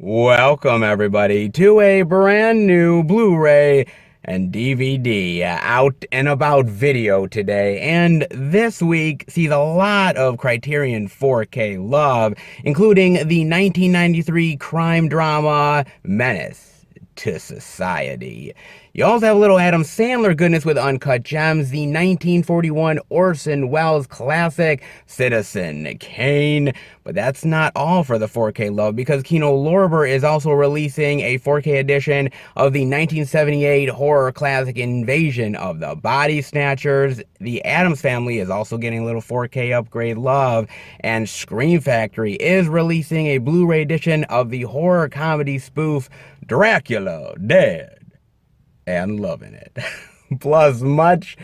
Welcome, everybody, to a brand new Blu-ray and DVD out and about video today. And this week sees a lot of Criterion 4K love, including the 1993 crime drama Menace to Society. You also have a little Adam Sandler goodness with Uncut Gems, the 1941 Orson Welles classic Citizen Kane. But that's not all for the 4K love, because Kino Lorber is also releasing a 4K edition of the 1978 horror classic Invasion of the Body Snatchers. The Addams Family is also getting a little 4K upgrade love, and Scream Factory is releasing a Blu-ray edition of the horror comedy spoof Dracula Dead and Loving It. Plus much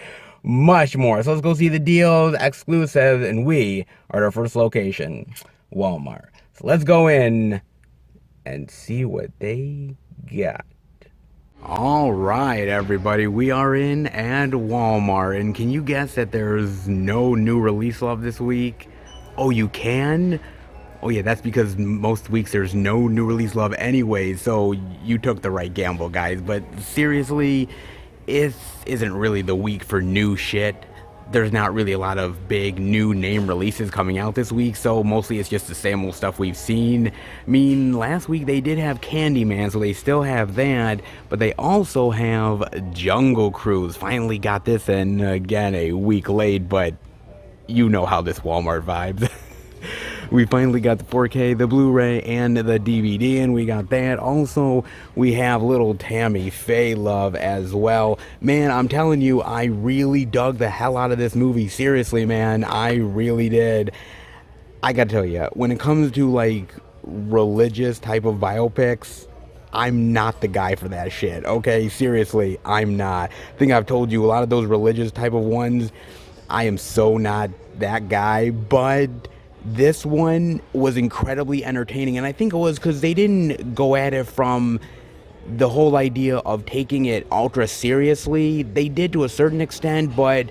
more. So let's go see the deals, exclusives, and we are at our first location, Walmart. So let's go in and see what they got. All right, everybody, we are in at Walmart, and can you guess that there's no new release love this week? Oh, you can? Oh yeah, that's because most weeks there's no new release love anyway, so you took the right gamble, guys. But seriously, it isn't really the week for new shit. There's not really a lot of big new name releases coming out this week, so mostly it's just the same old stuff we've seen. I mean, last week they did have Candyman, so they still have that, but they also have Jungle Cruise. Finally got this in, again, a week late, but you know how this Walmart vibes. We finally got the 4K, the Blu-ray, and the DVD, and we got that. Also, we have little Tammy Faye love as well. Man, I'm telling you, I really dug the hell out of this movie. Seriously, man, I really did. I gotta tell you, when it comes to, like, religious type of biopics, I'm not the guy for that shit, okay? Seriously, I'm not. I think I've told you, a lot of those religious type of ones, I am so not that guy, but this one was incredibly entertaining, and I think it was because they didn't go at it from the whole idea of taking it ultra seriously. They did to a certain extent, but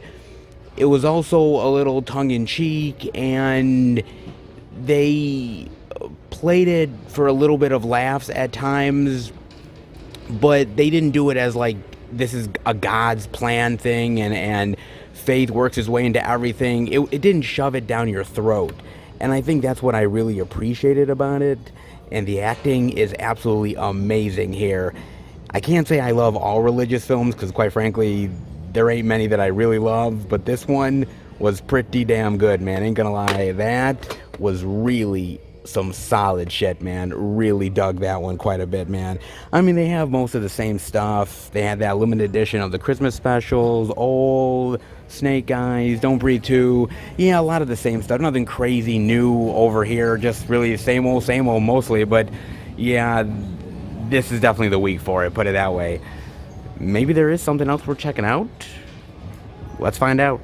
it was also a little tongue-in-cheek, and they played it for a little bit of laughs at times, but they didn't do it as like this is a God's plan thing and faith works its way into everything. It didn't shove it down your throat. And I think that's what I really appreciated about it. And the acting is absolutely amazing here. I can't say I love all religious films, because quite frankly, there ain't many that I really love. But this one was pretty damn good, man. Ain't gonna lie. That was really some solid shit, man. Really dug that one quite a bit, man. I mean, they have most of the same stuff. They had that limited edition of the Christmas specials, old Snake Eyes, Don't Breathe 2. Yeah, a lot of the same stuff. Nothing crazy new over here. Just really same old mostly. But yeah, this is definitely the week for it, put it that way. Maybe there is something else we're checking out? Let's find out.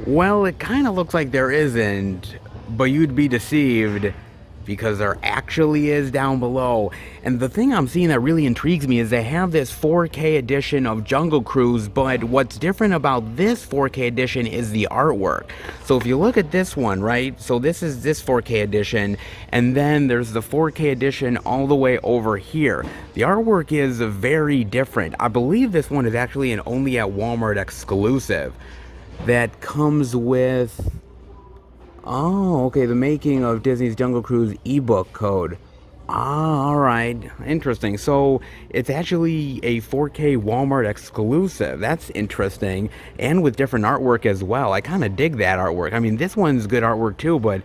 Well, it kind of looks like there isn't, but you'd be deceived, because there actually is down below. And the thing I'm seeing that really intrigues me is they have this 4K edition of Jungle Cruise, but what's different about this 4K edition is the artwork. So if you look at this one, right, so this is this 4K edition, and then there's the 4K edition all the way over here. The artwork is very different. I believe this one is actually an only at Walmart exclusive that comes with... Oh, okay, the making of Disney's Jungle Cruise ebook code. Ah, alright, interesting. So, it's actually a 4K Walmart exclusive. That's interesting, and with different artwork as well. I kind of dig that artwork. I mean, this one's good artwork too, but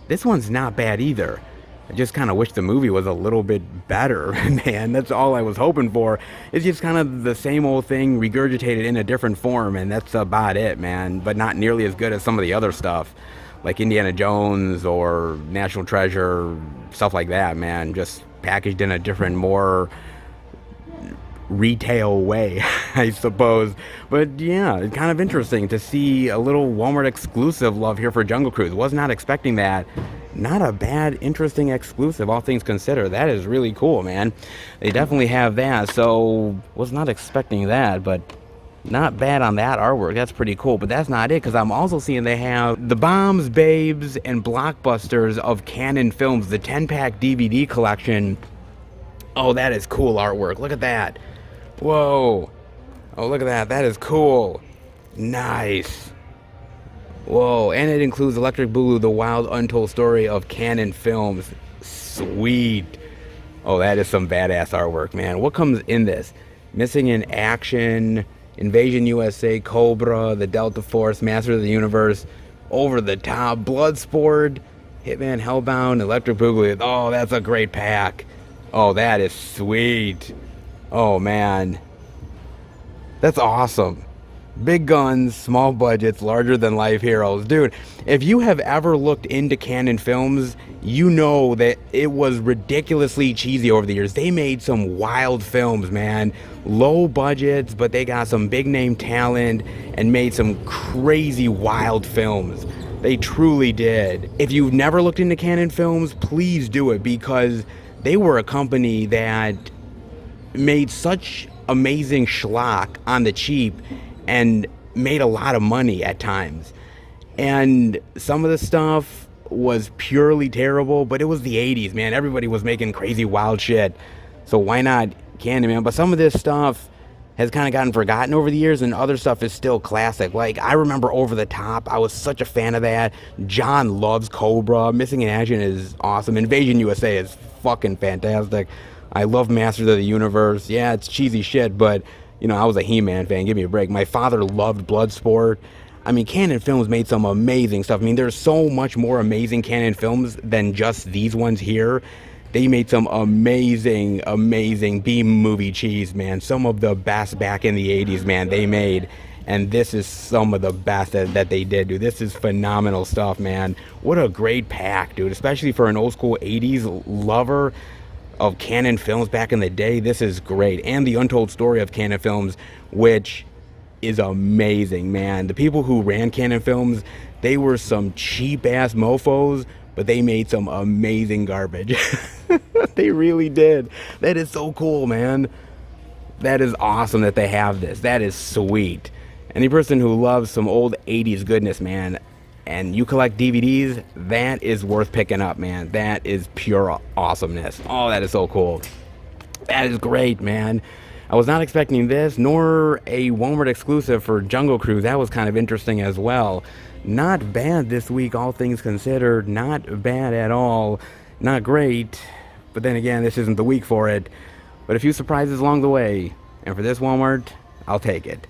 this one's not bad either. I just kind of wish the movie was a little bit better, man. That's all I was hoping for. It's just kind of the same old thing regurgitated in a different form, and that's about it, man. But not nearly as good as some of the other stuff, like Indiana Jones or National Treasure, stuff like that, man. Just packaged in a different, more retail way, I suppose. But yeah, it's kind of interesting to see a little Walmart exclusive love here for Jungle Cruise. Was not expecting that. Not a bad, interesting exclusive, all things considered. That is really cool, man. They definitely have that, so was not expecting that, but not bad on that artwork. That's pretty cool, but that's not it, because I'm also seeing they have the bombs, babes, and blockbusters of Canon Films, the 10-pack DVD collection. Oh, that is cool artwork. Look at that. Whoa. Oh, look at that. That is cool. Nice. Whoa, and it includes Electric Boogaloo, the wild, untold story of Canon Films. Sweet. Oh, that is some badass artwork, man. What comes in this? Missing in Action, Invasion USA, Cobra, The Delta Force, Master of the Universe, Over the Top, Bloodsport, Hitman Hellbound, Electric Boogaloo. Oh, that's a great pack. Oh, that is sweet. Oh, man. That's awesome. Big guns, small budgets, larger than life heroes. Dude, if you have ever looked into Canon Films, you know that it was ridiculously cheesy over the years. They made some wild films, man. Low budgets, but they got some big name talent and made some crazy wild films. They truly did. If you've never looked into Canon Films, please do it, because they were a company that made such amazing schlock on the cheap and made a lot of money at times. And some of the stuff was purely terrible, but it was the 80s, man. Everybody was making crazy wild shit. So why not Canon, man? But some of this stuff has kind of gotten forgotten over the years, and other stuff is still classic. Like, I remember Over the Top. I was such a fan of that. John loves Cobra. Missing in Action is awesome. Invasion USA is fucking fantastic. I love Masters of the Universe. Yeah, it's cheesy shit, but you know, I was a He-Man fan. Give me a break. My father loved Bloodsport. I mean, Canon Films made some amazing stuff. I mean, there's so much more amazing Canon Films than just these ones here. They made some amazing, amazing B-movie cheese, man. Some of the best back in the 80s, man, they made. And this is some of the best that they did, dude. This is phenomenal stuff, man. What a great pack, dude. Especially for an old school 80s lover of Canon Films back in the day. This is great. And the untold story of Canon Films, which is amazing, man. The people who ran Canon Films, they were some cheap ass mofos, but they made some amazing garbage. They really did. That is so cool, man. That is awesome that they have this. That is sweet. Any person who loves some old 80s goodness, man, and you collect DVDs, that is worth picking up, man. That is pure awesomeness. Oh, that is so cool. That is great, man. I was not expecting this, nor a Walmart exclusive for Jungle Cruise. That was kind of interesting as well. Not bad this week, all things considered. Not bad at all. Not great. But then again, this isn't the week for it. But a few surprises along the way. And for this Walmart, I'll take it.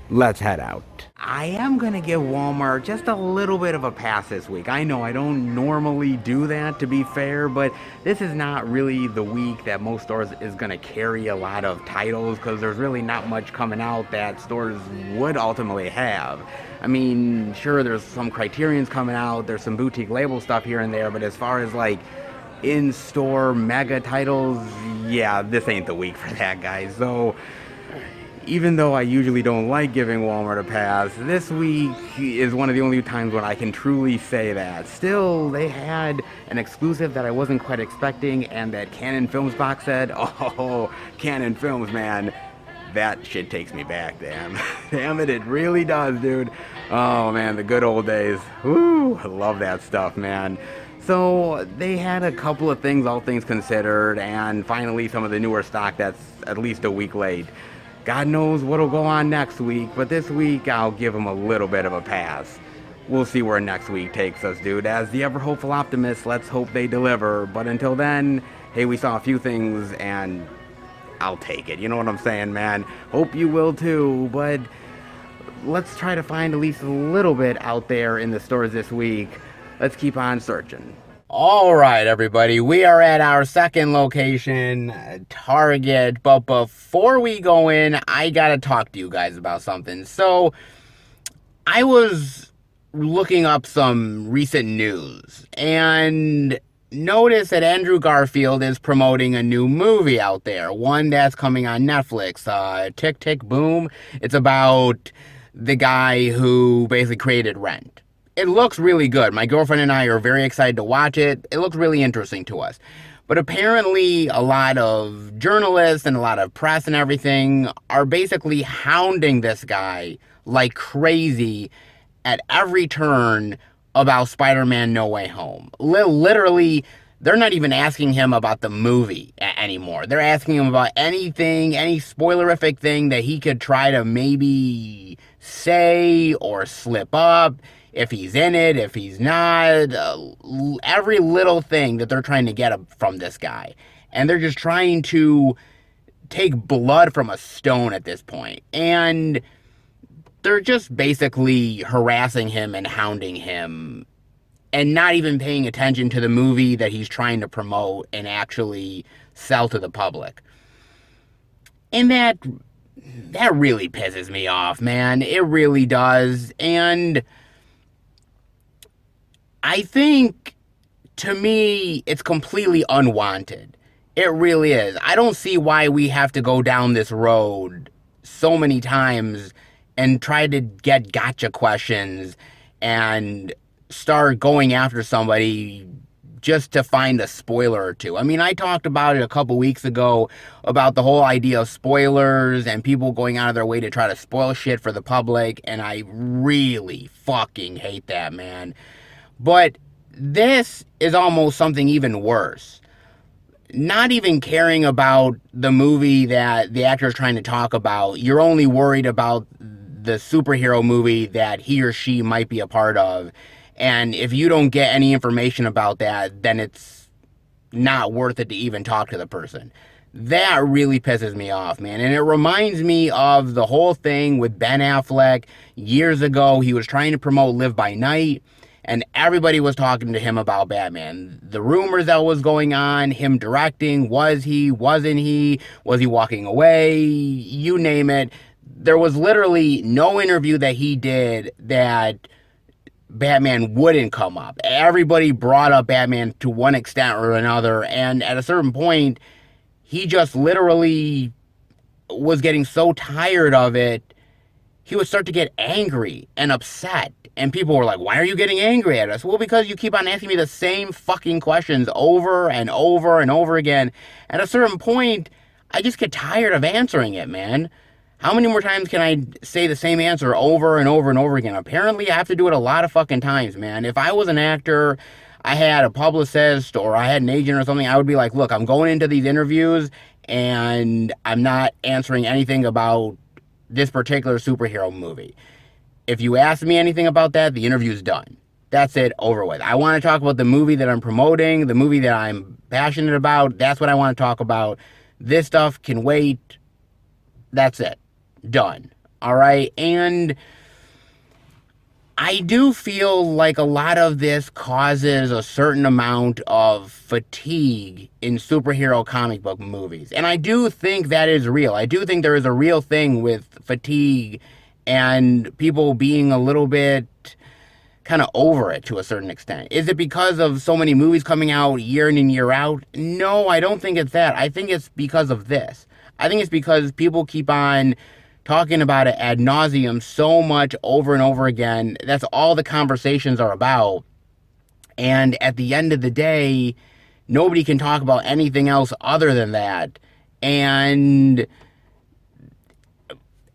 Let's head out. I am going to give Walmart just a little bit of a pass this week. I know I don't normally do that, to be fair, but this is not really the week that most stores is going to carry a lot of titles, because there's really not much coming out that stores would ultimately have. I mean, sure, there's some Criterions coming out, there's some boutique label stuff here and there, but as far as like in-store mega titles, yeah, this ain't the week for that, guys. So even though I usually don't like giving Walmart a pass, this week is one of the only times when I can truly say that. Still, they had an exclusive that I wasn't quite expecting, and that Canon Films box set. Oh, Canon Films, man. That shit takes me back, damn. Damn it really does, dude. Oh, man, the good old days. Woo, I love that stuff, man. So they had a couple of things, all things considered, and finally some of the newer stock that's at least a week late. God knows what'll go on next week, but this week I'll give them a little bit of a pass. We'll see where next week takes us, dude. As the ever-hopeful optimist, let's hope they deliver. But until then, hey, we saw a few things, and I'll take it. You know what I'm saying, man? Hope you will too, but let's try to find at least a little bit out there in the stores this week. Let's keep on searching. All right, everybody, we are at our second location, Target, but before we go in, I gotta talk to you guys about something. So, I was looking up some recent news, and noticed that Andrew Garfield is promoting a new movie out there, one that's coming on Netflix, Tick, Tick, Boom. It's about the guy who basically created Rent. It looks really good. My girlfriend and I are very excited to watch it. It looks really interesting to us. But apparently a lot of journalists and a lot of press and everything are basically hounding this guy like crazy at every turn about Spider-Man No Way Home. Literally they're not even asking him about the movie anymore. They're asking him about anything, any spoilerific thing that he could try to maybe say or slip up, if he's in it, if he's not, every little thing that they're trying to get from this guy. And they're just trying to take blood from a stone at this point. And they're just basically harassing him and hounding him and not even paying attention to the movie that he's trying to promote and actually sell to the public. And that really pisses me off, man. It really does. And I think, to me, it's completely unwanted. It really is. I don't see why we have to go down this road so many times and try to get gotcha questions and start going after somebody just to find a spoiler or two. I mean, I talked about it a couple weeks ago about the whole idea of spoilers and people going out of their way to try to spoil shit for the public, and I really fucking hate that, man. But this is almost something even worse. Not even caring about the movie that the actor is trying to talk about. You're only worried about the superhero movie that he or she might be a part of. And if you don't get any information about that, then it's not worth it to even talk to the person. That really pisses me off, man. And it reminds me of the whole thing with Ben Affleck years ago. He was trying to promote Live by Night, and everybody was talking to him about Batman. The rumors that was going on, him directing, was he, wasn't he, was he walking away, you name it. There was literally no interview that he did that Batman wouldn't come up. Everybody brought up Batman to one extent or another, and at a certain point, he just literally was getting so tired of it, he would start to get angry and upset. And people were like, why are you getting angry at us? Well, because you keep on asking me the same fucking questions over and over and over again. At a certain point, I just get tired of answering it, man. How many more times can I say the same answer over and over and over again? Apparently, I have to do it a lot of fucking times, man. If I was an actor, I had a publicist or I had an agent or something, I would be like, look, I'm going into these interviews and I'm not answering anything about this particular superhero movie. If you ask me anything about that, the interview's done. That's it, over with. I want to talk about the movie that I'm promoting, the movie that I'm passionate about. That's what I want to talk about. This stuff can wait. That's it. Done. All right? And I do feel like a lot of this causes a certain amount of fatigue in superhero comic book movies. And I do think that is real. I do think there is a real thing with fatigue and people being a little bit kind of over it to a certain extent. Is it because of so many movies coming out year in and year out? No, I don't think it's that. I think it's because of this. I think it's because people keep on talking about it ad nauseum so much over and over again. That's all the conversations are about. And at the end of the day, nobody can talk about anything else other than that. And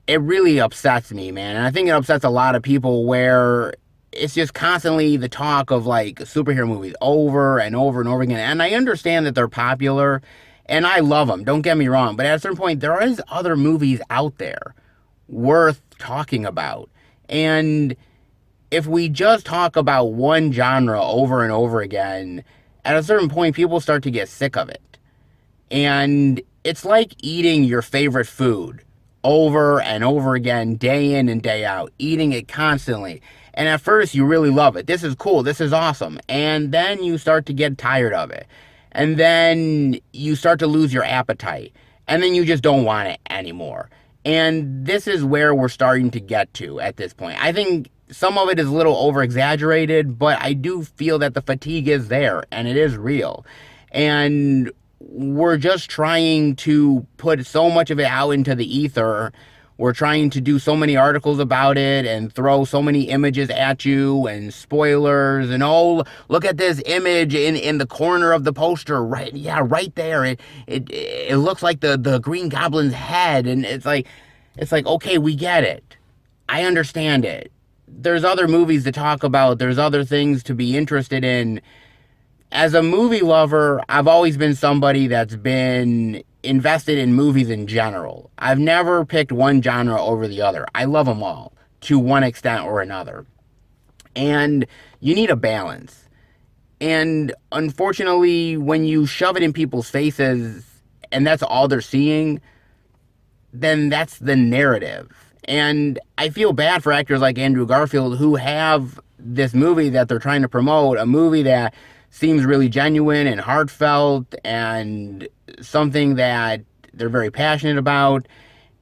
it really upsets me, man. And I think it upsets a lot of people where it's just constantly the talk of like superhero movies over and over and over again. And I understand that they're popular and I love them. Don't get me wrong. But at a certain point, there is other movies out there worth talking about. And if we just talk about one genre over and over again, at a certain point, people start to get sick of it. And it's like eating your favorite food over and over again, day in and day out, eating it constantly. And at first, you really love it. This is cool. This is awesome. And then you start to get tired of it. And then you start to lose your appetite. And then you just don't want it anymore. And this is where we're starting to get to at this point. I think some of it is a little over-exaggerated, but I do feel that the fatigue is there, and it is real. And we're just trying to put so much of it out into the ether. We're trying to do so many articles about it and throw so many images at you and spoilers and, oh, look at this image in the corner of the poster. Right. Yeah, right there. It looks like the Green Goblin's head. And it's like, okay, we get it. I understand it. There's other movies to talk about. There's other things to be interested in. as a movie lover, I've always been somebody that's been invested in movies in general. I've never picked one genre over the other. I love them all to one extent or another. And you need a balance. And unfortunately, when you shove it in people's faces and that's all they're seeing, then that's the narrative. And I feel bad for actors like Andrew Garfield who have this movie that they're trying to promote, a movie that seems really genuine and heartfelt and something that they're very passionate about.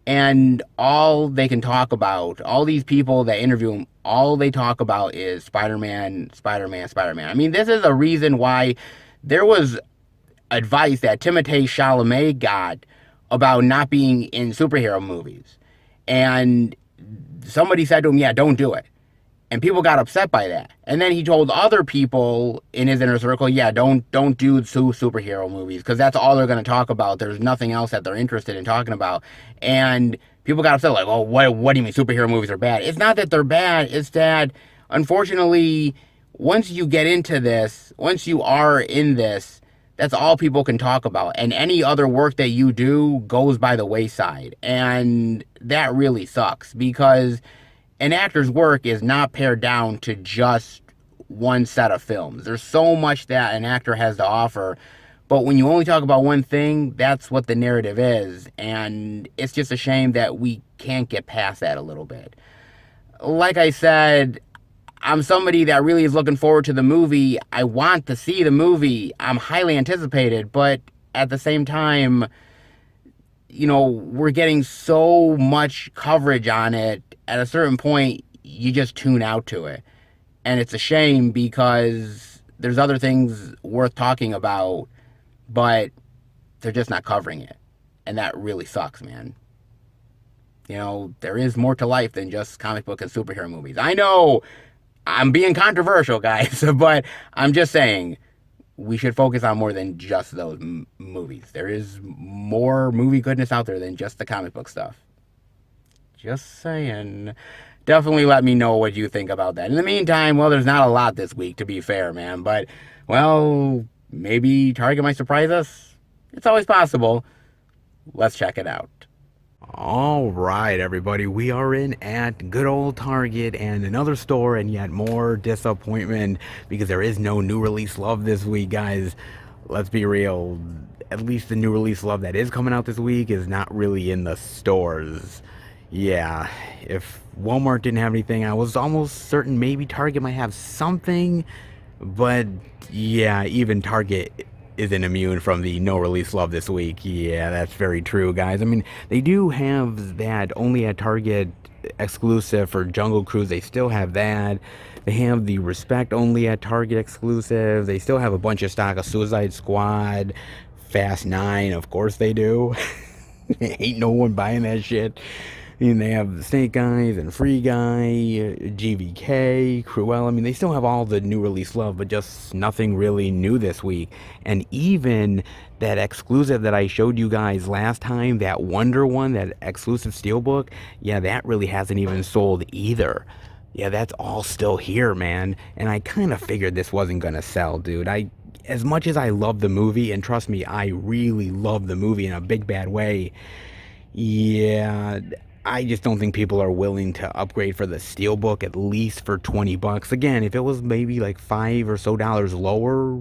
And all they can talk about, all these people that interview him, all they talk about is Spider-Man, Spider-Man, Spider-Man. I mean, this is a reason why there was advice that Timothée Chalamet got about not being in superhero movies. And somebody said to him, yeah, don't do it. And people got upset by that. And then he told other people in his inner circle, yeah, don't do superhero movies because that's all they're going to talk about. There's nothing else that they're interested in talking about. And people got upset like, oh, what do you mean superhero movies are bad? It's not that they're bad. It's that, unfortunately, once you get into this, once you are in this, that's all people can talk about. And any other work that you do goes by the wayside. And that really sucks because an actor's work is not pared down to just one set of films. There's so much that an actor has to offer. But when you only talk about one thing, that's what the narrative is. And it's just a shame that we can't get past that a little bit. Like I said, I'm somebody that really is looking forward to the movie. I want to see the movie. I'm highly anticipated. But at the same time, you know, we're getting so much coverage on it. At a certain point, you just tune out to it. And it's a shame because there's other things worth talking about, but they're just not covering it. And that really sucks, man. You know, there is more to life than just comic book and superhero movies. I know I'm being controversial, guys, but I'm just saying we should focus on more than just those movies. There is more movie goodness out there than just the comic book stuff. Just saying. Definitely let me know what you think about that. In the meantime, well, there's not a lot this week, to be fair, man. But, well, maybe Target might surprise us. It's always possible. Let's check it out. All right, everybody. We are in at good old Target and another store and yet more disappointment because there is no new release love this week, guys. Let's be real. At least the new release love that is coming out this week is not really in the stores. Yeah, if Walmart didn't have anything, I was almost certain maybe Target might have something, but yeah, even Target isn't immune from the no release love this week. Yeah, that's very true, guys. I mean, they do have that only at Target exclusive for Jungle Cruise. They still have that. They have the Respect only at Target exclusive. They still have a bunch of stock of Suicide Squad, Fast 9, of course they do. Ain't no one buying that shit. And they have the Snake Eyes and Free Guy, GVK, Cruella. I mean, they still have all the new release love, but just nothing really new this week. And even that exclusive that I showed you guys last time, that Wonder one, that exclusive steelbook, yeah, that really hasn't even sold either. Yeah, that's all still here, man. And I kind of figured this wasn't going to sell, dude. As much as I love the movie, and trust me, I really love the movie in a big bad way, yeah, I just don't think people are willing to upgrade for the steelbook, at least for $20. Again, if it was maybe like $5 or so lower,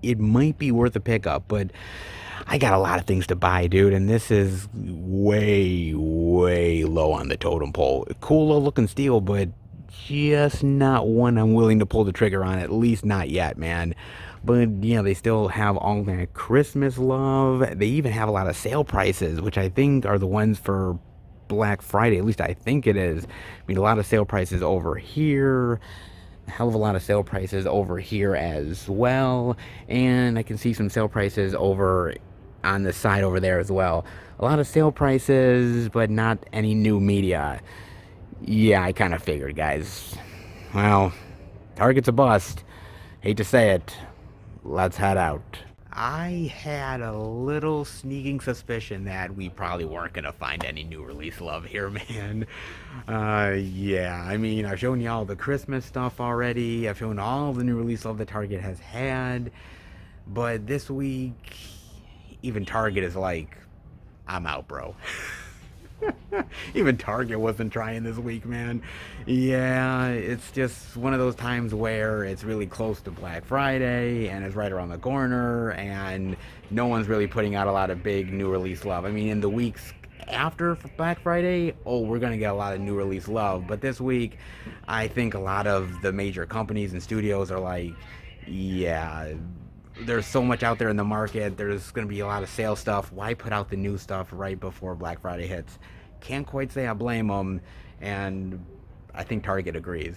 it might be worth a pickup, but I got a lot of things to buy, dude, and this is way, way low on the totem pole. Cool looking steel, but just not one I'm willing to pull the trigger on, at least not yet, man. But yeah, they still have all that Christmas love. They even have a lot of sale prices, which I think are the ones for Black Friday. At least I think it is. I mean, a lot of sale prices over here. A hell of a lot of sale prices over here as well. And I can see some sale prices over on the side over there as well. A lot of sale prices, but not any new media. Yeah, I kind of figured, guys. Well, Target's a bust. Hate to say it. Let's head out. I had a little sneaking suspicion that we probably weren't going to find any new release love here, man. Yeah, I mean, I've shown you all the Christmas stuff already. I've shown all the new release love that Target has had. But this week, even Target is like, I'm out, bro. Even Target wasn't trying this week, man. Yeah, it's just one of those times where it's really close to Black Friday and it's right around the corner, and no one's really putting out a lot of big new release love. I mean, in the weeks after Black Friday, oh, we're gonna get a lot of new release love. But this week, I think a lot of the major companies and studios are like, yeah, there's so much out there in the market. There's going to be a lot of sale stuff. Why put out the new stuff right before Black Friday hits? Can't quite say I blame them. And I think Target agrees.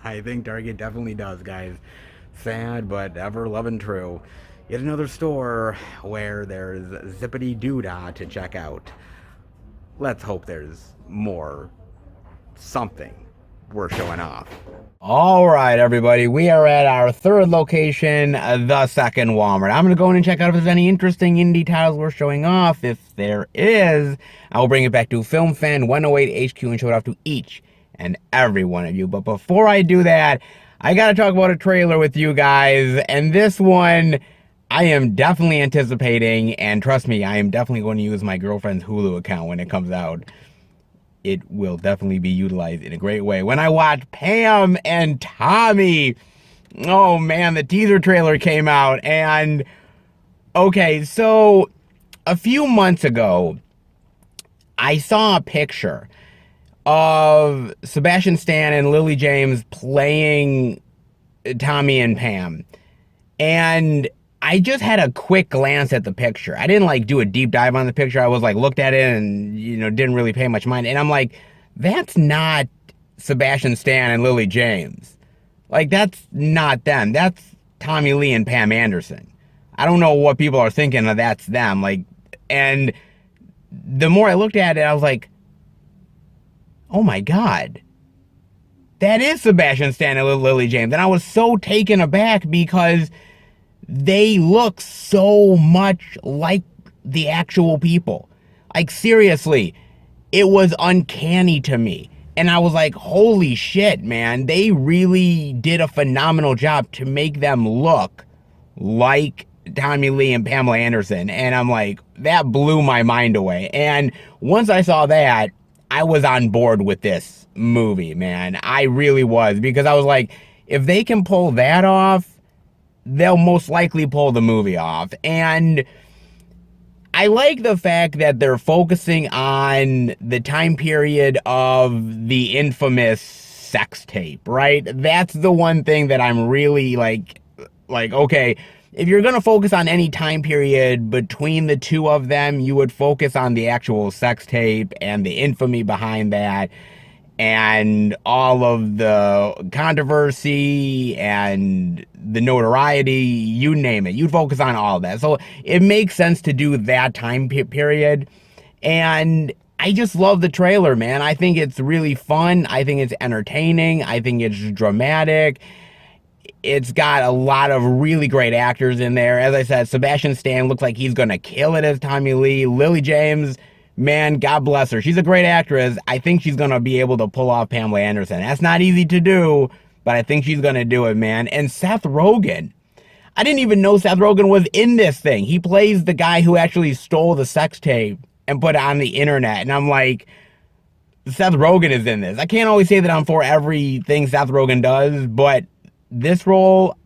I think Target definitely does, guys. Sad, but ever loving true. Yet another store where there's zippity doodah to check out. Let's hope there's more something worth showing off. All right, everybody, we are at our third location, the second Walmart. I'm going to go in and check out if there's any interesting indie titles worth showing off. If there is, I will bring it back to Film Fan 108 HQ and show it off to each and every one of you. But before I do that, I got to talk about a trailer with you guys. And this one, I am definitely anticipating. And trust me, I am definitely going to use my girlfriend's Hulu account when it comes out. It will definitely be utilized in a great way. When I watch Pam and Tommy, oh man, the teaser trailer came out. And okay, so a few months ago, I saw a picture of Sebastian Stan and Lily James playing Tommy and Pam. And I just had a quick glance at the picture. I didn't like do a deep dive on the picture. I was like looked at it and, didn't really pay much mind. And I'm like, that's not Sebastian Stan and Lily James. Like, that's not them. That's Tommy Lee and Pam Anderson. I don't know what people are thinking of that's them. Like, and the more I looked at it, I was like, oh my God, that is Sebastian Stan and Lily James. And I was so taken aback because they look so much like the actual people. Like, seriously, it was uncanny to me. And I was like, holy shit, man. They really did a phenomenal job to make them look like Tommy Lee and Pamela Anderson. And I'm like, that blew my mind away. And once I saw that, I was on board with this movie, man. I really was. Because I was like, if they can pull that off, they'll most likely pull the movie off. And I like the fact that they're focusing on the time period of the infamous sex tape, right? That's the one thing that I'm really like, okay, if you're going to focus on any time period between the two of them, you would focus on the actual sex tape and the infamy behind that, and all of the controversy and the notoriety, you name it. You'd focus on all of that. So it makes sense to do that time period. And I just love the trailer, man. I think it's really fun. I think it's entertaining. I think it's dramatic. It's got a lot of really great actors in there. As I said, Sebastian Stan looks like he's going to kill it as Tommy Lee. Lily James, man, God bless her. She's a great actress. I think she's going to be able to pull off Pamela Anderson. That's not easy to do, but I think she's going to do it, man. And Seth Rogen. I didn't even know Seth Rogen was in this thing. He plays the guy who actually stole the sex tape and put it on the internet. And I'm like, Seth Rogen is in this. I can't always say that I'm for everything Seth Rogen does, but this role,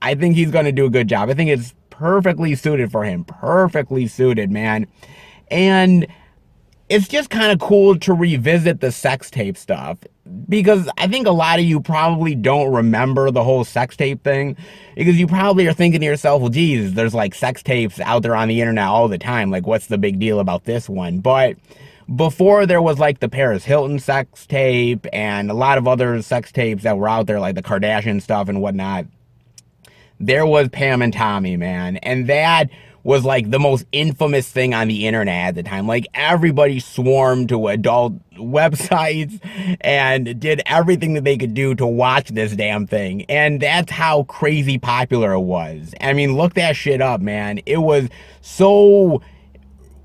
I think he's going to do a good job. I think it's perfectly suited for him. Perfectly suited, man. And it's just kind of cool to revisit the sex tape stuff, because I think a lot of you probably don't remember the whole sex tape thing, because you probably are thinking to yourself, well, geez, there's like sex tapes out there on the internet all the time. Like, what's the big deal about this one? But before, there was like the Paris Hilton sex tape and a lot of other sex tapes that were out there, like the Kardashian stuff and whatnot. There was Pam and Tommy, man. And that was like the most infamous thing on the internet at the time. Like, everybody swarmed to adult websites and did everything that they could do to watch this damn thing. And that's how crazy popular it was. I mean, look that shit up, man. It was so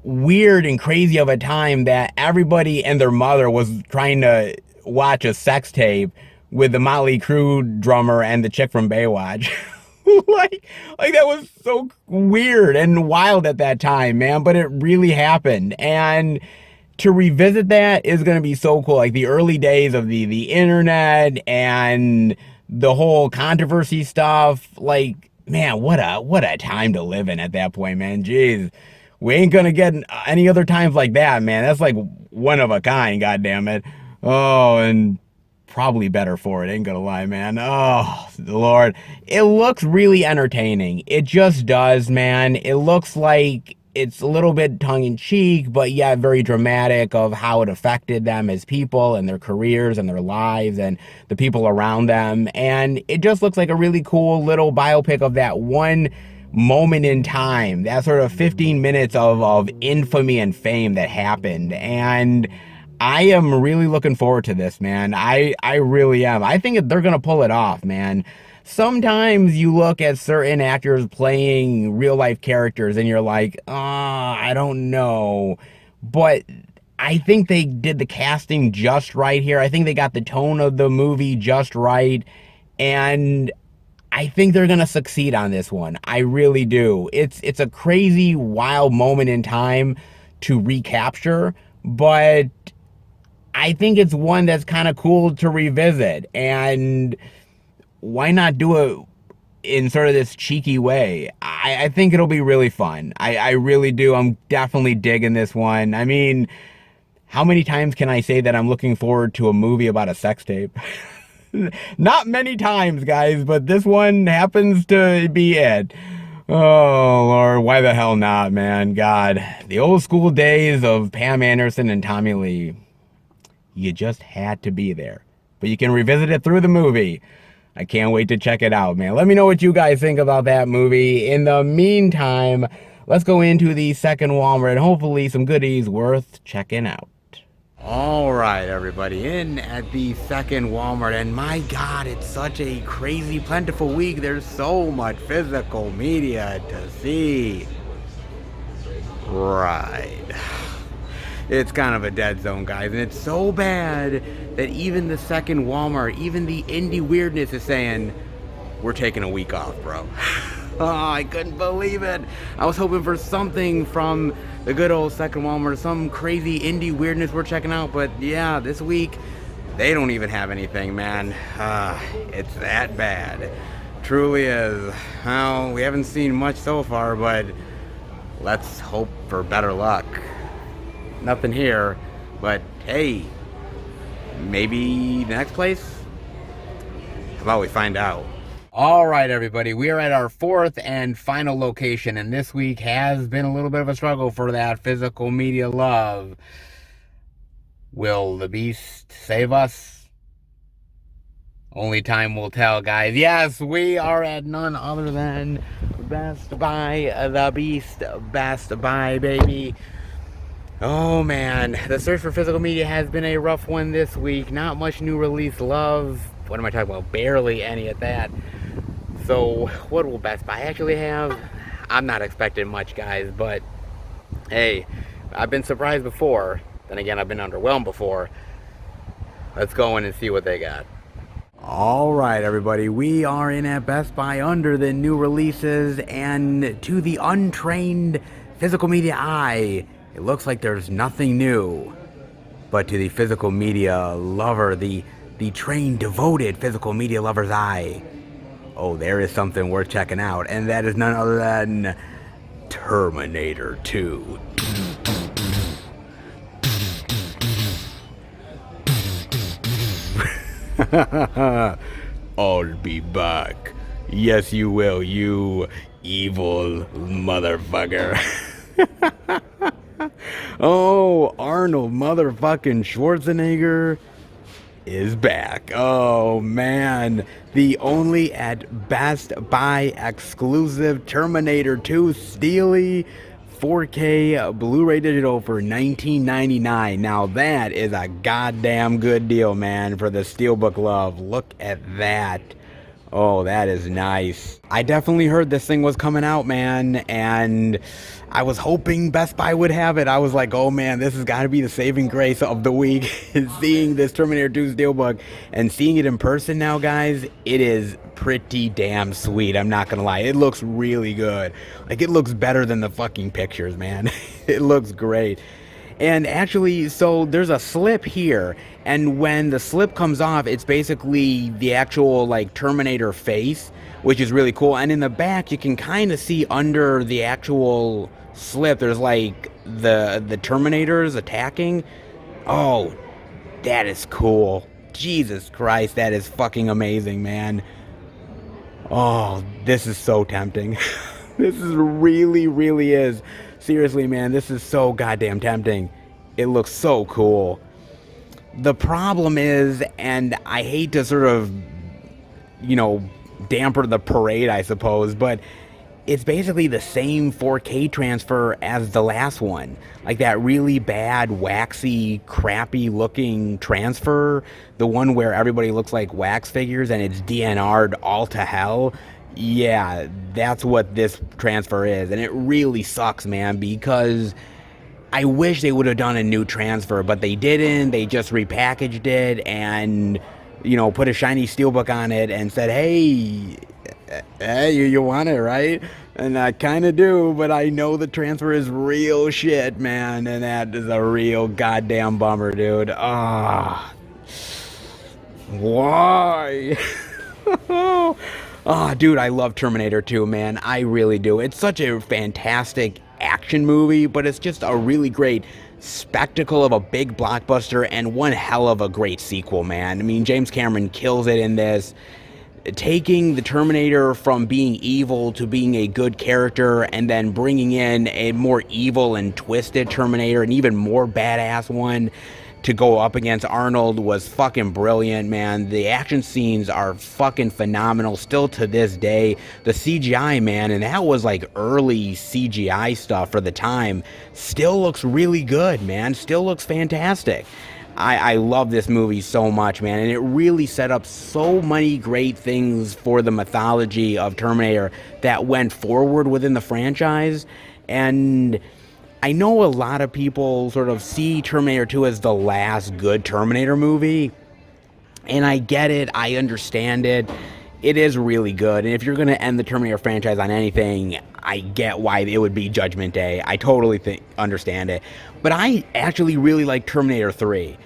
weird and crazy of a time that everybody and their mother was trying to watch a sex tape with the Motley Crue drummer and the chick from Baywatch. like that was so weird and wild at that time, man, but it really happened. And to revisit that is going to be so cool. Like the early days of the internet and the whole controversy stuff. Like, man, what a time to live in at that point, man. Jeez. We ain't gonna get any other times like that, man. That's like one of a kind, goddamn it. Oh, and probably better for it, ain't gonna lie, man. Oh, Lord. It looks really entertaining. It just does, man. It looks like it's a little bit tongue-in-cheek, but yeah, very dramatic of how it affected them as people and their careers and their lives and the people around them. And it just looks like a really cool little biopic of that one moment in time, that sort of 15 minutes of infamy and fame that happened. And I am really looking forward to this, man. I really am. I think they're gonna pull it off, man. Sometimes you look at certain actors playing real life characters and you're like, I don't know. But I think they did the casting just right here. I think they got the tone of the movie just right. And I think they're gonna succeed on this one. I really do. It's a crazy, wild moment in time to recapture, but I think it's one that's kind of cool to revisit. And why not do it in sort of this cheeky way? I think it'll be really fun. I really do. I'm definitely digging this one. I mean, how many times can I say that I'm looking forward to a movie about a sex tape? Not many times, guys, but this one happens to be it. Oh, Lord, why the hell not, man? God, the old school days of Pam Anderson and Tommy Lee. You just had to be there. But you can revisit it through the movie. I can't wait to check it out, man. Let me know what you guys think about that movie. In the meantime, let's go into the second Walmart and hopefully some goodies worth checking out. All right, everybody, in at the second Walmart, and my God, it's such a crazy, plentiful week. There's so much physical media to see. Right. It's kind of a dead zone, guys, and it's so bad that even the second Walmart, even the indie weirdness is saying, we're taking a week off, bro. Oh, I couldn't believe it. I was hoping for something from the good old second Walmart, some crazy indie weirdness we're checking out, but yeah, this week, they don't even have anything, man. It's that bad. Truly is. Well, we haven't seen much so far, but let's hope for better luck. Nothing here, but hey, maybe the next place? How about we find out? All right, everybody, we are at our fourth and final location, and this week has been a little bit of a struggle for that physical media love. Will the Beast save us? Only time will tell, guys. Yes, we are at none other than Best Buy, the Beast, Best Buy, baby. Oh man, the search for physical media has been a rough one this week. Not much new release love. What am I talking about? Barely any at that. So, what will Best Buy actually have? I'm not expecting much, guys, but hey, I've been surprised before. Then again, I've been underwhelmed before. Let's go in and see what they got. All right, everybody, we are in at Best Buy under the new releases, and to the untrained physical media eye, it looks like there's nothing new. But to the physical media lover, the trained, devoted physical media lover's eye, oh, there is something worth checking out, and that is none other than Terminator 2. I'll be back. Yes, you will, you evil motherfucker. Oh, Arnold motherfucking Schwarzenegger is back. Oh man, the only at Best Buy exclusive Terminator 2 Steely 4K Blu-ray digital for $19.99. Now that is a goddamn good deal, man, for the Steelbook love. Look at that. Oh, that is nice. I definitely heard this thing was coming out, man, and I was hoping Best Buy would have it. I was like, oh man, this has got to be the saving grace of the week. Seeing this Terminator 2 Steelbook and seeing it in person now, guys, it is pretty damn sweet. I'm not gonna lie. It looks really good. Like, it looks better than the fucking pictures, man. It looks great. And actually, so there's a slip here, and when the slip comes off, it's basically the actual like Terminator face, which is really cool. And in the back, you can kind of see under the actual slip, there's like the Terminators attacking. Oh, that is cool. Jesus Christ, that is fucking amazing, man. Oh, this is so tempting. This is really is. Seriously, man, this is so goddamn tempting. It looks so cool. The problem is, and I hate to sort of, damper the parade, I suppose, but it's basically the same 4K transfer as the last one. Like that really bad, waxy, crappy looking transfer. The one where everybody looks like wax figures and it's DNR'd all to hell. Yeah, that's what this transfer is. And it really sucks, man, because I wish they would have done a new transfer, but they didn't. They just repackaged it and, put a shiny steelbook on it and said, hey, you want it, right? And I kind of do, but I know the transfer is real shit, man, and that is a real goddamn bummer, dude. Ah, why? Oh, dude, I love Terminator 2, man. I really do. It's such a fantastic action movie, but it's just a really great spectacle of a big blockbuster and one hell of a great sequel, man. I mean, James Cameron kills it in this, taking the Terminator from being evil to being a good character and then bringing in a more evil and twisted Terminator, an even more badass one to go up against Arnold was fucking brilliant, man. The action scenes are fucking phenomenal still to this day. The CGI, man, and that was like early CGI stuff for the time, still looks really good, man. Still looks fantastic. I love this movie so much, man, and it really set up so many great things for the mythology of Terminator that went forward within the franchise. And I know a lot of people sort of see Terminator 2 as the last good Terminator movie, and I get it, I understand it. It is really good, and if you're going to end the Terminator franchise on anything, I get why it would be Judgment Day. I totally understand it. But I actually really like Terminator 3.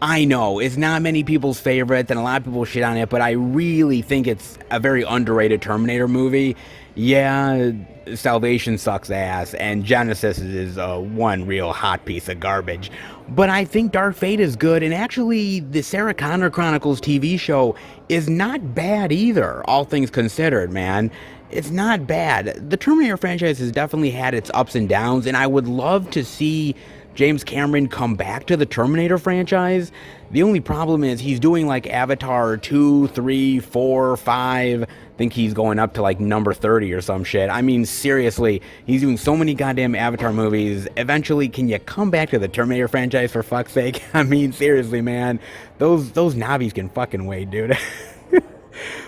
I know, it's not many people's favorites, and a lot of people shit on it, but I really think it's a very underrated Terminator movie. Yeah, Salvation sucks ass, and Genesis is one real hot piece of garbage. But I think Dark Fate is good, and actually, the Sarah Connor Chronicles TV show is not bad either, all things considered, man. It's not bad. The Terminator franchise has definitely had its ups and downs, and I would love to see James Cameron come back to the Terminator franchise. The only problem is he's doing like Avatar 2, 3, 4, 5. I think he's going up to like number 30 or some shit. I mean, seriously, he's doing so many goddamn Avatar movies. Eventually, can you come back to the Terminator franchise for fuck's sake? I mean, seriously, man. Those Navis can fucking wait, dude.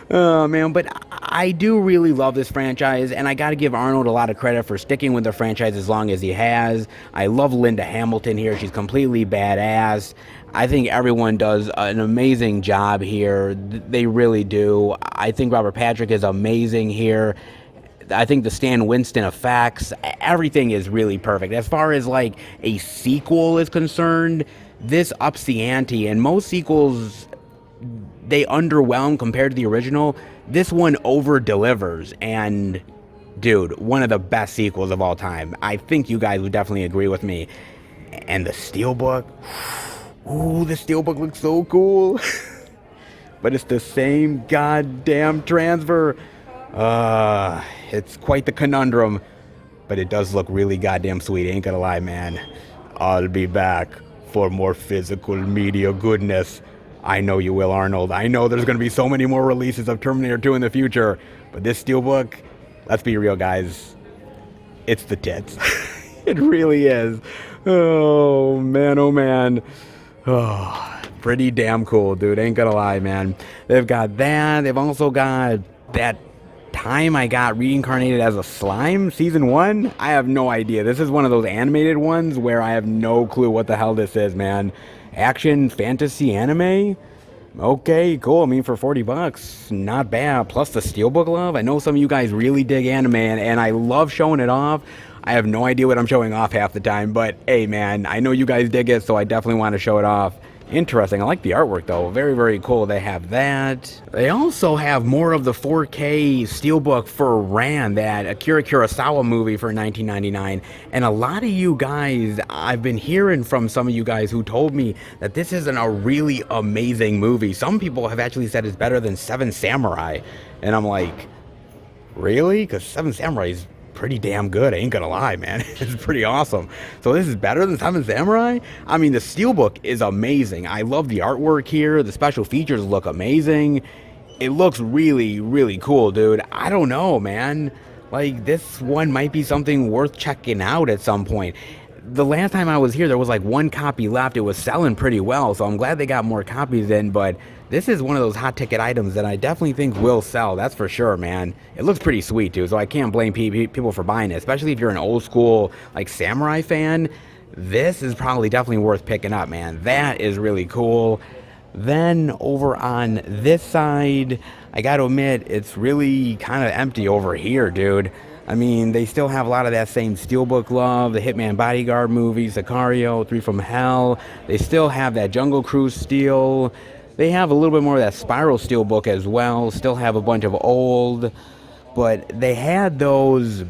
Oh, man, but I do really love this franchise, and I gotta give Arnold a lot of credit for sticking with the franchise as long as he has. I love Linda Hamilton here. She's completely badass. I think everyone does an amazing job here. They really do. I think Robert Patrick is amazing here. I think the Stan Winston effects, everything is really perfect. As far as like a sequel is concerned, this ups the ante, and most sequels, they underwhelm compared to the original. This one over-delivers, and dude, one of the best sequels of all time. I think you guys would definitely agree with me. And the Steelbook, ooh, the Steelbook looks so cool. But it's the same goddamn transfer. It's quite the conundrum, but it does look really goddamn sweet, ain't gonna lie, man. I'll be back for more physical media goodness. I know you will, Arnold. I know there's going to be so many more releases of Terminator 2 in the future. But this Steelbook, let's be real, guys. It's the tits. It really is. Oh, man, oh, man. Oh, Pretty damn cool, dude. Ain't gonna lie, man. They've got that. They've also got that time I got reincarnated as a slime, season 1. I have no idea. This is one of those animated ones where I have no clue what the hell this is, man. Action fantasy anime? Okay, cool. I mean, for $40, not bad. Plus the Steelbook love. I know some of you guys really dig anime, and I love showing it off. I have no idea what I'm showing off half the time, but hey, man, I know you guys dig it, so I definitely want to show it off. Interesting. I like the artwork, though. Very, very cool. They have that. They also have more of the 4K Steelbook for Ran, that Akira Kurosawa movie for 1999. And a lot of you guys, I've been hearing from some of you guys who told me that this isn't a really amazing movie. Some people have actually said it's better than Seven Samurai. And I'm like, really? Because Seven Samurai is pretty damn good, I ain't gonna lie, man. It's pretty awesome. So this is better than Seven Samurai? I mean, the Steelbook is amazing. I love the artwork here. The special features look amazing. It looks really, really cool, dude. I don't know, man. Like, this one might be something worth checking out at some point. The last time I was here, there was like one copy left. It was selling pretty well, so I'm glad they got more copies in, but this is one of those hot ticket items that I definitely think will sell. That's for sure, man. It looks pretty sweet, too, so I can't blame people for buying it, especially if you're an old school, like, samurai fan. This is probably definitely worth picking up, man. That is really cool. Then over on this side, I gotta admit, it's really kind of empty over here, dude. I mean, they still have a lot of that same Steelbook love, the Hitman Bodyguard movie, Sicario, 3 from Hell. They still have that Jungle Cruise steel. They have a little bit more of that Spiral Steelbook as well. Still have a bunch of old. But they had those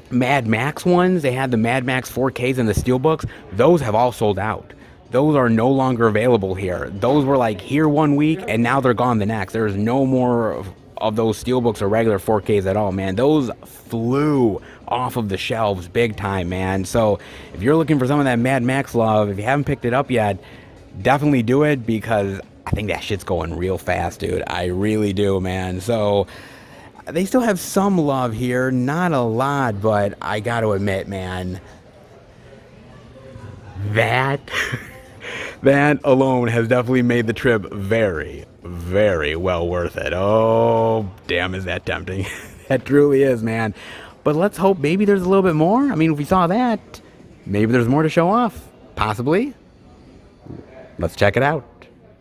Mad Max ones. They had the Mad Max 4Ks and the Steelbooks. Those have all sold out. Those are no longer available here. Those were like here one week, and now they're gone the next. There's no more of those Steelbooks or regular 4Ks at all, man. Those flew off of the shelves big time, man. So if you're looking for some of that Mad Max love, if you haven't picked it up yet, definitely do it, because I think that shit's going real fast, dude. I really do, man. So they still have some love here, not a lot, but I gotta admit, man, that that alone has definitely made the trip very, very well worth it. Oh, damn, is that tempting. That truly is, man. But let's hope maybe there's a little bit more. I mean, if we saw that, maybe there's more to show off. Possibly. Let's check it out.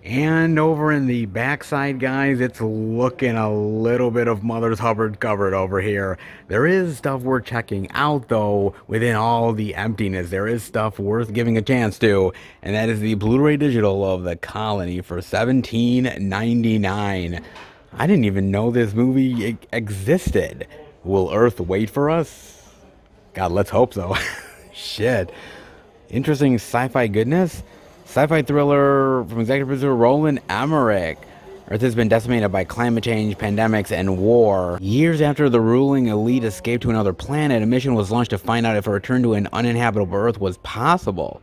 And over in the backside, guys, it's looking a little bit of Mother's Hubbard covered over here. There is stuff worth checking out, though, within all the emptiness. There is stuff worth giving a chance to, and that is the Blu-ray digital of The Colony for $17.99. I didn't even know this movie existed. Will Earth wait for us? God, let's hope so. Shit. Interesting sci-fi goodness. Sci-fi thriller from executive producer Roland Emmerich. Earth has been decimated by climate change, pandemics, and war. Years after the ruling elite escaped to another planet, a mission was launched to find out if a return to an uninhabitable Earth was possible.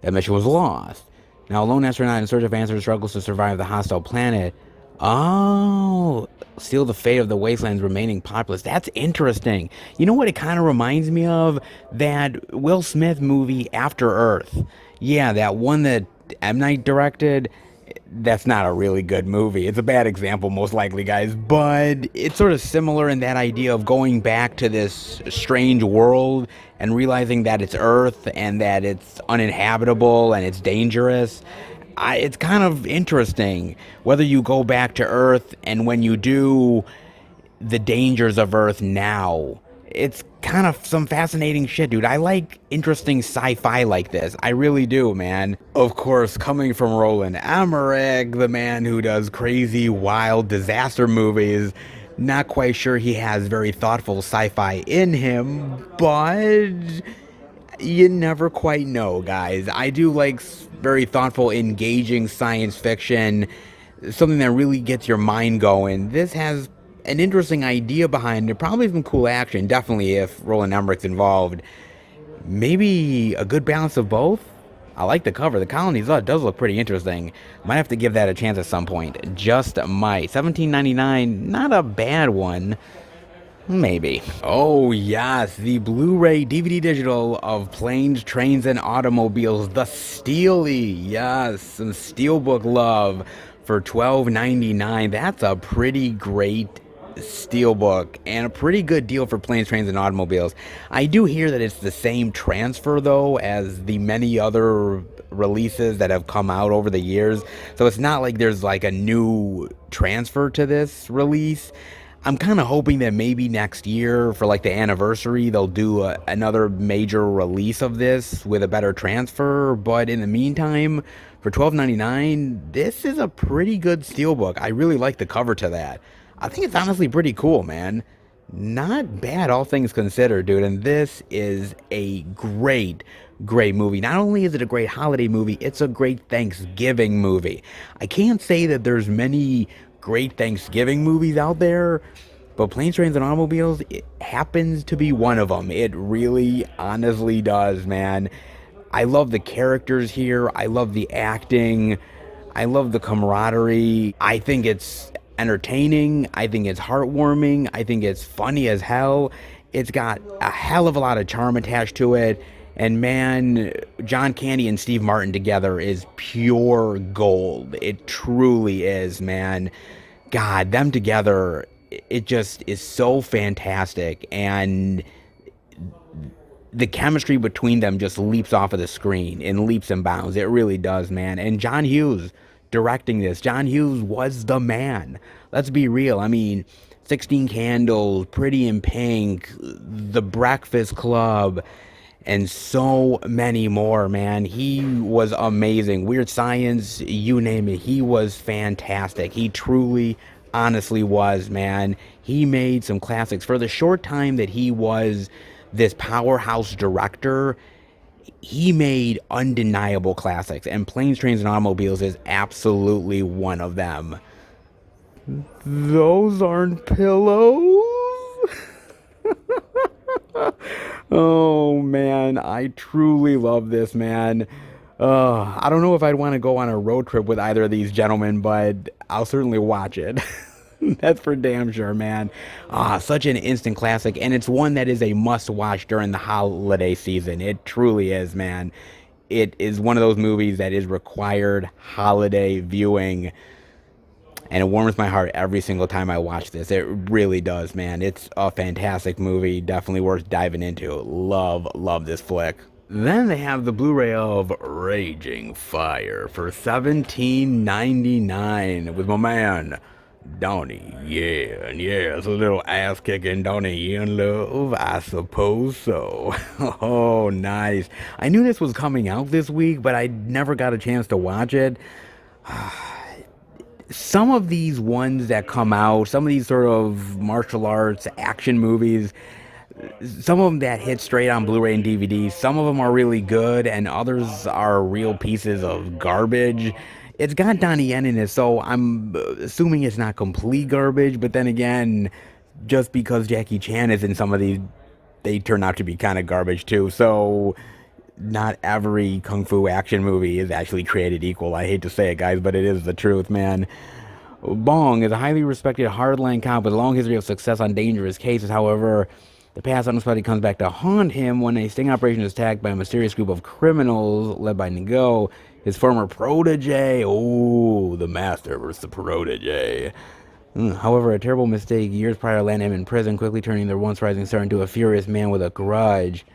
That mission was lost. Now, a lone astronaut in search of answers struggles to survive the hostile planet. Oh, seal the fate of the wasteland's remaining populace. That's interesting. You know what it kind of reminds me of? That Will Smith movie, After Earth. Yeah, that one that M. Night directed. That's not a really good movie. It's a bad example, most likely, guys. But it's sort of similar in that idea of going back to this strange world and realizing that it's Earth and that it's uninhabitable and it's dangerous. It's kind of interesting whether you go back to Earth, and when you do, the dangers of Earth now. It's kind of some fascinating shit, dude. I like interesting sci-fi like this. I really do, man. Of course, coming from Roland Emmerich, the man who does crazy, wild disaster movies, not quite sure he has very thoughtful sci-fi in him, but you never quite know, guys. I do like very thoughtful, engaging science fiction, something that really gets your mind going. This has an interesting idea behind it, probably some cool action, definitely if Roland Emmerich's involved. Maybe a good balance of both? I like the cover. The Colony does look pretty interesting. Might have to give that a chance at some point. Just might. $17.99, not a bad one. Maybe. Oh, yes, the Blu-ray DVD digital of Planes, Trains, and Automobiles, the Steely. Yes, some Steelbook love for $12.99. That's a pretty great Steelbook and a pretty good deal for Planes, Trains, and Automobiles. I do hear that it's the same transfer, though, as the many other releases that have come out over the years. So it's not like there's like a new transfer to this release. I'm kind of hoping that maybe next year for like the anniversary they'll do another major release of this with a better transfer. But in the meantime, for $12.99, this is a pretty good steelbook. I really like the cover to that. I think it's honestly pretty cool, man. Not bad, all things considered, dude. And this is a great, great movie. Not only is it a great holiday movie, it's a great Thanksgiving movie. I can't say that there's many great Thanksgiving movies out there, but Planes, Trains, and Automobiles, it happens to be one of them. It really, honestly does, man. I love the characters here. I love the acting. I love the camaraderie. I think it's entertaining. I think it's heartwarming. I think it's funny as hell. It's got a hell of a lot of charm attached to it. And man, John Candy and Steve Martin together is pure gold. It truly is, man. God, them together, it just is so fantastic. And the chemistry between them just leaps off of the screen in leaps and bounds. It really does, man. And John Hughes directing this. John Hughes was the man. Let's be real. I mean, 16 Candles, Pretty in Pink, The Breakfast Club, and so many more, man. He was amazing. Weird Science, you name it. He was fantastic. He truly, honestly was, man. He made some classics. For the short time that he was this powerhouse director, he made undeniable classics. And Planes, Trains, and Automobiles is absolutely one of them. Those aren't pillows. Oh man, I truly love this, man. I don't know if I'd want to go on a road trip with either of these gentlemen, but I'll certainly watch it. That's for damn sure, man. Such an instant classic, and it's one that is a must-watch during the holiday season. It truly is, man. It is one of those movies that is required holiday viewing, and it warms my heart every single time I watch this. It really does, man. It's a fantastic movie. Definitely worth diving into. Love this flick. Then they have the Blu-ray of Raging Fire for $17.99 with my man, Donnie Yen. Yeah, it's a little ass-kicking Donnie Yen love, I suppose so. Oh, nice. I knew this was coming out this week, but I never got a chance to watch it. Some of these ones that come out, some of these sort of martial arts action movies, some of them that hit straight on Blu-ray and DVD, some of them are really good, and others are real pieces of garbage. It's got Donnie Yen in it, so I'm assuming it's not complete garbage, but then again, just because Jackie Chan is in some of these, they turn out to be kind of garbage too, so not every kung fu action movie is actually created equal. I hate to say it, guys, but it is the truth, man. Bong is a highly respected hardline cop with a long history of success on dangerous cases. However, the past unexpectedly comes back to haunt him when a sting operation is attacked by a mysterious group of criminals led by Ngo, his former protege. Oh, the master versus the protege. However, a terrible mistake years prior landed him in prison, quickly turning the once rising star into a furious man with a grudge.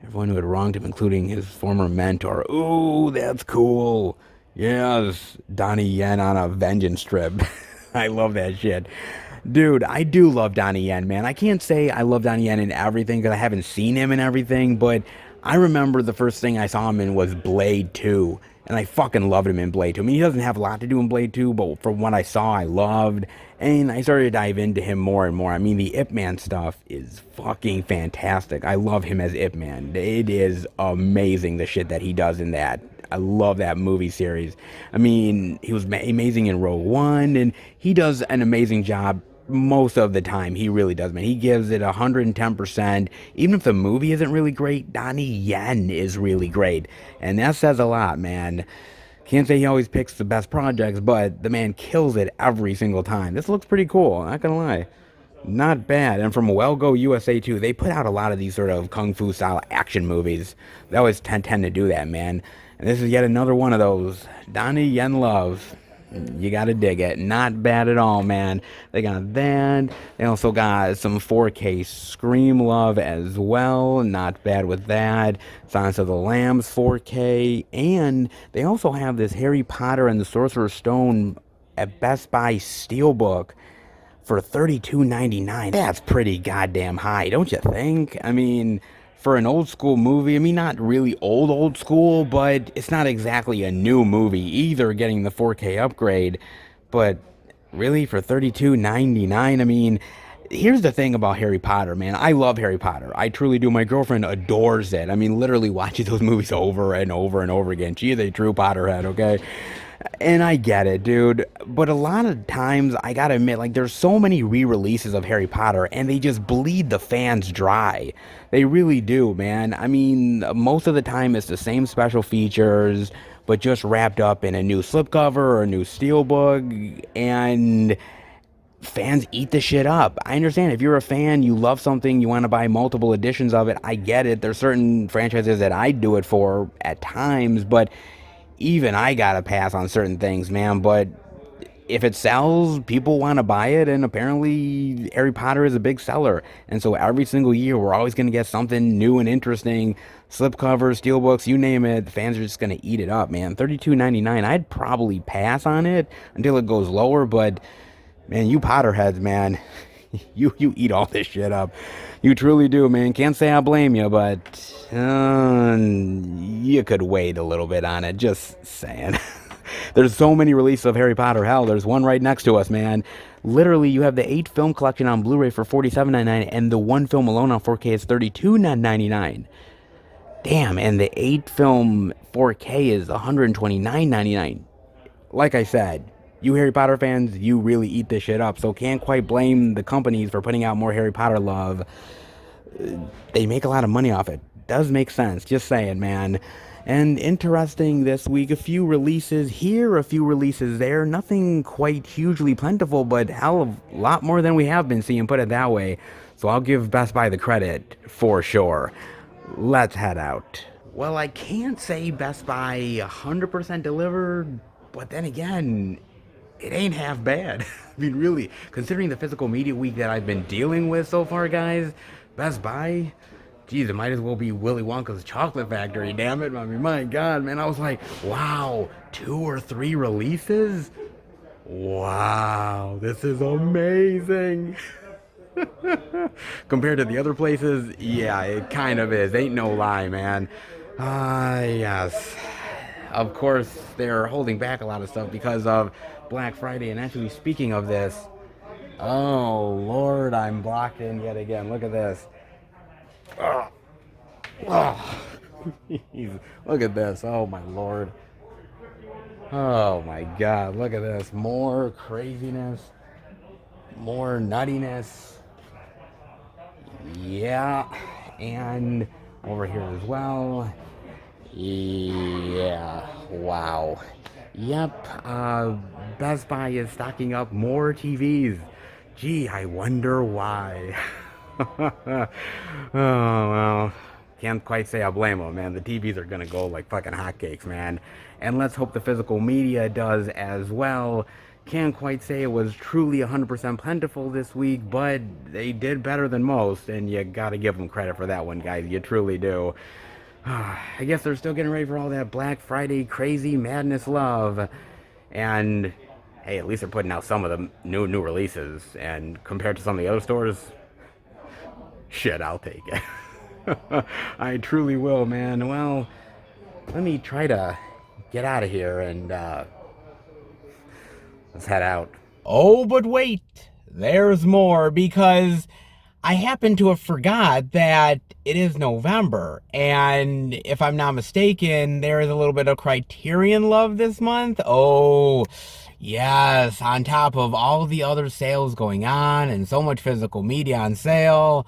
Everyone who had wronged him, including his former mentor. Ooh, that's cool. Yes, Donnie Yen on a vengeance trip. I love that shit. Dude, I do love Donnie Yen, man. I can't say I love Donnie Yen in everything because I haven't seen him in everything, but I remember the first thing I saw him in was Blade 2, and I fucking loved him in Blade 2. I mean, he doesn't have a lot to do in Blade 2, but from what I saw, I loved, and I started to dive into him more and more. I mean, the Ip Man stuff is fucking fantastic. I love him as Ip Man. It is amazing, the shit that he does in that. I love that movie series. I mean, he was amazing in Rogue One, and he does an amazing job most of the time. He really does, man. He gives it 110%. Even if the movie isn't really great, Donnie Yen is really great. And that says a lot, man. Can't say he always picks the best projects, but the man kills it every single time. This looks pretty cool, not gonna lie. Not bad. And from Well Go USA too, they put out a lot of these sort of kung fu style action movies. They always tend to do that, man. And this is yet another one of those. Donnie Yen Love. You gotta dig it. Not bad at all, man. They got that. They also got some 4K Scream Love as well. Not bad with that. Silence of the Lambs 4K. And they also have this Harry Potter and the Sorcerer's Stone at Best Buy Steelbook for $32.99. That's pretty goddamn high, don't you think? I mean, for an old school movie, I mean, not really old school, but it's not exactly a new movie either, getting the 4K upgrade. But really, for $32.99, I mean, here's the thing about Harry Potter, man. I love Harry Potter. I truly do. My girlfriend adores it. I mean, literally watches those movies over and over and over again. She is a true Potterhead, okay? And I get it, dude. But a lot of times, I gotta admit, like, there's so many re-releases of Harry Potter, and they just bleed the fans dry. They really do, man. I mean, most of the time, it's the same special features, but just wrapped up in a new slipcover or a new steelbook, and fans eat the shit up. I understand if you're a fan, you love something, you want to buy multiple editions of it. I get it. There's certain franchises that I do it for at times, but even I gotta pass on certain things, man. But if it sells, people want to buy it, and apparently Harry Potter is a big seller. And so every single year, we're always gonna get something new and interesting. Slipcovers, steelbooks, you name it. The fans are just gonna eat it up, man. $32.99. I'd probably pass on it until it goes lower, but man, you Potterheads, man, you eat all this shit up. You truly do, man. Can't say I blame you, but you could wait a little bit on it. Just saying. There's so many releases of Harry Potter. Hell, there's one right next to us, man. Literally, you have the 8 film collection on Blu-ray for $47.99, and the 1 film alone on 4K is $32.99. Damn, and the 8 film 4K is $129.99. Like I said, you Harry Potter fans, you really eat this shit up. So can't quite blame the companies for putting out more Harry Potter love. They make a lot of money off it. Does make sense. Just saying, man. And interesting this week, a few releases here, a few releases there. Nothing quite hugely plentiful, but hell of a lot more than we have been seeing, put it that way. So I'll give Best Buy the credit for sure. Let's head out. Well, I can't say Best Buy 100% delivered, but then again, it ain't half bad. I mean, really, considering the physical media week that I've been dealing with so far, guys, Best Buy, geez, it might as well be Willy Wonka's Chocolate Factory, damn it. I mean, my God, man, I was like, wow, 2 or 3 releases? Wow, this is amazing. Compared to the other places, yeah, it kind of is. Ain't no lie, man. Yes. Of course, they're holding back a lot of stuff because of Black Friday. And actually, speaking of this, oh, Lord, I'm blocked in yet again. Look at this. Oh, oh. Look at this. Oh, my Lord. Oh, my God. Look at this. More craziness. More nuttiness. Yeah. And over here as well. Yeah, wow. Yep, Best Buy is stocking up more TVs. Gee, I wonder why. Oh, well, can't quite say I blame them, man. The TVs are gonna go like fucking hotcakes, man. And let's hope the physical media does as well. Can't quite say it was truly 100% plentiful this week, but they did better than most, and you gotta give them credit for that one, guys. You truly do. I guess they're still getting ready for all that Black Friday crazy madness love. And hey, at least they're putting out some of the new releases. And compared to some of the other stores, shit, I'll take it. I truly will, man. Well, let me try to get out of here and let's head out. Oh, but wait, there's more, because I happen to have forgot that it is November, and if I'm not mistaken, there is a little bit of Criterion love this month. Oh, yes, on top of all the other sales going on and so much physical media on sale.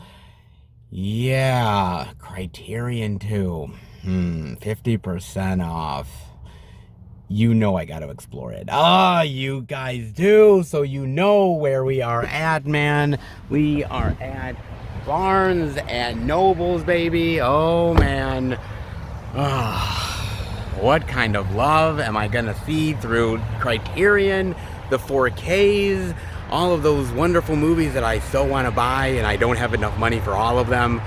Yeah, Criterion too. 50% off. you know I gotta explore it. Ah, you guys do, so you know where we are at, man. We are at Barnes and Nobles, baby. Oh, man. Ah, what kind of love am I gonna see through Criterion, the 4Ks, all of those wonderful movies that I so want to buy, and I don't have enough money for all of them.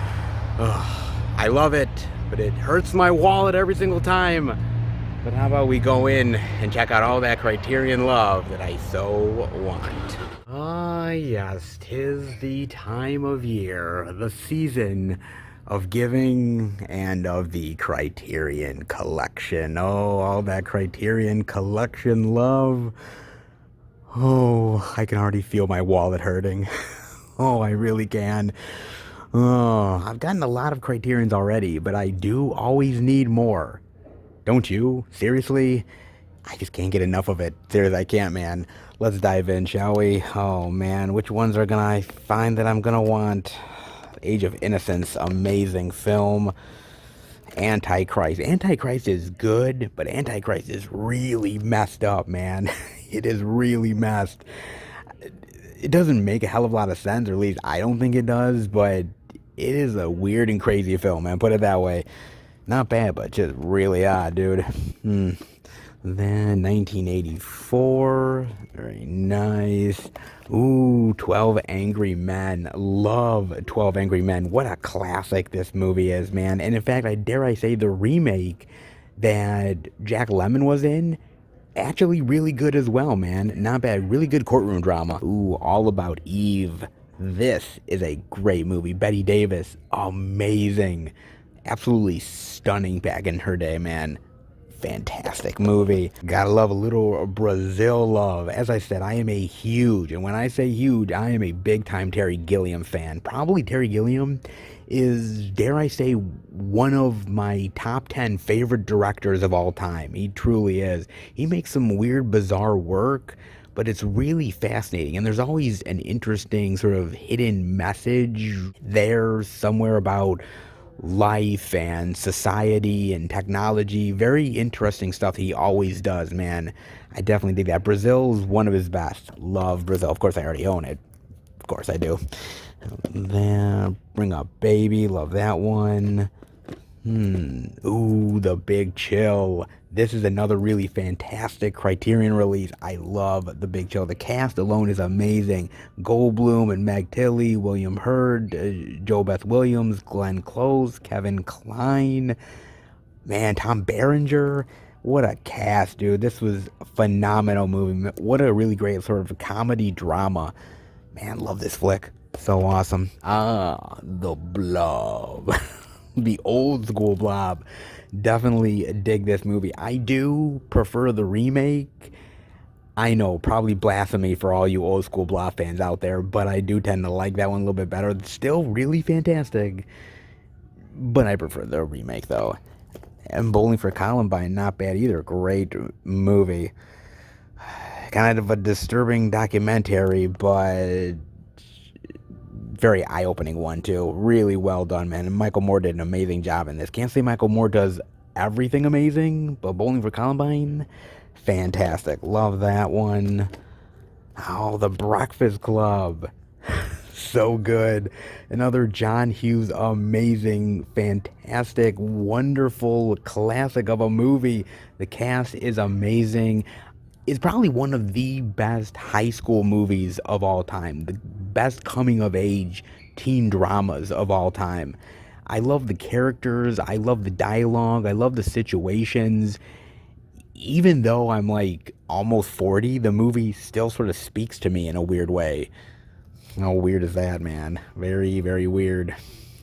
I love it, but it hurts my wallet every single time. But how about we go in and check out all that Criterion love that I so want. Ah, yes, 'tis the time of year, the season of giving and of the Criterion collection. Oh, all that Criterion collection love. Oh, I can already feel my wallet hurting. Oh, I really can. Oh, I've gotten a lot of Criterions already, but I do always need more. Don't you? Seriously? I just can't get enough of it. Seriously, I can't, man. Let's dive in, shall we? Oh, man. Which ones are I find that I'm gonna want? Age of Innocence, amazing film. Antichrist. Antichrist is good, but Antichrist is really messed up, man. It is really messed. It doesn't make a hell of a lot of sense, or at least I don't think it does, but it is a weird and crazy film, man. Put it that way. Not bad, but just really odd, dude. Then 1984, very nice. Ooh, 12 Angry Men. Love 12 Angry Men. What a classic this movie is, man. And in fact, I dare I say the remake that Jack Lemmon was in, actually really good as well, man. Not bad. Really good courtroom drama. Ooh, All About Eve. This is a great movie. Bette Davis, amazing. Absolutely stunning back in her day, man. Fantastic movie. Gotta love a little Brazil love. As I said, I am a huge, and when I say huge, I am a big time Terry Gilliam fan. Probably Terry Gilliam is, dare I say, one of my top 10 favorite directors of all time. He truly is. He makes some weird, bizarre work, but it's really fascinating. And there's always an interesting sort of hidden message there somewhere about life and society and technology. Very interesting stuff he always does, man. I definitely dig that. Brazil's one of his best. Love Brazil. Of course, I already own it. Of course, I do. Then Bring Up Baby. Love that one. Ooh, The Big Chill. This is another really fantastic Criterion release. I love The Big Chill. The cast alone is amazing. Goldblum and Meg Tilly, William Hurt, Jo Beth Williams, Glenn Close, Kevin Kline. Man, Tom Berenger. What a cast, dude. This was a phenomenal movie. What a really great sort of comedy drama. Man, love this flick. So awesome. Ah, The Blob. The old school Blob. Definitely dig this movie. I do prefer the remake. I know, probably blasphemy for all you old school Blob fans out there, but I do tend to like that one a little bit better. It's still really fantastic, but I prefer the remake though. And Bowling for Columbine, not bad either. Great movie. Kind of a disturbing documentary, but very eye-opening one too. Really well done, man. And Michael Moore did an amazing job in this. Can't say Michael Moore does everything amazing, but Bowling for Columbine, fantastic. Love that one. Oh, The Breakfast Club. So good. Another John Hughes, amazing, fantastic, wonderful classic of a movie. The cast is amazing. It's probably one of the best high school movies of all time. The best coming of age teen dramas of all time. I love the characters. I love the dialogue. I love the situations. Even though I'm like almost 40, the movie still sort of speaks to me in a weird way. How weird is that, man? Very, very weird.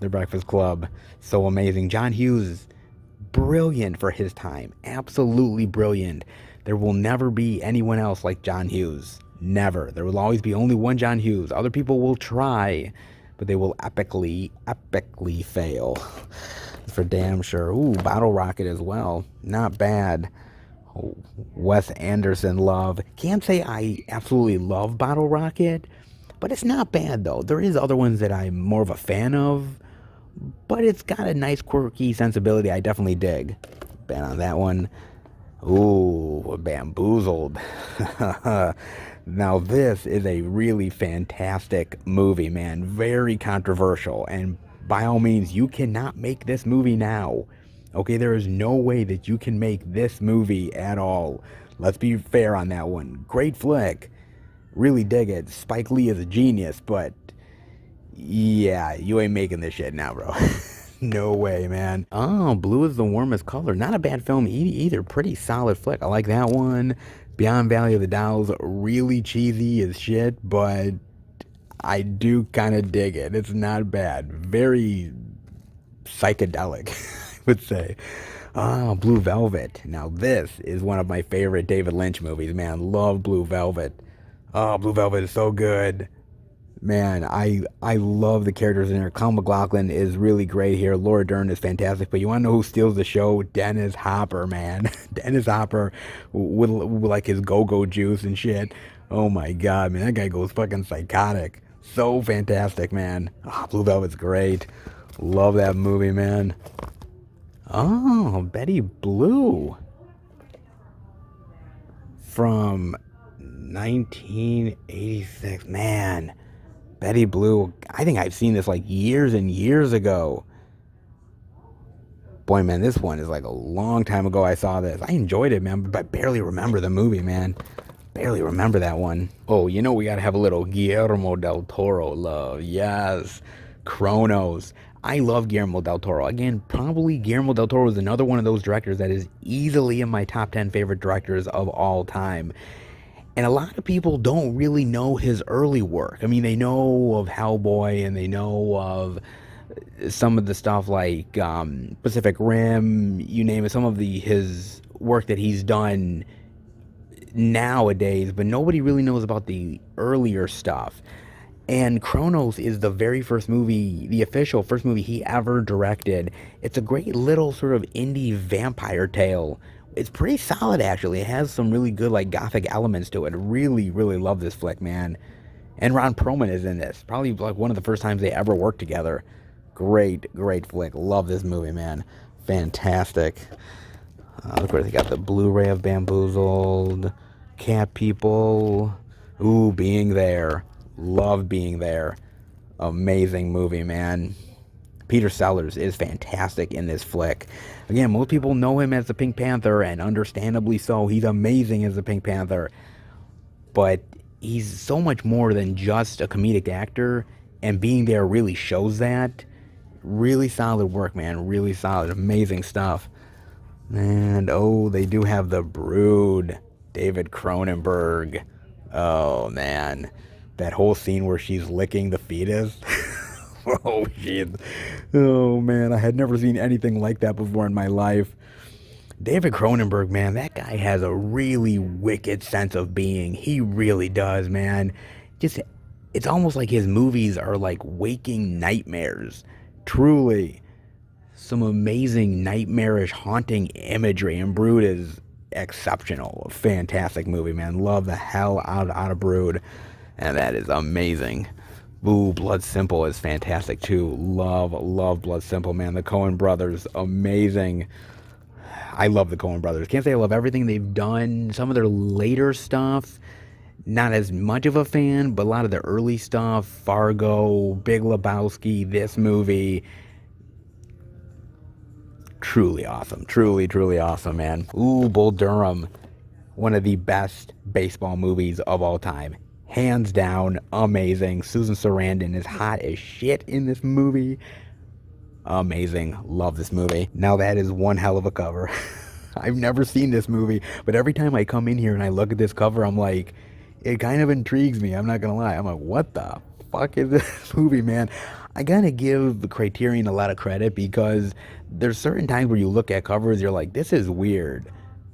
The Breakfast Club. So amazing. John Hughes, brilliant for his time. Absolutely brilliant. There will never be anyone else like John Hughes. Never. There will always be only one John Hughes. Other people will try, but they will epically, epically fail. For damn sure. Ooh, Bottle Rocket as well. Not bad. Oh, Wes Anderson love. Can't say I absolutely love Bottle Rocket, but it's not bad though. There is other ones that I'm more of a fan of, but it's got a nice quirky sensibility I definitely dig. Bad on that one. Ooh, Bamboozled. Now, this is a really fantastic movie, man. Very controversial. And by all means, you cannot make this movie now. Okay, there is no way that you can make this movie at all. Let's be fair on that one. Great flick. Really dig it. Spike Lee is a genius, but yeah, you ain't making this shit now, bro. No way, man. Oh, Blue is the Warmest Color. Not a bad film either. Pretty solid flick. I like that one. Beyond Valley of the Dolls, really cheesy as shit, but I do kind of dig it. It's not bad. Very psychedelic, I would say. Ah, Blue Velvet. Now, this is one of my favorite David Lynch movies, man. Love Blue Velvet. Oh, Blue Velvet is so good. Man, I love the characters in there. Kyle MacLachlan is really great here. Laura Dern is fantastic. But you want to know who steals the show? Dennis Hopper, man. Dennis Hopper with like his go-go juice and shit. Oh my God, man. That guy goes fucking psychotic. So fantastic, man. Oh, Blue Velvet's great. Love that movie, man. Oh, Betty Blue. From 1986. Man. Betty Blue, I think I've seen this like years and years ago. Boy, man, this one is like a long time ago I saw this. I enjoyed it, man, but I barely remember the movie, man. Barely remember that one. Oh, you know we gotta have a little Guillermo del Toro love. Yes. Kronos. I love Guillermo del Toro. Again, probably Guillermo del Toro is another one of those directors that is easily in my top 10 favorite directors of all time. And a lot of people don't really know his early work. I mean, they know of Hellboy and they know of some of the stuff like Pacific Rim, you name it, some of his work that he's done nowadays, but nobody really knows about the earlier stuff. And Kronos is the very first movie, the official first movie he ever directed. It's a great little sort of indie vampire tale. It's pretty solid, actually. It has some really good, like, gothic elements to it. Really, really love this flick, man. And Ron Perlman is in this. Probably, like, one of the first times they ever worked together. Great, great flick. Love this movie, man. Fantastic. Of course, they got the Blu-ray of Bamboozled. Cat People. Ooh, Being There. Love Being There. Amazing movie, man. Peter Sellers is fantastic in this flick. Again, most people know him as the Pink Panther, and understandably so. He's amazing as the Pink Panther. But he's so much more than just a comedic actor, and Being There really shows that. Really solid work, man. Really solid. Amazing stuff. And, oh, they do have The Brood. David Cronenberg. Oh, man. That whole scene where she's licking the fetus. Oh, shit. Oh, man. I had never seen anything like that before in my life. David Cronenberg, man, that guy has a really wicked sense of being. He really does, man. Just, it's almost like his movies are like waking nightmares. Truly. Some amazing, nightmarish, haunting imagery. And Brood is exceptional. Fantastic movie, man. Love the hell out of Brood. And that is amazing. Ooh, Blood Simple is fantastic too. Love Blood Simple, man. The Coen brothers, amazing. I love the Coen brothers. Can't say I love everything they've done. Some of their later stuff, not as much of a fan, but a lot of their early stuff, Fargo, Big Lebowski, this movie, truly awesome. Truly awesome, man. Ooh, Bull Durham, one of the best baseball movies of all time. Hands down, amazing. Susan Sarandon is hot as shit in this movie. Amazing. Love this movie. Now that is one hell of a cover. I've never seen this movie, but every time I come in here and I look at this cover, I'm like, it kind of intrigues me. I'm not gonna lie. I'm like, what the fuck is this movie, man? I gotta give the Criterion a lot of credit because there's certain times where you look at covers, you're like, this is weird,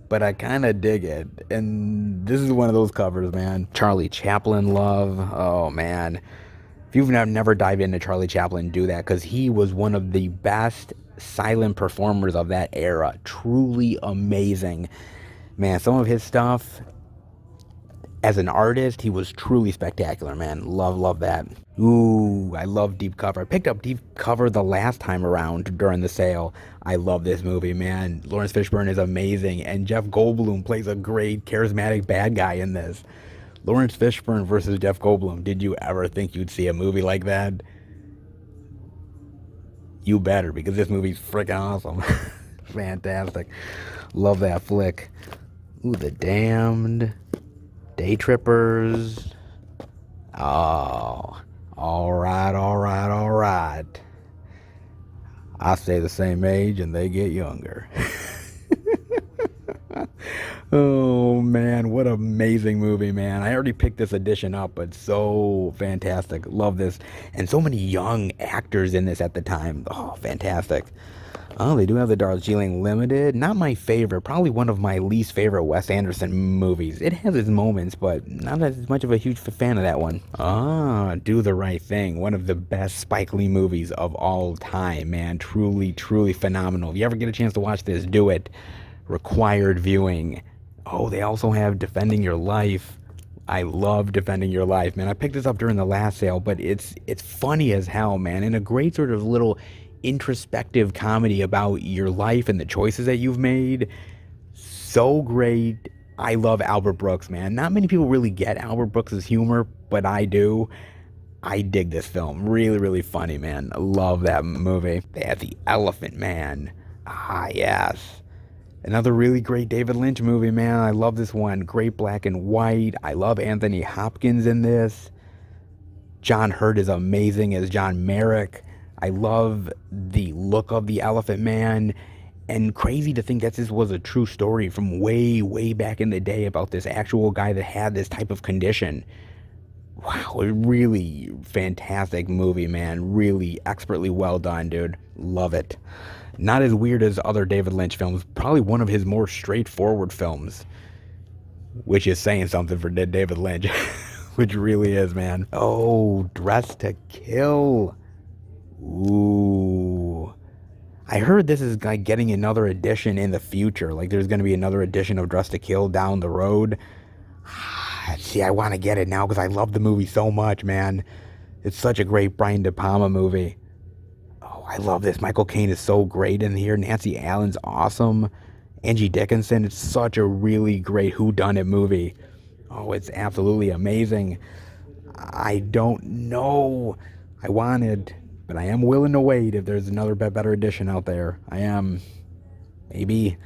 but I kind of dig it. And this is one of those covers, man. Charlie Chaplin love. Oh, man. If you've never dived into Charlie Chaplin, do that, because he was one of the best silent performers of that era. Truly amazing. Man, some of his stuff, As an artist, he was truly spectacular, man. Love that. Ooh, I love Deep Cover. I picked up Deep Cover the last time around during the sale. I love this movie, man. Lawrence Fishburne is amazing, and Jeff Goldblum plays a great, charismatic bad guy in this. Lawrence Fishburne versus Jeff Goldblum. Did you ever think you'd see a movie like that? You better, because this movie's freaking awesome. Fantastic. Love that flick. Ooh, The Damned. Day Trippers. Oh, all right. I stay the same age and they get younger. Oh man, what an amazing movie, man. I already picked this edition up, but so fantastic. Love this. And so many young actors in this at the time. Oh, fantastic. Oh, they do have the Darjeeling Limited. Not my favorite. Probably one of my least favorite Wes Anderson movies. It has its moments, but not as much of a huge fan of that one. Ah, Do the Right Thing. One of the best Spike Lee movies of all time, man. Truly phenomenal. If you ever get a chance to watch this, do it. Required viewing. Oh, they also have Defending Your Life. I love Defending Your Life, man. I picked this up during the last sale, but it's funny as hell, man. And a great sort of little introspective comedy about your life and the choices that you've made. So great. I love Albert Brooks, man. Not many people really get Albert Brooks' humor, but I do. I dig this film. Really funny, man. I love that movie. They have The Elephant Man. Ah, yes. Another really great David Lynch movie, man. I love this one. Great black and white. I love Anthony Hopkins in this. John Hurt is amazing as John Merrick. I love the look of The Elephant Man, and crazy to think that this was a true story from way back in the day about this actual guy that had this type of condition. Wow, a really fantastic movie, man. Really expertly well done, dude. Love it. Not as weird as other David Lynch films. Probably one of his more straightforward films, which is saying something for David Lynch, which really is, man. Oh, Dressed to Kill. Ooh. I heard this is like getting another edition in the future. Like there's going to be another edition of Dressed to Kill down the road. See, I want to get it now because I love the movie so much, man. It's such a great Brian De Palma movie. Oh, I love this. Michael Caine is so great in here. Nancy Allen's awesome. Angie Dickinson. It's such a really great whodunit movie. Oh, it's absolutely amazing. I don't know. I wanted... but I am willing to wait if there's another better edition out there. I am. Maybe.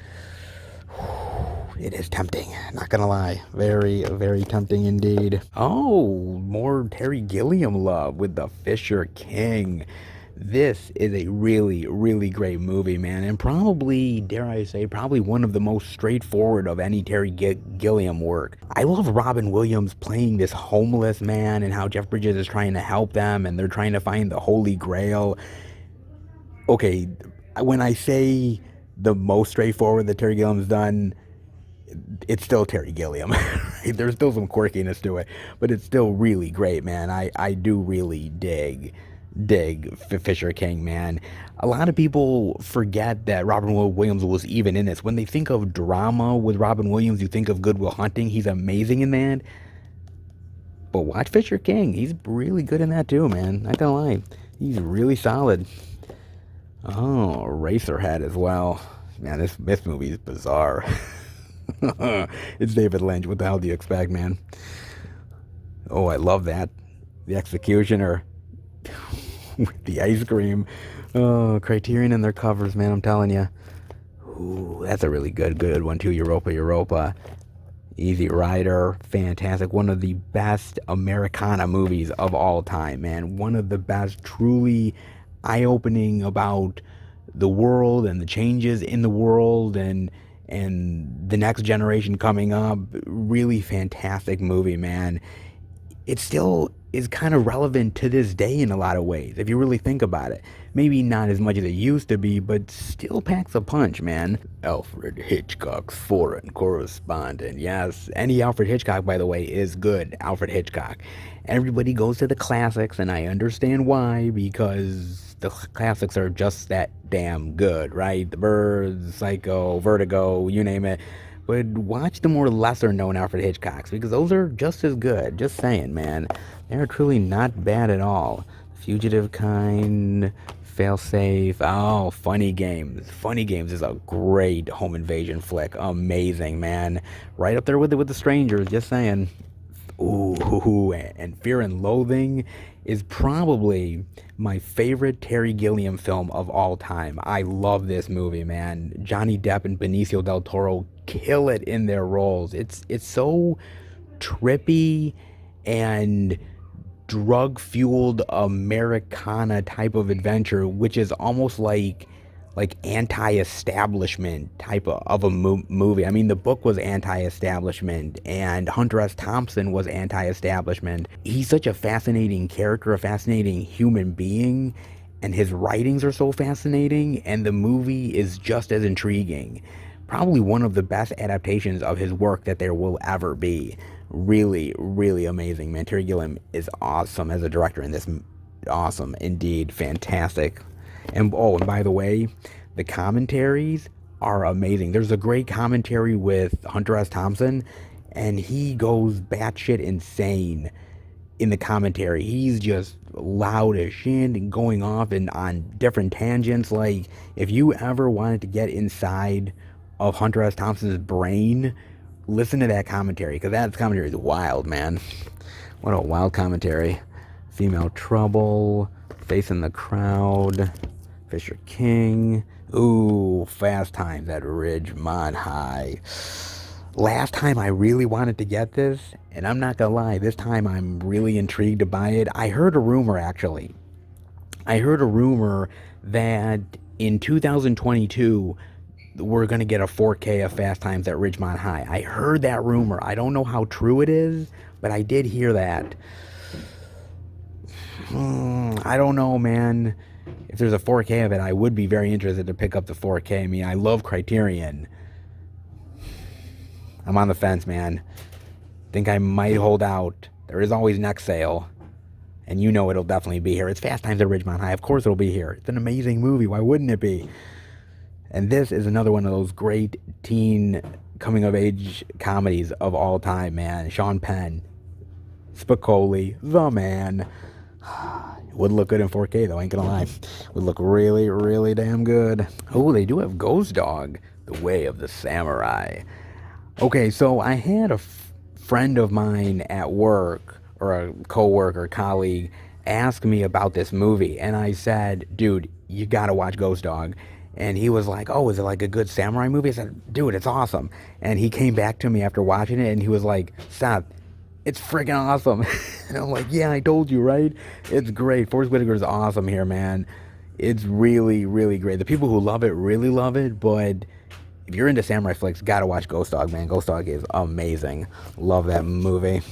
It is tempting. Not gonna lie. Very tempting indeed. Oh, more Terry Gilliam love with The Fisher King. This is a really great movie, man. And probably, dare I say, probably one of the most straightforward of any Terry Gilliam work. I love Robin Williams playing this homeless man and how Jeff Bridges is trying to help them and they're trying to find the Holy Grail. Okay, when I say the most straightforward that Terry Gilliam's done, it's still Terry Gilliam. There's still some quirkiness to it, but it's still really great, man. I do really dig Fisher King, man. A lot of people forget that Robin Williams was even in this. When they think of drama with Robin Williams, you think of Good Will Hunting. He's amazing in that. But watch Fisher King. He's really good in that too, man. Not gonna lie. He's really solid. Oh, Eraserhead as well. Man, this movie is bizarre. It's David Lynch. What the hell do you expect, man? Oh, I love that. The Executioner. With the ice cream. Oh, Criterion and their covers, man, I'm telling you. Ooh, that's a really good one too. Europa. Easy Rider, fantastic. One of the best Americana movies of all time, man. One of the best, truly eye-opening about the world and the changes in the world and the next generation coming up. Really fantastic movie, man. It still is kind of relevant to this day in a lot of ways, if you really think about it. Maybe not as much as it used to be, but still packs a punch, man. Alfred Hitchcock's Foreign Correspondent. Yes, any Alfred Hitchcock, by the way, is good. Alfred Hitchcock. Everybody goes to the classics, and I understand why, because the classics are just that damn good, right? The Birds, Psycho, Vertigo, you name it. but watch the more lesser known Alfred Hitchcocks because those are just as good. Just saying, man. They're truly not bad at all. Fugitive Kind, Failsafe. Oh, Funny Games. Funny Games is a great home invasion flick. Amazing, man. Right up there with the Strangers. Just saying. Ooh, and Fear and Loathing is probably my favorite Terry Gilliam film of all time. I love this movie, man. Johnny Depp and Benicio del Toro kill it in their roles. It's so trippy and drug-fueled Americana type of adventure, which is almost like anti-establishment type of a movie. I mean, the book was anti-establishment, and Hunter S. Thompson was anti-establishment. He's such a fascinating character, a fascinating human being, and his writings are so fascinating, and the movie is just as intriguing. Probably one of the best adaptations of his work that there will ever be. Really, really amazing, man. Terry Gilliam is awesome as a director in this. Awesome, indeed. Fantastic. And oh, and by the way, the commentaries are amazing. There's a great commentary with Hunter S. Thompson, and he goes batshit insane in the commentary. He's just loud as shit and going off and on different tangents. Like, if you ever wanted to get inside of Hunter S. Thompson's brain, listen to that commentary, because that commentary is wild, man. What a wild commentary. Female Trouble, Facing the Crowd, Fisher King. Ooh, Fast Times at Ridgemont High. Last time I really wanted to get this, and I'm not gonna lie, this time I'm really intrigued to buy it. I heard a rumor, actually. I heard a rumor that in 2022, we're gonna get a 4K of Fast Times at Ridgemont High. I heard that rumor. I don't know how true it is, but I did hear that. I don't know, man. If there's a 4K of it, I would be very interested to pick up the 4K. I mean, I love Criterion. I'm on the fence, man. Think I might hold out. There is always next sale. And you know it'll definitely be here. It's Fast Times at Ridgemont High. Of course it'll be here. It's an amazing movie. Why wouldn't it be? And this is another one of those great teen coming-of-age comedies of all time, man. Sean Penn. Spicoli. The man. Would look good in 4K, though, ain't gonna lie. Would look really, really damn good. Oh, they do have Ghost Dog, The Way of the Samurai. Okay, so I had a friend of mine at work, or a co-worker, colleague, ask me about this movie, and I said, dude, you gotta watch Ghost Dog. And he was like, oh, is it like a good samurai movie? I said, dude, it's awesome. And he came back to me after watching it, and he was like, Seth, it's freaking awesome. And I'm like, yeah, I told you, right? It's great. Forrest Whitaker's awesome here, man. It's really, really great. The people who love it really love it, but if you're into samurai flicks, gotta watch Ghost Dog, man. Ghost Dog is amazing. Love that movie.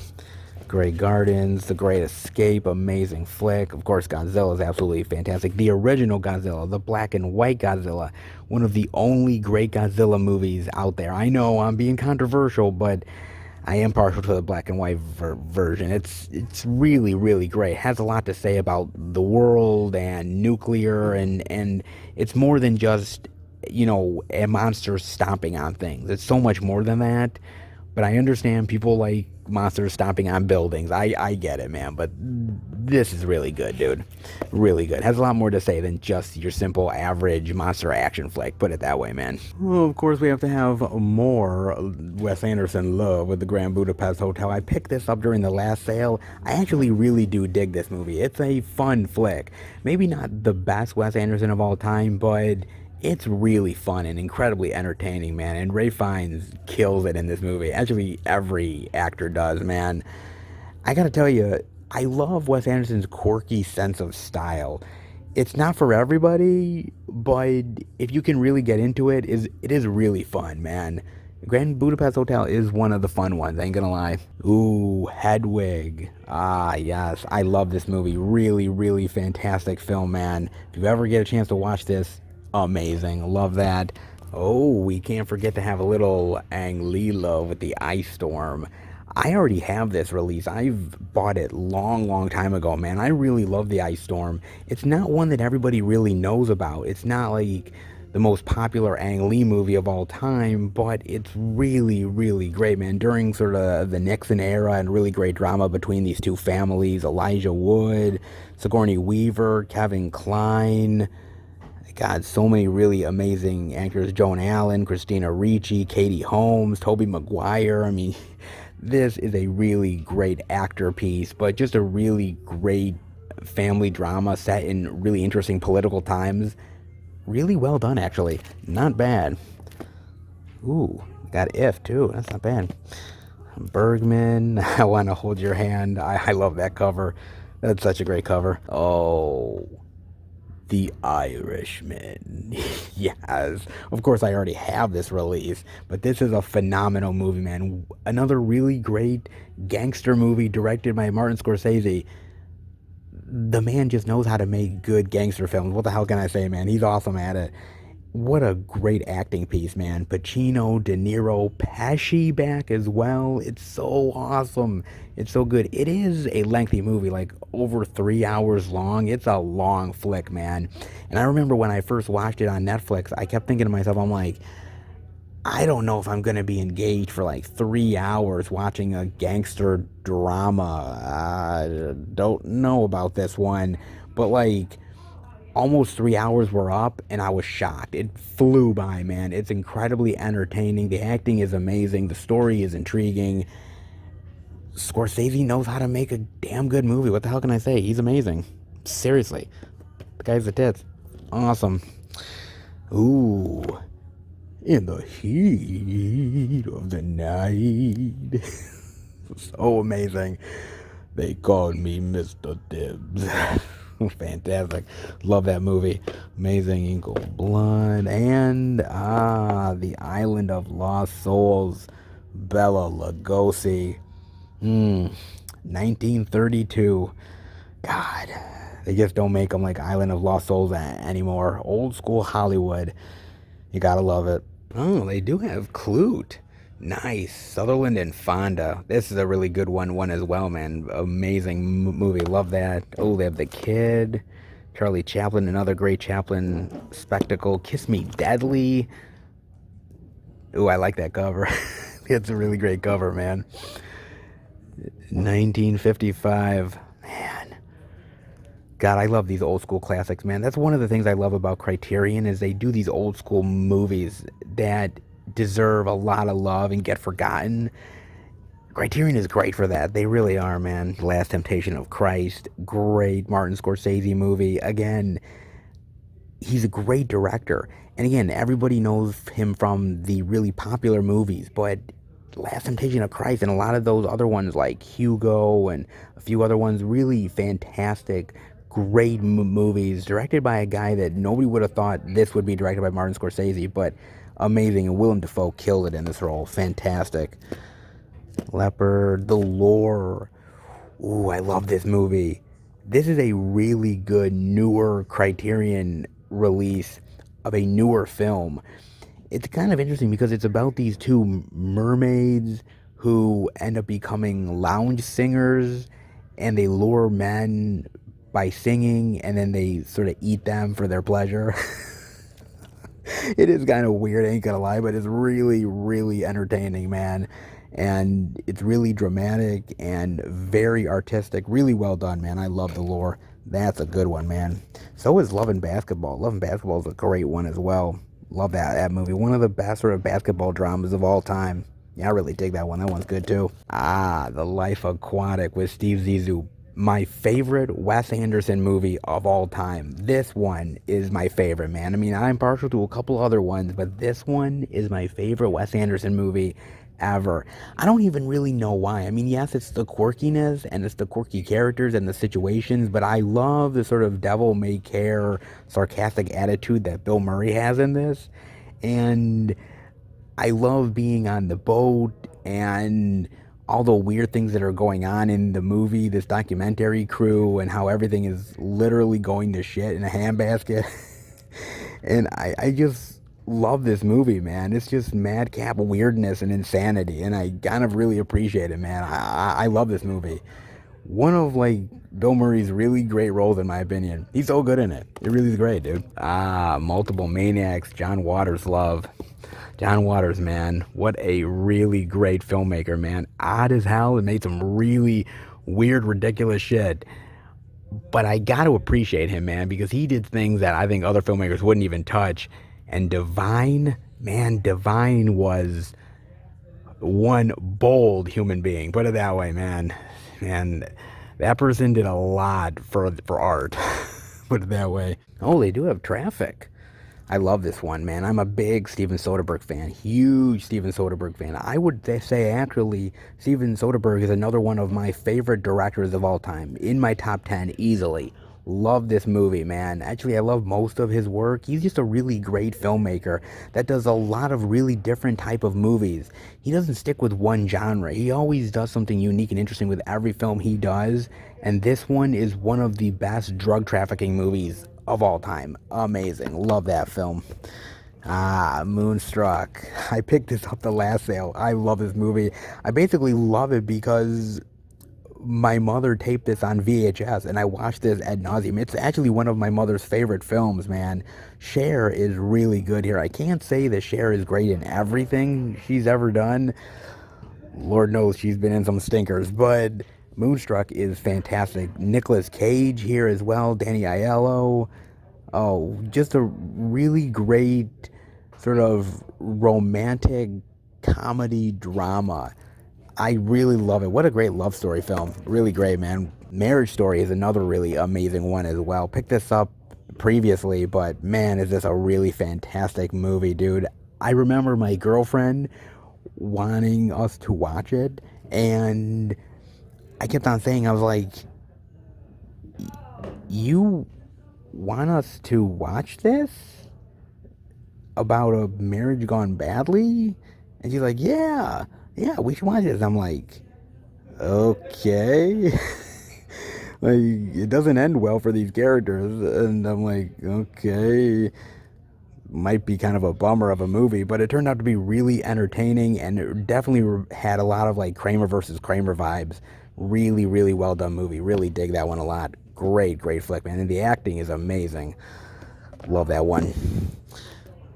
Grey Gardens, The Great Escape, amazing flick. Of course, Godzilla is absolutely fantastic. The original Godzilla, the black and white Godzilla, one of the only great Godzilla movies out there. I know I'm being controversial, but I am partial to the black and white version. It's really, really great. It has a lot to say about the world and nuclear, and it's more than just, you know, a monster stomping on things. It's so much more than that. But I understand people like monsters stomping on buildings. I get it, man. But this is really good, dude. Really good. Has a lot more to say than just your simple average monster action flick. Put it that way, man. Well, of course, we have to have more Wes Anderson love with the Grand Budapest Hotel. I picked this up during the last sale. I actually really do dig this movie. It's a fun flick. Maybe not the best Wes Anderson of all time, but it's really fun and incredibly entertaining, man. And Ralph Fiennes kills it in this movie. Actually, every actor does, man. I gotta tell you, I love Wes Anderson's quirky sense of style. It's not for everybody, but if you can really get into it, it is really fun, man. Grand Budapest Hotel is one of the fun ones, I ain't gonna lie. Ooh, Hedwig. Ah, yes. I love this movie. Really, really fantastic film, man. If you ever get a chance to watch this, amazing. Love that. Oh, we can't forget to have a little Ang Lee love with the Ice Storm. I already have this release. I've bought it long time ago, man. I really love the Ice Storm. It's not one that everybody really knows about. It's not like the most popular Ang Lee movie of all time, but it's really, really great, man. During sort of the Nixon era and really great drama between these two families, Elijah Wood, Sigourney Weaver, Kevin Kline. God, so many really amazing actors. Joan Allen, Christina Ricci, Katie Holmes, Tobey Maguire. I mean, this is a really great actor piece, but just a really great family drama set in really interesting political times. Really well done, actually. Not bad. Ooh, got If, too. That's not bad. Bergman, I Want to Hold Your Hand. I love that cover. That's such a great cover. Oh, The Irishman. Yes. Of course, I already have this release, but this is a phenomenal movie, man. Another really great gangster movie directed by Martin Scorsese. The man just knows how to make good gangster films. What the hell can I say, man? He's awesome at it. What a great acting piece, man. Pacino, De Niro, Pesci back as well. It's so awesome. It's so good. It is a lengthy movie, like over 3 hours long. It's a long flick, man. And I remember when I first watched it on Netflix, I kept thinking to myself, I'm like, I don't know if I'm going to be engaged for like 3 hours watching a gangster drama. I don't know about this one. But like, almost 3 hours were up and I was shocked. It flew by, man. It's incredibly entertaining. The acting is amazing. The story is intriguing. Scorsese knows how to make a damn good movie. What the hell can I say? He's amazing. Seriously. The guy's the tits. Awesome. Ooh. In the heat of the night. So amazing. They called me Mr. Tibbs. Fantastic. Love that movie. Amazing. In Cold Blood. And, The Island of Lost Souls. Bela Lugosi. 1932. God. They just don't make them like Island of Lost Souls anymore. Old school Hollywood. You gotta love it. Oh, they do have Clute. Nice. Sutherland and Fonda. This is a really good one as well, man. Amazing movie. Love that. Oh, they have The Kid. Charlie Chaplin, another great Chaplin spectacle. Kiss Me Deadly. Ooh, I like that cover. It's a really great cover, man. 1955. Man. God, I love these old school classics, man. That's one of the things I love about Criterion is they do these old school movies that deserve a lot of love and get forgotten. Criterion is great for that. They really are, man. Last Temptation of Christ. Great Martin Scorsese movie. Again, he's a great director. And again, everybody knows him from the really popular movies, but Last Temptation of Christ and a lot of those other ones like Hugo and a few other ones, really fantastic, great movies directed by a guy that nobody would have thought this would be directed by Martin Scorsese, but amazing. And Willem Dafoe killed it in this role. Fantastic. Leopard, The Lure. Ooh, I love this movie. This is a really good newer Criterion release of a newer film. It's kind of interesting because it's about these two mermaids who end up becoming lounge singers and they lure men by singing and then they sort of eat them for their pleasure. It is kind of weird, ain't gonna lie, but it's really, really entertaining, man. And it's really dramatic and very artistic. Really well done, man. I love The Lure. That's a good one, man. So is Love and Basketball. Love and Basketball is a great one as well. Love that movie. One of the best sort of basketball dramas of all time. Yeah, I really dig that one. That one's good too. The Life Aquatic with Steve Zissou. My favorite Wes Anderson movie of all time. This one is my favorite, man. I mean, I'm partial to a couple other ones, but this one is my favorite Wes Anderson movie ever. I don't even really know why. I mean, yes, it's the quirkiness and it's the quirky characters and the situations, but I love the sort of devil-may-care, sarcastic attitude that Bill Murray has in this. And I love being on the boat and all the weird things that are going on in the movie, this documentary crew, and how everything is literally going to shit in a handbasket. And I just love this movie, man. It's just madcap weirdness and insanity, and I kind of really appreciate it, man. I love this movie. one of like Bill Murray's really great roles in my opinion. He's so good in it. It really is great, dude. Multiple Maniacs, John Waters love. John Waters, man, what a really great filmmaker, man. Odd as hell and made some really weird, ridiculous shit. But I got to appreciate him, man, because he did things that I think other filmmakers wouldn't even touch. And Divine, man, Divine was one bold human being. Put it that way, man. Man, that person did a lot for art. Put it that way. Oh, they do have Traffic. I love this one, man. I'm a big Steven Soderbergh fan. Huge Steven Soderbergh fan. I would say, actually, Steven Soderbergh is another one of my favorite directors of all time. In my top 10, easily. Love this movie, man. Actually, I love most of his work. He's just a really great filmmaker that does a lot of really different type of movies. He doesn't stick with one genre. He always does something unique and interesting with every film he does. And this one is one of the best drug trafficking movies of all time. Amazing. Love that film. Moonstruck. I picked this up the last sale. I love this movie. I basically love it because my mother taped this on VHS and I watched this ad nauseum. It's actually one of my mother's favorite films, man. Cher is really good here. I can't say that Cher is great in everything she's ever done. Lord knows she's been in some stinkers, but Moonstruck is fantastic. Nicolas Cage here as well, Danny Aiello. Oh, just a really great sort of romantic comedy drama. I really love it. What a great love story film. Really great, man. Marriage Story is another really amazing one as well. Picked this up previously, but man, is this a really fantastic movie, dude. I remember my girlfriend wanting us to watch it, and I kept on saying, I was like, you want us to watch this about a marriage gone badly? And she's like, yeah, we should watch this. I'm like, okay. Like, it doesn't end well for these characters. And I'm like, okay, might be kind of a bummer of a movie, but it turned out to be really entertaining, and it definitely had a lot of like Kramer versus Kramer vibes. Really, really well done movie. Really dig that one a lot. Great flick, man. And the acting is amazing. Love that one.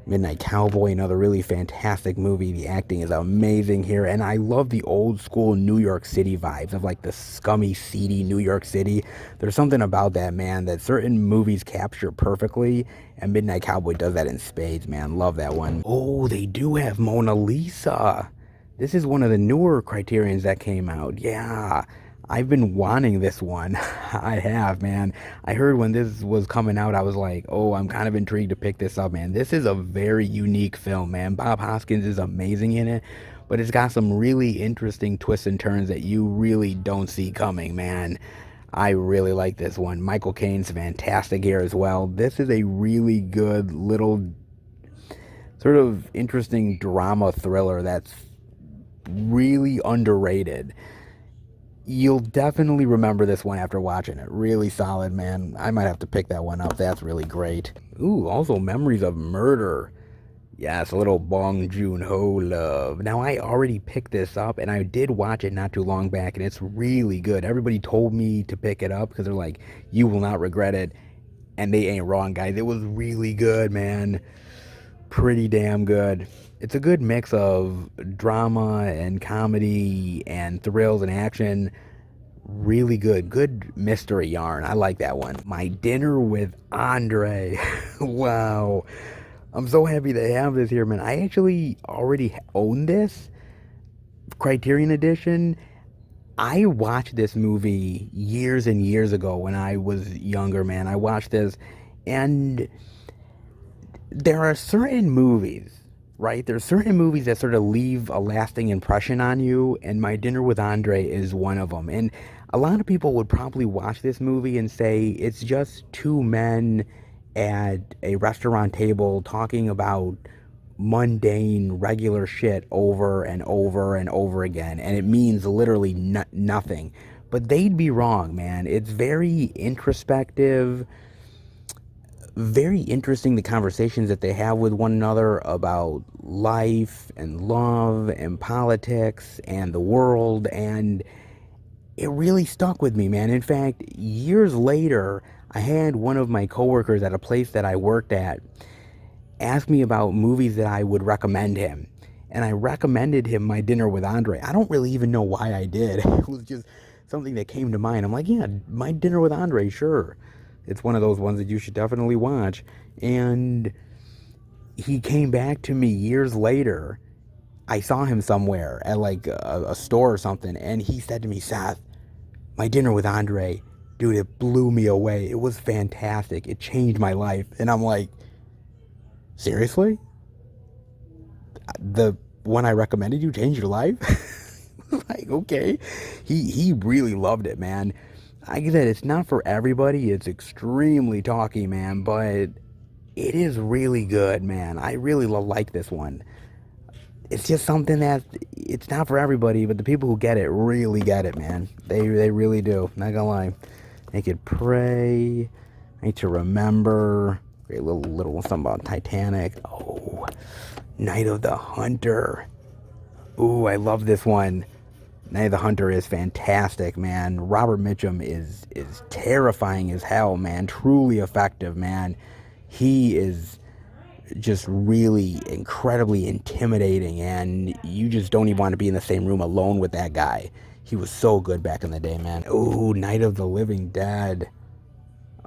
Midnight Cowboy, another really fantastic movie. The acting is amazing here, and I love the old school New York City vibes of like the scummy, seedy New York City. There's something about that, man, that certain movies capture perfectly, and Midnight Cowboy does that in spades, man. Love that one. Oh, they do have Mona Lisa. This is one of the newer Criterions that came out. Yeah, I've been wanting this one. I have, man. I heard when this was coming out, I was like, oh, I'm kind of intrigued to pick this up, man. This is a very unique film, man. Bob Hoskins is amazing in it, but it's got some really interesting twists and turns that you really don't see coming, man. I really like this one. Michael Caine's fantastic here as well. This is a really good little sort of interesting drama thriller that's really underrated. You'll definitely remember this one after watching it. Really solid, man. I might have to pick that one up. That's really great. Ooh, also Memories of Murder. Yes, a little Bong Joon-ho love. Now, I already picked this up, and I did watch it not too long back, and it's really good. Everybody told me to pick it up because they're like, you will not regret it. And they ain't wrong, guys. It was really good, man. Pretty damn good. It's a good mix of drama and comedy and thrills and action. Really good. Good mystery yarn. I like that one. My Dinner with Andre. Wow. I'm so happy to have this here, man. I actually already own this Criterion Edition. I watched this movie years and years ago when I was younger, man. I watched this, and there are certain movies, right? There's certain movies that sort of leave a lasting impression on you, and My Dinner with Andre is one of them. And a lot of people would probably watch this movie and say it's just two men at a restaurant table talking about mundane, regular shit over and over and over again, and it means literally nothing. But they'd be wrong, man. It's very introspective, very interesting, the conversations that they have with one another about life and love and politics and the world, and it really stuck with me, man. In fact, years later, I had one of my coworkers at a place that I worked at ask me about movies that I would recommend him. And I recommended him My Dinner with Andre. I don't really even know why I did. It was just something that came to mind. I'm like, yeah, My Dinner with Andre, sure. It's one of those ones that you should definitely watch. And he came back to me years later. I saw him somewhere at like a store or something, and he said to me, Seth, My Dinner with Andre, dude, it blew me away. It was fantastic. It changed my life. And I'm like, seriously? The one I recommended you changed your life? Like, okay. He really loved it, man. Like I said, it's not for everybody. It's extremely talky, man, but it is really good, man. I really like this one. It's just something that it's not for everybody, but the people who get it really get it, man. They really do. Not gonna lie. Naked Prey. Need to Remember. Great little something about Titanic. Oh, Night of the Hunter. Ooh, I love this one. Night of the Hunter is fantastic, man. Robert Mitchum is terrifying as hell, man. Truly effective, man. He is just really incredibly intimidating, and you just don't even want to be in the same room alone with that guy. He was so good back in the day, man. Ooh, Night of the Living Dead.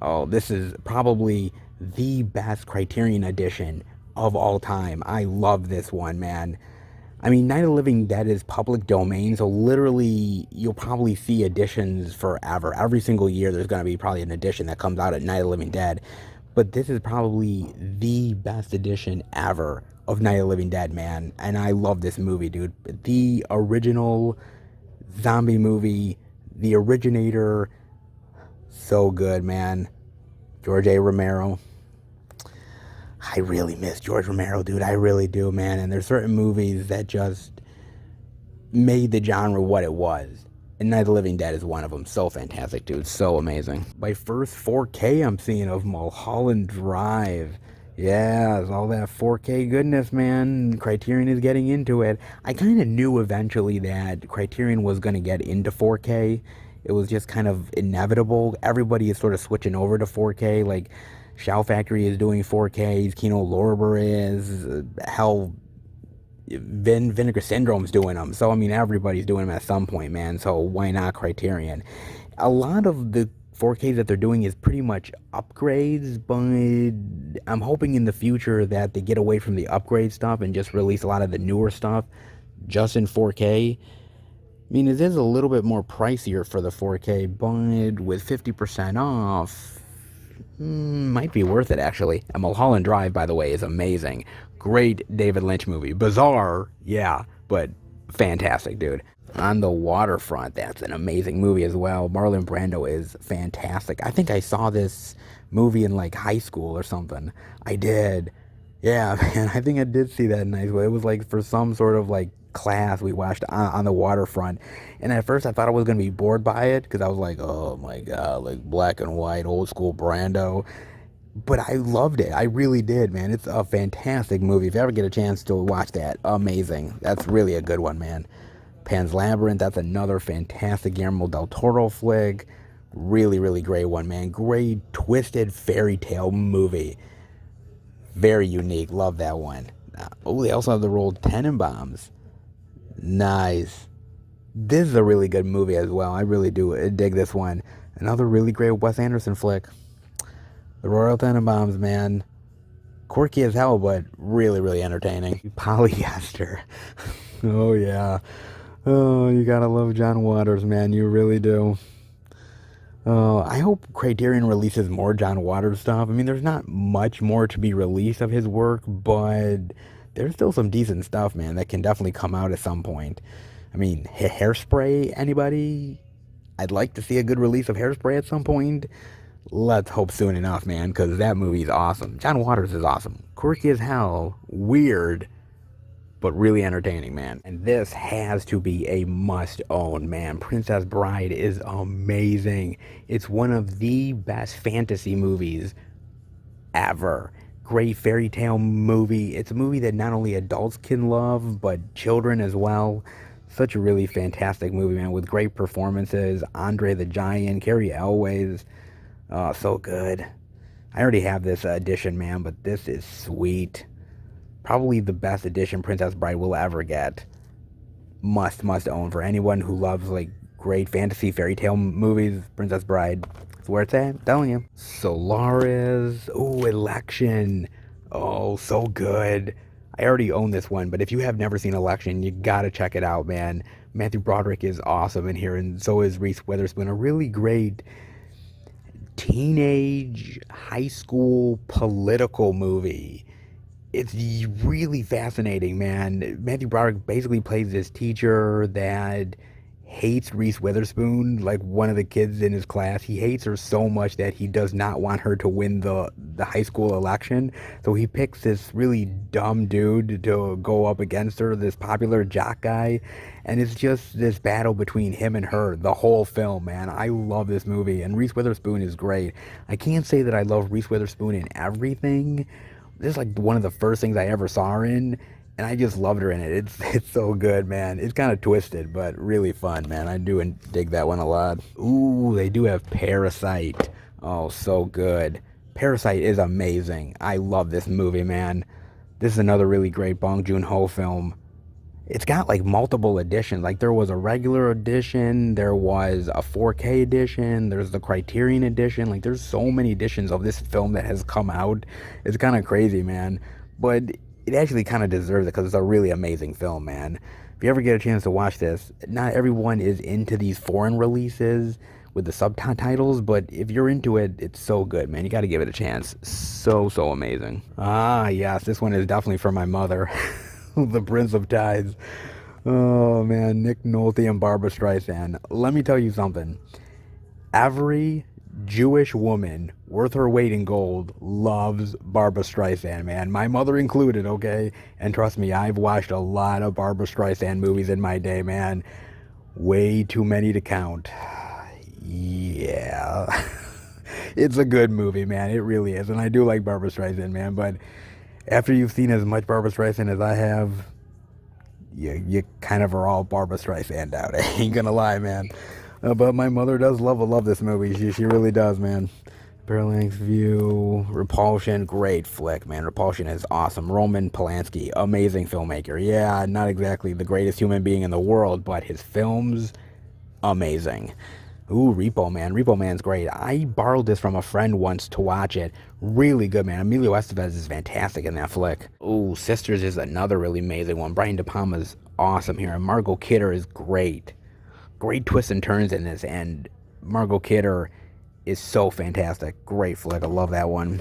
Oh, this is probably the best Criterion edition of all time. I love this one, man. I mean, Night of the Living Dead is public domain, so literally you'll probably see editions forever. Every single year there's going to be probably an edition that comes out at Night of the Living Dead. But this is probably the best edition ever of Night of the Living Dead, man. And I love this movie, dude. The original zombie movie, the originator, so good, man. George A. Romero. I really miss George Romero, dude. I really do, man. And there's certain movies that just made the genre what it was. And Night of the Living Dead is one of them. So fantastic, dude. So amazing. My first 4K I'm seeing of Mulholland Drive. Yeah, it's all that 4K goodness, man. Criterion is getting into it. I kind of knew eventually that Criterion was going to get into 4K. It was just kind of inevitable. Everybody is sort of switching over to 4K. Like, Shout Factory is doing 4Ks. Kino Lorber is. Hell, Vinegar Syndrome's doing them. So, I mean, everybody's doing them at some point, man. So, why not Criterion? A lot of the 4Ks that they're doing is pretty much upgrades, but I'm hoping in the future that they get away from the upgrade stuff and just release a lot of the newer stuff just in 4K. I mean, it is a little bit more pricier for the 4K, but with 50% off, might be worth it, actually. And Mulholland Drive, by the way, is amazing. Great David Lynch movie. Bizarre, yeah, but fantastic, dude. On the Waterfront, that's an amazing movie as well. Marlon Brando is fantastic. I think I saw this movie in, like, high school or something. I did. Yeah, man, I think I did see that in high school. It was, like, for some sort of, like, class we watched on the Waterfront, and at first I thought I was gonna be bored by it because I was like, oh my god, like black and white old school Brando, but I loved it. I really did, man. It's a fantastic movie. If you ever get a chance to watch that, amazing. That's really a good one, man. Pan's Labyrinth, that's another fantastic Guillermo del Toro flick. Really great one, man. Great twisted fairy tale movie. Very unique. Love that one. Oh, they also have the role Tenenbaums. Nice. This is a really good movie as well. I really do dig this one. Another really great Wes Anderson flick. The Royal Tenenbaums, man. Quirky as hell, but really entertaining. Polyester. Oh, yeah. Oh, you gotta love John Waters, man. You really do. I hope Criterion releases more John Waters stuff. I mean, there's not much more to be released of his work, but there's still some decent stuff, man, that can definitely come out at some point. I mean, Hairspray, anybody? I'd like to see a good release of Hairspray at some point. Let's hope soon enough, man, because that movie's awesome. John Waters is awesome. Quirky as hell. Weird. But really entertaining, man. And this has to be a must-own, man. Princess Bride is amazing. It's one of the best fantasy movies ever. Great fairy tale movie. It's a movie that not only adults can love, but children as well. Such a really fantastic movie, man, with great performances. Andre the Giant, Carrie Elways, so good. I already have this edition, man, but this is sweet. Probably the best edition Princess Bride will ever get. Must own for anyone who loves like great fantasy fairy tale movies. Princess Bride, that's where it's at. I'm telling you. Solaris. Oh, Election. Oh, so good. I already own this one, but if you have never seen Election, you gotta check it out, man. Matthew Broderick is awesome in here, and so is Reese Witherspoon. A really great teenage high school political movie. It's really fascinating, man. Matthew Broderick basically plays this teacher that hates Reese Witherspoon, like one of the kids in his class. He hates her so much that he does not want her to win the high school election. So he picks this really dumb dude to go up against her, this popular jock guy. And it's just this battle between him and her the whole film, man. I love this movie, and Reese Witherspoon is great. I can't say that I love Reese Witherspoon in everything. This is like one of the first things I ever saw her in, and I just loved her in it. It's so good, man. It's kind of twisted, but really fun, man. I do dig that one a lot. Ooh, they do have Parasite. Oh, so good. Parasite is amazing. I love this movie, man. This is another really great Bong Joon-ho film. It's got like multiple editions. Like there was a regular edition, there was a 4K edition, there's the Criterion edition. Like there's so many editions of this film that has come out. It's kind of crazy, man. But it actually kind of deserves it because it's a really amazing film, man. If you ever get a chance to watch this, not everyone is into these foreign releases with the subtitles, but if you're into it, it's so good, man. You got to give it a chance. So amazing. Ah, yes, this one is definitely for my mother. The Prince of Tides. Oh man, Nick Nolte and Barbra Streisand. Let me tell you something. Every Jewish woman worth her weight in gold loves Barbra Streisand, man. My mother included, okay? And trust me, I've watched a lot of Barbra Streisand movies in my day, man. Way too many to count. Yeah. It's a good movie, man. It really is. And I do like Barbra Streisand, man, but after you've seen as much Barbra Streisand as I have, you kind of are all Barbra Streisand out. I ain't gonna lie, man. But my mother does love this movie. She really does, man. Parallax View, Repulsion, great flick, man. Repulsion is awesome. Roman Polanski, amazing filmmaker. Yeah, not exactly the greatest human being in the world, but his films, amazing. Ooh, Repo Man. Repo Man's great. I borrowed this from a friend once to watch it. Really good, man. Emilio Estevez is fantastic in that flick. Ooh, Sisters is another really amazing one. Brian De Palma's awesome here. And Margot Kidder is great. Great twists and turns in this, and Margot Kidder is so fantastic. Great flick. I love that one.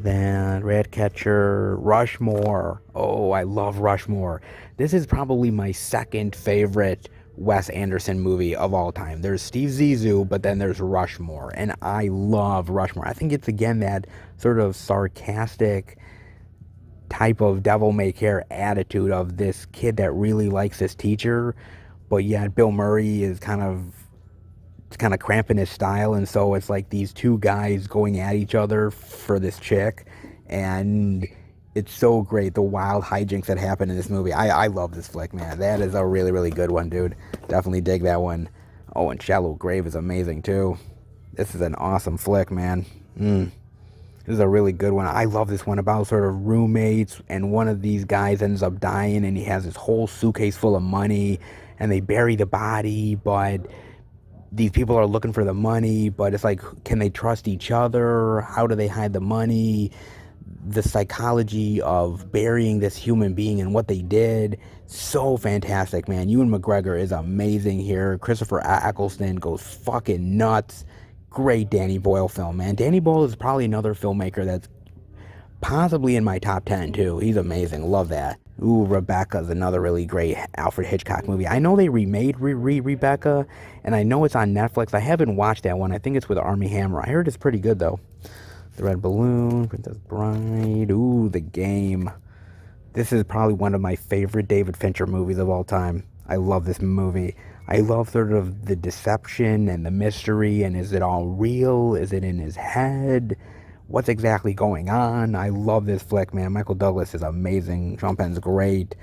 Then Ratcatcher, Rushmore. Oh, I love Rushmore. This is probably my second favorite Wes Anderson movie of all time. There's Steve Zissou, but then there's Rushmore, and I love Rushmore. I think it's again that sort of sarcastic type of devil may care attitude of this kid that really likes his teacher, but yet Bill Murray is kind of cramping his style, and so it's like these two guys going at each other for this chick, and it's so great, the wild hijinks that happen in this movie. I love this flick, man. That is a really good one, dude. Definitely dig that one. Oh, and Shallow Grave is amazing, too. This is an awesome flick, man. This is a really good one. I love this one about sort of roommates, and one of these guys ends up dying, and he has this whole suitcase full of money, and they bury the body, but these people are looking for the money, but it's like, can they trust each other? How do they hide the money? The psychology of burying this human being and what they did, so fantastic, man. Ewan McGregor is amazing here. Christopher Eccleston goes fucking nuts. Great Danny Boyle film, man. Danny Boyle is probably another filmmaker that's possibly in my top 10 too. He's amazing. Love that. Ooh, Rebecca's another really great Alfred Hitchcock movie. I know they remade Rebecca, and I know it's on Netflix. I haven't watched that one. I think it's with Armie Hammer. I heard it's pretty good though. The Red Balloon, Princess Bride. Ooh, The Game. This is probably one of my favorite David Fincher movies of all time. I love this movie. I love sort of the deception and the mystery, and is it all real? Is it in his head? What's exactly going on? I love this flick, man. Michael Douglas is amazing. Sean Penn's great.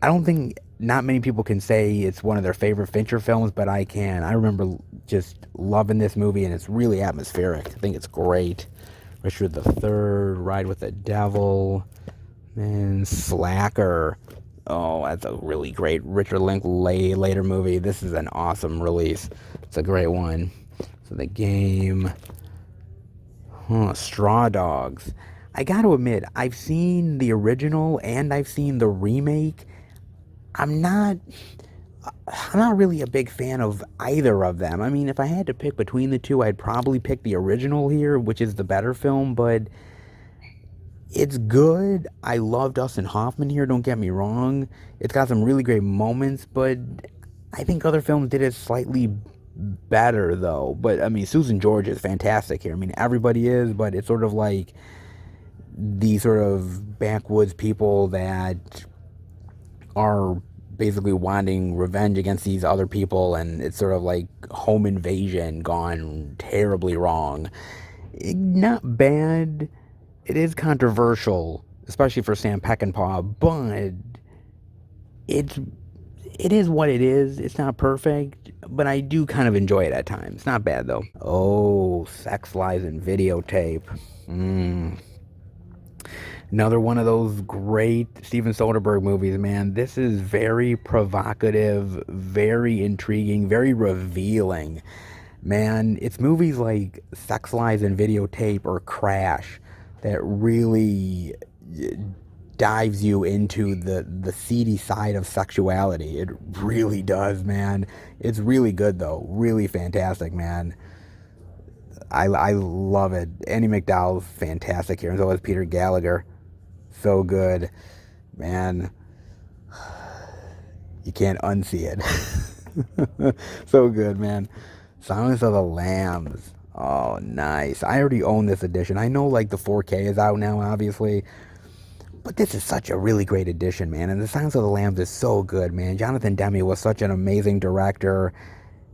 I don't think not many people can say it's one of their favorite Fincher films, but I can. I remember just loving this movie, and it's really atmospheric. I think it's great. Richard the Third, Ride with the Devil, and Slacker. Oh, that's a really great Richard Linklater movie. This is an awesome release. It's a great one. So The Game. Straw Dogs. I gotta admit, I've seen the original and I've seen the remake. I'm not really a big fan of either of them. I mean, if I had to pick between the two, I'd probably pick the original here, which is the better film, but it's good. I love Dustin Hoffman here, don't get me wrong. It's got some really great moments, but I think other films did it slightly better, though. But, I mean, Susan George is fantastic here. I mean, everybody is, but it's sort of like these sort of backwoods people that are basically wanting revenge against these other people, and it's sort of like home invasion gone terribly wrong. Not bad. It is controversial, especially for Sam Peckinpah, but it is what it is. It's not perfect, but I do kind of enjoy it at times. It's not bad, though. Oh, Sex, Lies, and Videotape. Another one of those great Steven Soderbergh movies, man. This is very provocative, very intriguing, very revealing. Man, it's movies like Sex, Lies, and Videotape or Crash that really dives you into the seedy side of sexuality. It really does, man. It's really good, though. Really fantastic, man. I love it. Andy McDowell's fantastic here, and so is Peter Gallagher. So good, man. You can't unsee it. So good, man. Silence of the Lambs. Oh, nice. I already own this edition. I know, like, the 4K is out now, obviously. But this is such a really great edition, man. And the Silence of the Lambs is so good, man. Jonathan Demme was such an amazing director.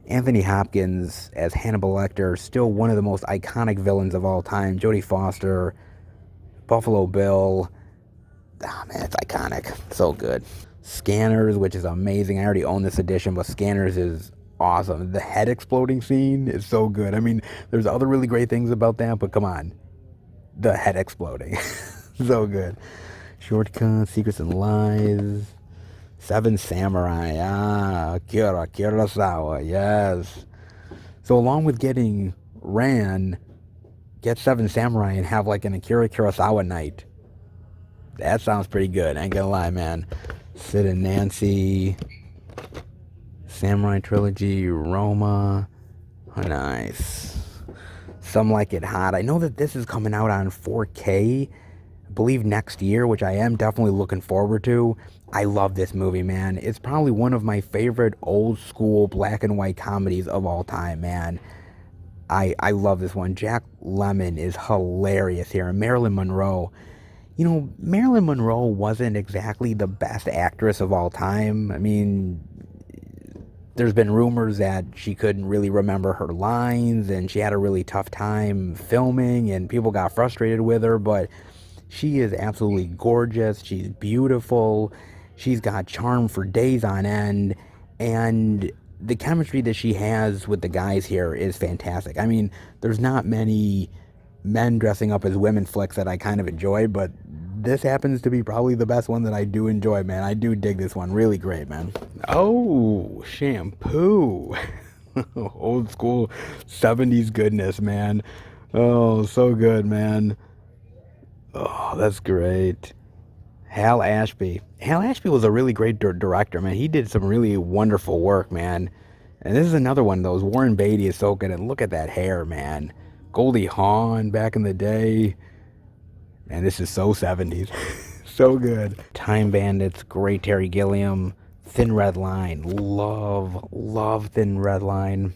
Anthony Hopkins as Hannibal Lecter, still one of the most iconic villains of all time. Jodie Foster, Buffalo Bill. Oh, man, it's iconic. So good. Scanners, which is amazing. I already own this edition, but Scanners is awesome. The head exploding scene is so good. I mean, there's other really great things about that, but come on. The head exploding. So good. Shortcut, Secrets and Lies. Seven Samurai. Akira Kurosawa. Yes. So along with getting Ran, get Seven Samurai and have like an Akira Kurosawa night. That sounds pretty good. I ain't gonna lie, man. Sid and Nancy. Samurai Trilogy. Roma. Oh, nice. Some Like It Hot. I know that this is coming out on 4K. I believe next year, which I am definitely looking forward to. I love this movie, man. It's probably one of my favorite old school black and white comedies of all time, man. I love this one. Jack Lemmon is hilarious here. And Marilyn Monroe. You know, Marilyn Monroe wasn't exactly the best actress of all time. I mean, there's been rumors that she couldn't really remember her lines and she had a really tough time filming and people got frustrated with her, but she is absolutely gorgeous. She's beautiful. She's got charm for days on end, and the chemistry that she has with the guys here is fantastic. I mean, there's not many men dressing up as women flicks that I kind of enjoy, but this happens to be probably the best one that I do enjoy, man. I do dig this one. Really great, man. Oh, Shampoo. Old school 70s goodness, man. Oh, so good, man. Oh, that's great. Hal Ashby. Hal Ashby was a really great director, man. He did some really wonderful work, man. And this is another one of those. Warren Beatty is so good. And look at that hair, man. Goldie Hawn back in the day. Man, this is so 70s. So good. Time Bandits, great Terry Gilliam. Thin Red Line. Love Thin Red Line.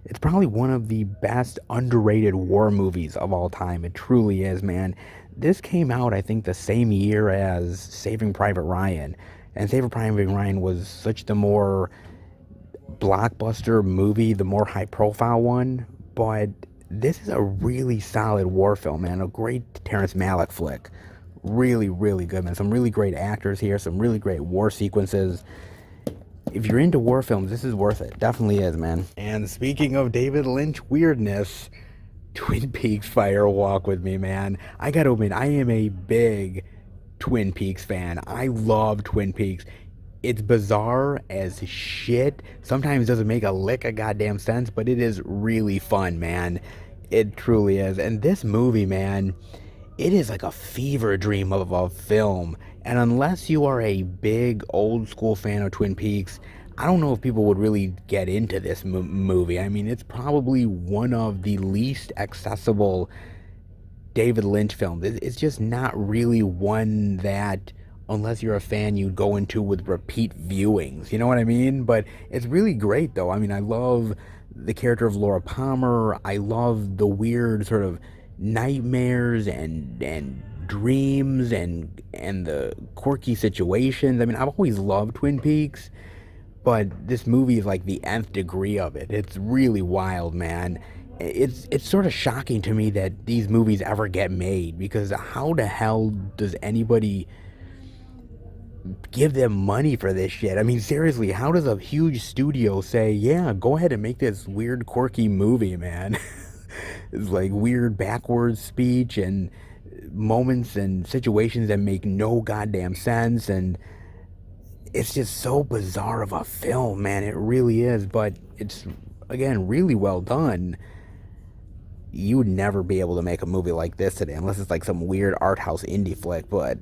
It's probably one of the best underrated war movies of all time. It truly is, man. This came out, I think, the same year as Saving Private Ryan. And Saving Private Ryan was such the more blockbuster movie, the more high-profile one. But this is a really solid war film, man. A great Terrence Malick flick. Really, really good, man. Some really great actors here. Some really great war sequences. if you're into war films, this is worth it. Definitely is, man. And speaking of David Lynch weirdness, Twin Peaks Fire Walk with Me, man. I gotta admit, I am a big Twin Peaks fan. I love Twin Peaks. It's bizarre as shit. Sometimes doesn't make a lick of goddamn sense, but it is really fun, man. It truly is. And this movie, man, it is like a fever dream of a film. And unless you are a big old school fan of Twin Peaks, I don't know if people would really get into this movie. I mean, it's probably one of the least accessible David Lynch films. It's just not really one that, unless you're a fan, you go into with repeat viewings. You know what I mean? But it's really great, though. I mean, I love the character of Laura Palmer. I love the weird sort of nightmares and dreams and the quirky situations. I mean, I've always loved Twin Peaks, but this movie is like the nth degree of it. It's really wild, man. It's sort of shocking to me that these movies ever get made, because how the hell does anybody give them money for this shit? I mean, seriously, how does a huge studio say, yeah, go ahead and make this weird, quirky movie, man? It's like weird backwards speech and moments and situations that make no goddamn sense, and it's just so bizarre of a film, man. It really is, but it's, again, really well done. You would never be able to make a movie like this today unless it's like some weird art house indie flick, but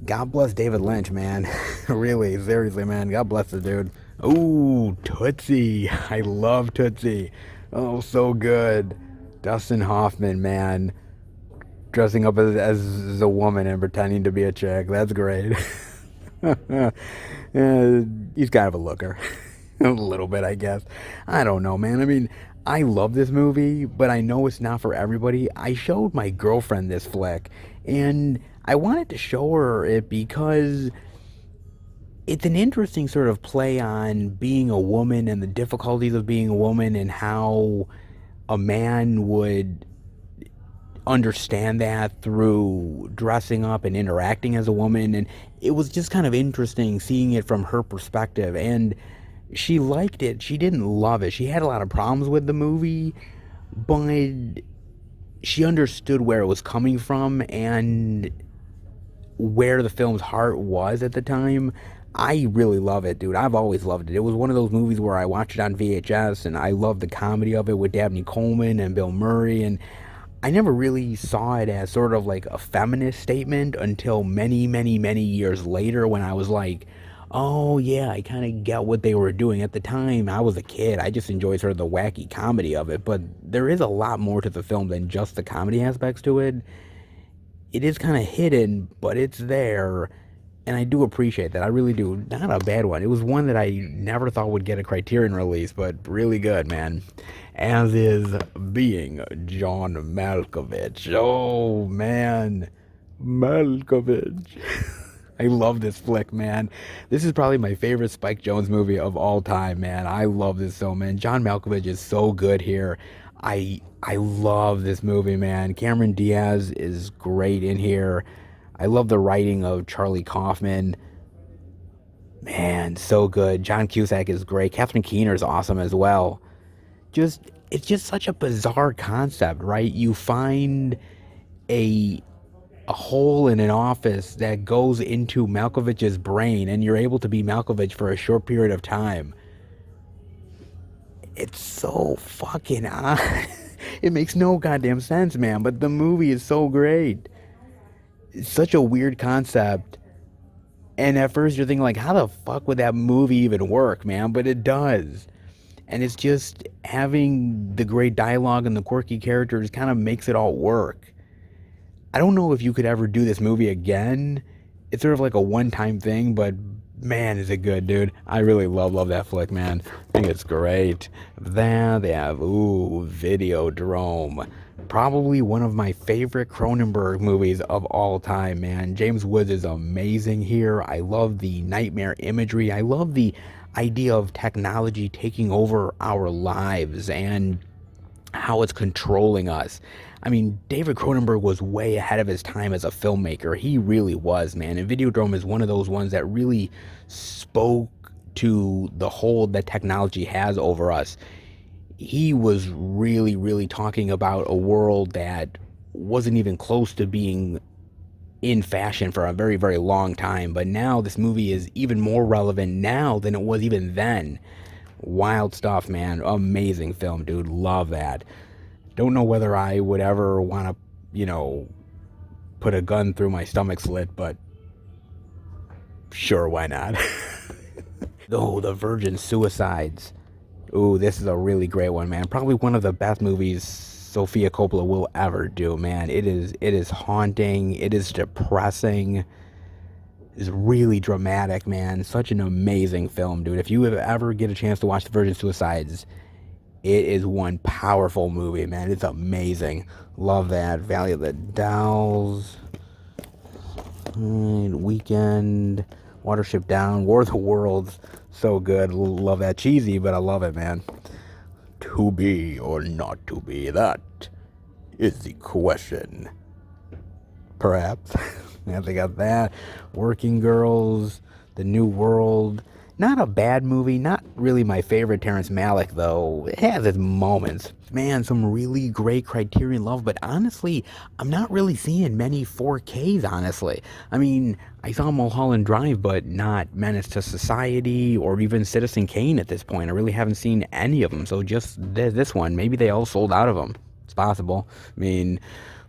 God bless David Lynch, man. Really, seriously, man. God bless the dude. Ooh, Tootsie. I love Tootsie. Oh, so good. Dustin Hoffman, man. Dressing up as a woman and pretending to be a chick. That's great. He's kind of a looker. A little bit, I guess. I don't know, man. I mean, I love this movie, but I know it's not for everybody. I showed my girlfriend this flick, and I wanted to show her it because it's an interesting sort of play on being a woman and the difficulties of being a woman, and how a man would understand that through dressing up and interacting as a woman. And it was just kind of interesting seeing it from her perspective, and she liked it. She didn't love it. She had a lot of problems with the movie, but she understood where it was coming from and where the film's heart was at the time. I really love it, dude. I've always loved it. It was one of those movies where I watched it on VHS, and I loved the comedy of it with Dabney Coleman and Bill Murray, and I never really saw it as sort of like a feminist statement until many, many, many years later, when I was like, oh yeah, I kind of get what they were doing. At the time, I was a kid. I just enjoyed sort of the wacky comedy of it, but there is a lot more to the film than just the comedy aspects to it. It is kind of hidden, but it's there, and I do appreciate that. I really do. Not a bad one. It was one that I never thought would get a Criterion release, but really good, man. As is Being John Malkovich. Oh, man. Malkovich. I love this flick, man. This is probably my favorite Spike Jonze movie of all time, man. I love this so, man. John Malkovich is so good here. I love this movie, man. Cameron Diaz is great in here. I love the writing of Charlie Kaufman. Man, so good. John Cusack is great. Catherine Keener is awesome as well. It's just such a bizarre concept, right? You find a hole in an office that goes into Malkovich's brain, and you're able to be Malkovich for a short period of time. It's so fucking odd. It makes no goddamn sense, man, but the movie is so great. It's such a weird concept, and at first you're thinking like, how the fuck would that movie even work, man? But it does. And it's just having the great dialogue and the quirky characters kind of makes it all work. I don't know if you could ever do this movie again. It's sort of like a one-time thing, but man, is it good, dude. I really love that flick, man. I think it's great. Then they have, Videodrome. Probably one of my favorite Cronenberg movies of all time, man. James Woods is amazing here. I love the nightmare imagery. I love the idea of technology taking over our lives and how it's controlling us. I mean, David Cronenberg was way ahead of his time as a filmmaker. He really was, man. And Videodrome is one of those ones that really spoke to the hold that technology has over us. He was really, really talking about a world that wasn't even close to being in fashion for a very, very long time. But now this movie is even more relevant now than it was even then. Wild stuff, man. Amazing film, dude. Love that. Don't know whether I would ever want to, put a gun through my stomach slit, but sure, why not? Oh, The Virgin Suicides. Ooh, this is a really great one, man. Probably one of the best movies Sofia Coppola will ever do, man. It is haunting. It is depressing. It's really dramatic, man. Such an amazing film, dude. If you ever get a chance to watch The Virgin Suicides, it is one powerful movie, man. It's amazing. Love that. Valley of the Dolls. Weekend. Watership Down. War of the Worlds. So good. Love that. Cheesy, but I love it, man. To be or not to be, that is the question. Perhaps. Yeah, they got that. Working Girls. The New World. Not a bad movie. Not really my favorite Terrence Malick, though. It has its moments. Man, some really great Criterion love, but honestly, I'm not really seeing many 4Ks, honestly. I mean, I saw Mulholland Drive, but not Menace to Society or even Citizen Kane at this point. I really haven't seen any of them, so just this one. Maybe they all sold out of them. It's possible. I mean,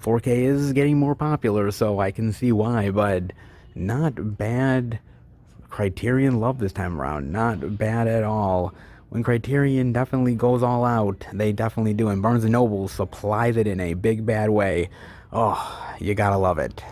4K is getting more popular, so I can see why, but not bad Criterion love this time around. Not bad at all. When Criterion definitely goes all out, they definitely do, and Barnes & Noble supplies it in a big bad way. Oh, you gotta love it.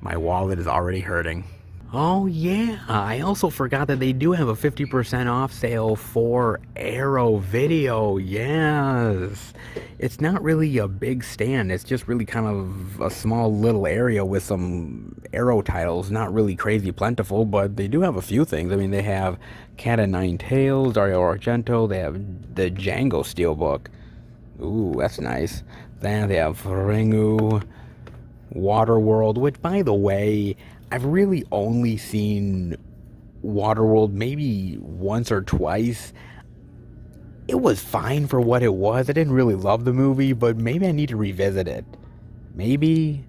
My wallet is already hurting. Oh yeah, I also forgot that they do have a 50% off sale for Arrow Video. Yes. It's not really a big stand. It's just really kind of a small little area with some Arrow titles. Not really crazy plentiful, but they do have a few things. I mean, they have Cat o' Nine Tails, Dario Argento. They have the Django Steelbook. Ooh, that's nice. Then they have Ringu, Waterworld, which, by the way, I've really only seen Waterworld maybe once or twice. It was fine for what it was. I didn't really love the movie, but maybe I need to revisit it. Maybe?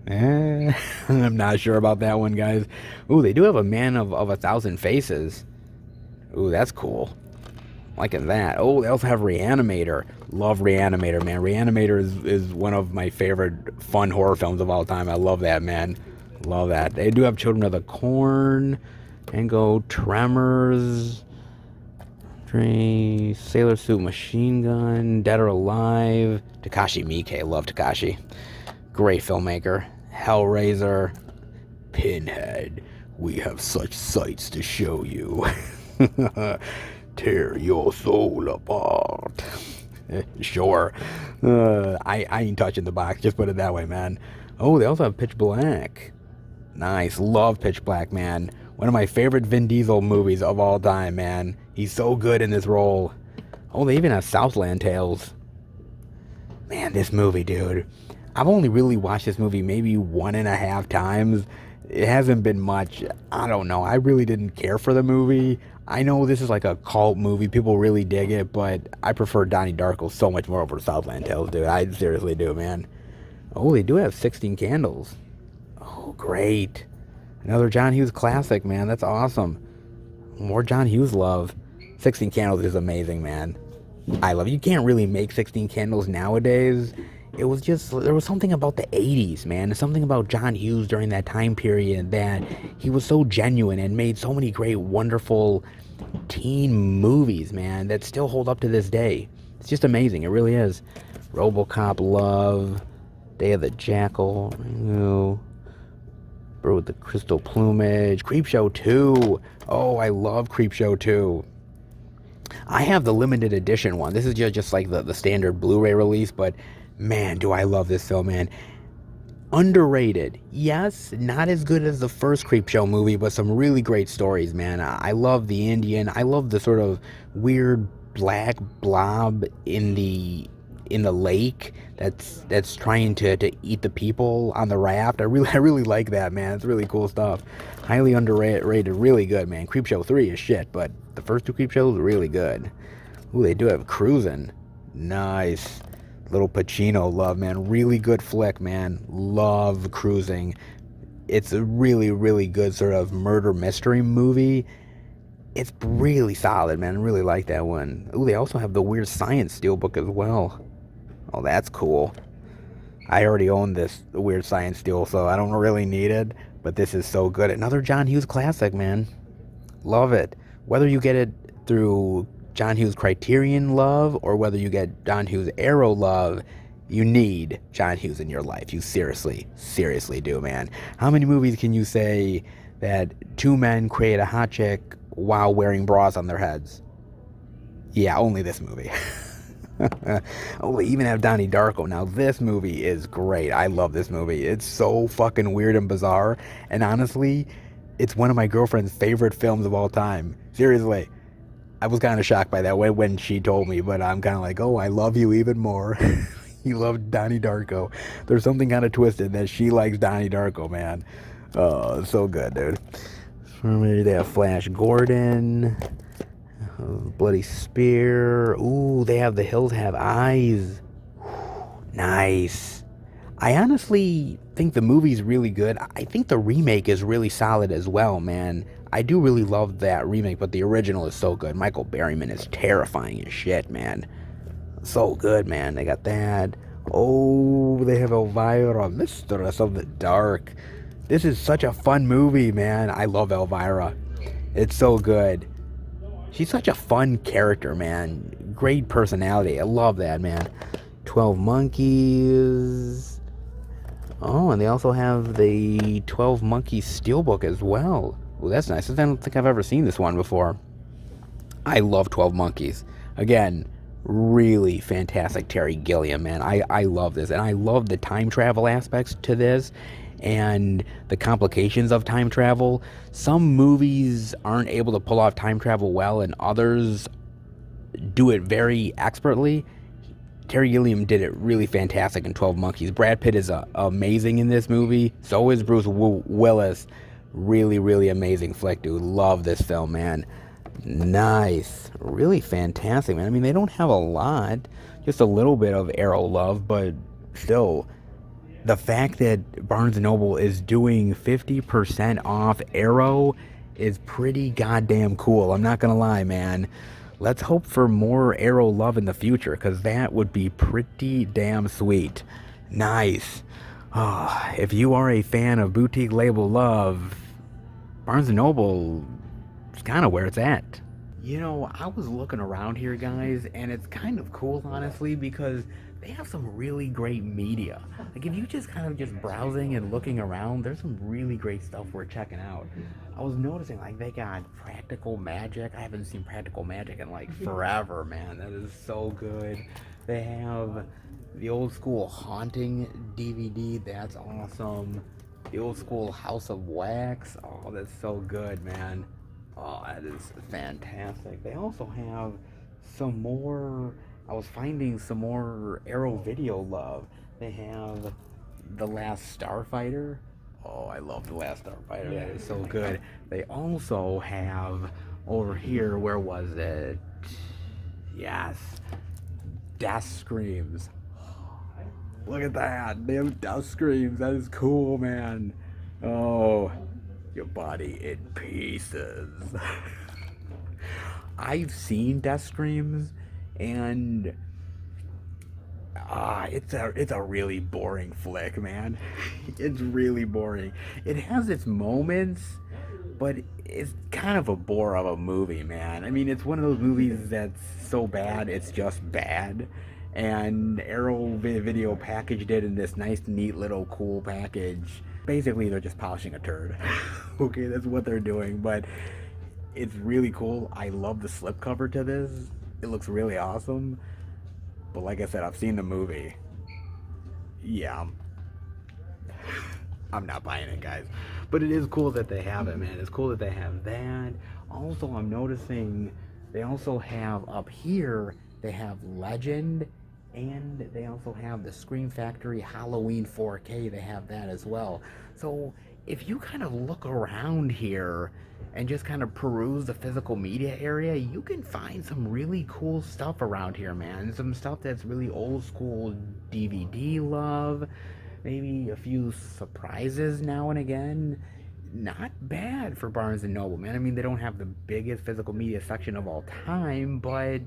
I'm not sure about that one, guys. Ooh, they do have a Man of 1,000 Faces. Ooh, that's cool. Liking that. Oh, they also have Reanimator. Love Reanimator, man. Reanimator is one of my favorite fun horror films of all time. I love that, man. Love that. They do have Children of the Corn, Tango, Tremors, Sailor Suit Machine Gun, Dead or Alive, Takashi Miike. Love Takashi. Great filmmaker. Hellraiser, Pinhead. We have such sights to show you. Tear your soul apart. Sure. I ain't touching the box, just put it that way, man. Oh, they also have Pitch Black. Nice. Love Pitch Black, man. One of my favorite Vin Diesel movies of all time, man. He's so good in this role. Oh, they even have Southland Tales. Man, this movie, dude. I've only really watched this movie maybe 1.5 times. It hasn't been much. I don't know. I really didn't care for the movie. I know this is like a cult movie. People really dig it, but I prefer Donnie Darko so much more over Southland Tales, dude. I seriously do, man. Oh, they do have 16 Candles. Oh, great. Another John Hughes classic, man. That's awesome. More John Hughes love. 16 Candles is amazing, man. I love it. You can't really make 16 Candles nowadays. It was just, there was something about the 80s, man. Something about John Hughes during that time period that he was so genuine and made so many great, wonderful teen movies, man, that still hold up to this day. It's just amazing. It really is. RoboCop love. Day of the Jackal. Bird with the Crystal Plumage. Creepshow 2. Oh, I love Creepshow 2. I have the limited edition one. This is just like the standard Blu-ray release, but man, do I love this film, man. Underrated. Yes, not as good as the first Creepshow movie, but some really great stories, man. I love the Indian. I love the sort of weird black blob in the in the lake that's trying to eat the people on the raft. I really like that, man. It's really cool stuff. Highly underrated, really good, man. Creepshow 3 is shit, but the first two Creepshows are really good. Ooh, they do have Cruising. Nice. Little Pacino love, man. Really good flick, man. Love Cruising. It's a really good sort of murder mystery movie. It's really solid, man. I really like that one. Ooh, they also have the Weird Science Steelbook as well. Oh, that's cool. I already own this Weird Science Steel, so I don't really need it. But this is so good. Another John Hughes classic, man. Love it. Whether you get it through John Hughes Criterion love or whether you get John Hughes Arrow love, you need John Hughes in your life. You seriously do, man. How many movies can you say that two men create a hot chick while wearing bras on their heads? Yeah, only this movie. Oh, they even have Donnie Darko. Now, this movie is great. I love this movie. It's so fucking weird and bizarre. And honestly, it's one of my girlfriend's favorite films of all time. Seriously. I was kind of shocked by that when she told me, but I'm kind of like, oh, I love you even more. You love Donnie Darko. There's something kind of twisted that she likes Donnie Darko, man. Oh, so good, dude. They have Flash Gordon. Bloody Spear. Ooh, they have The Hills Have Eyes. Nice. I honestly think the movie's really good. I think the remake is really solid as well, man. I do really love that remake, but the original is so good. Michael Berryman is terrifying as shit, man. So good, man. They got that. Oh, they have Elvira, Mistress of the Dark. This is such a fun movie, man. I love Elvira. It's so good. She's such a fun character, man. Great personality. I love that, man. 12 Monkeys. Oh, and they also have the 12 Monkeys Steelbook as well. Oh, that's nice. I don't think I've ever seen this one before. I love 12 Monkeys. Again, really fantastic Terry Gilliam, man. I love this. And I love the time travel aspects to this and the complications of time travel. Some movies aren't able to pull off time travel well, and others do it very expertly. Terry Gilliam did it really fantastic in 12 Monkeys. Brad Pitt is amazing in this movie. So is Bruce Willis. Really amazing flick, dude. Love this film, man. Nice. Really fantastic, man. I mean, they don't have a lot. Just a little bit of Arrow love, but still, the fact that Barnes & Noble is doing 50% off Arrow is pretty goddamn cool. I'm not gonna lie, man. Let's hope for more Arrow love in the future, because that would be pretty damn sweet. Nice. Oh, if you are a fan of boutique label love, Barnes & Noble is kind of where it's at. You know, I was looking around here, guys, and it's kind of cool, honestly, because they have some really great media. Like, if you just kind of just browsing and looking around, there's some really great stuff we're checking out. I was noticing, like, they got Practical Magic. I haven't seen Practical Magic in, like, forever, man. That is so good. They have the old school Haunting DVD. That's awesome. The old school House of Wax. Oh, that's so good, man. Oh, that is fantastic. They also have some more. I was finding some more Arrow video love. They have The Last Starfighter. Oh, I love The Last Starfighter. That is so good. They also have over here, where was it? Yes. Death Screams. Look at that. They have Death Screams. That is cool, man. Oh, your body in pieces. I've seen Death Screams, and it's a really boring flick, man. It's really boring. It has its moments, but it's kind of a bore of a movie, man. I mean, it's one of those movies that's so bad, it's just bad. And Arrow Video packaged it in this nice, neat little cool package. Basically, they're just polishing a turd. Okay, that's what they're doing, but it's really cool. I love the slipcover to this. It looks really awesome. But like I said, I've seen the movie. Yeah, I'm not buying it, guys. But it is cool that they have it, man. It's cool that they have that. Also, I'm noticing they also have up here, they have Legend And they also have the Scream Factory Halloween 4K. They have that as well. So if you kind of look around here and just kind of peruse the physical media area, you can find some really cool stuff around here, man. Some stuff that's really old school DVD love. Maybe a few surprises now and again. Not bad for Barnes and Noble, man. I mean, they don't have the biggest physical media section of all time, but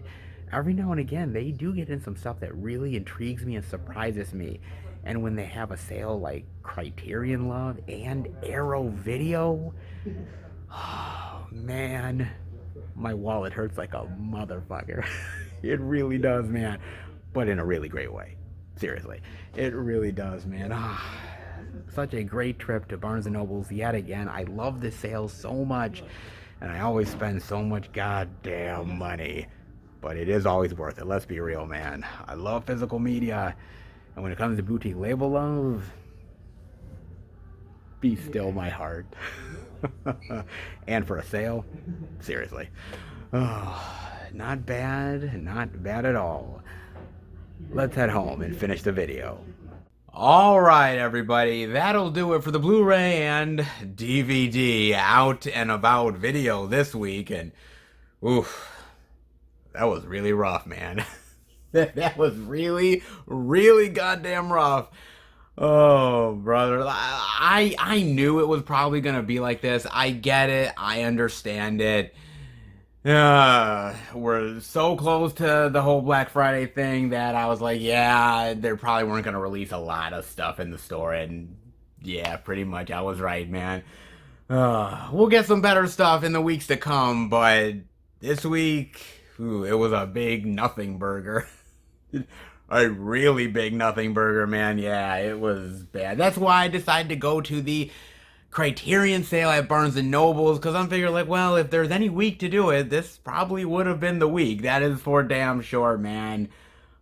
every now and again they do get in some stuff that really intrigues me and surprises me. And when they have a sale like Criterion Love and Arrow Video, oh man, my wallet hurts like a motherfucker. It really does, man. But in a really great way. Seriously, it really does, man. Such a great trip to Barnes & Noble's yet again. I love the sales so much, and I always spend so much goddamn money. But it is always worth it, let's be real, man. I love physical media, and when it comes to boutique label love, be still my heart. And for a sale, seriously. Oh, not bad, not bad at all. Let's head home and finish the video. Alright everybody, that'll do it for the Blu-ray and DVD out and about video this week, and oof, that was really rough, man. That was really, really goddamn rough. Oh, brother, I knew it was probably gonna be like this. I get it, I understand it. We're so close to the whole Black Friday thing that I was like, yeah, they probably weren't going to release a lot of stuff in the store. And yeah, pretty much I was right, man. We'll get some better stuff in the weeks to come, but this week, it was a big nothing burger. A really big nothing burger, man. Yeah, it was bad. That's why I decided to go to the Criterion sale at Barnes & Noble's, because I'm figuring, like, well, if there's any week to do it, this probably would have been the week. That is for damn sure, man.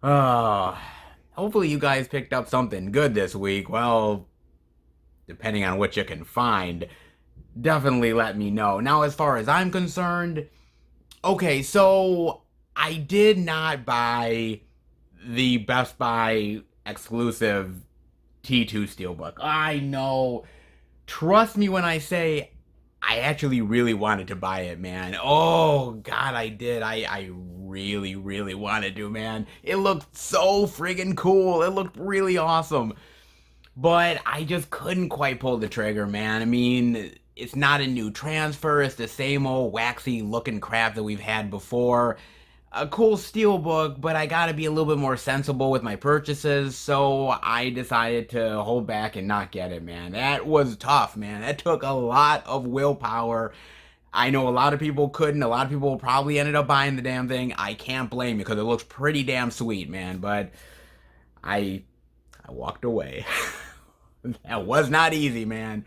Hopefully you guys picked up something good this week. Well, depending on what you can find, definitely let me know. Now, as far as I'm concerned, okay, so I did not buy the Best Buy exclusive T2 Steelbook. I know. Trust me when I say I actually really wanted to buy it, man. Oh, God, I did. I really, really wanted to, man. It looked so friggin' cool. It looked really awesome. But I just couldn't quite pull the trigger, man. I mean, it's not a new transfer. It's the same old waxy looking crap that we've had before. A cool steelbook, but I gotta be a little bit more sensible with my purchases, so I decided to hold back and not get it, man. That was tough, man. That took a lot of willpower. I know a lot of people couldn't. A lot of people probably ended up buying the damn thing. I can't blame you because it looks pretty damn sweet, man, but I walked away. That was not easy, man.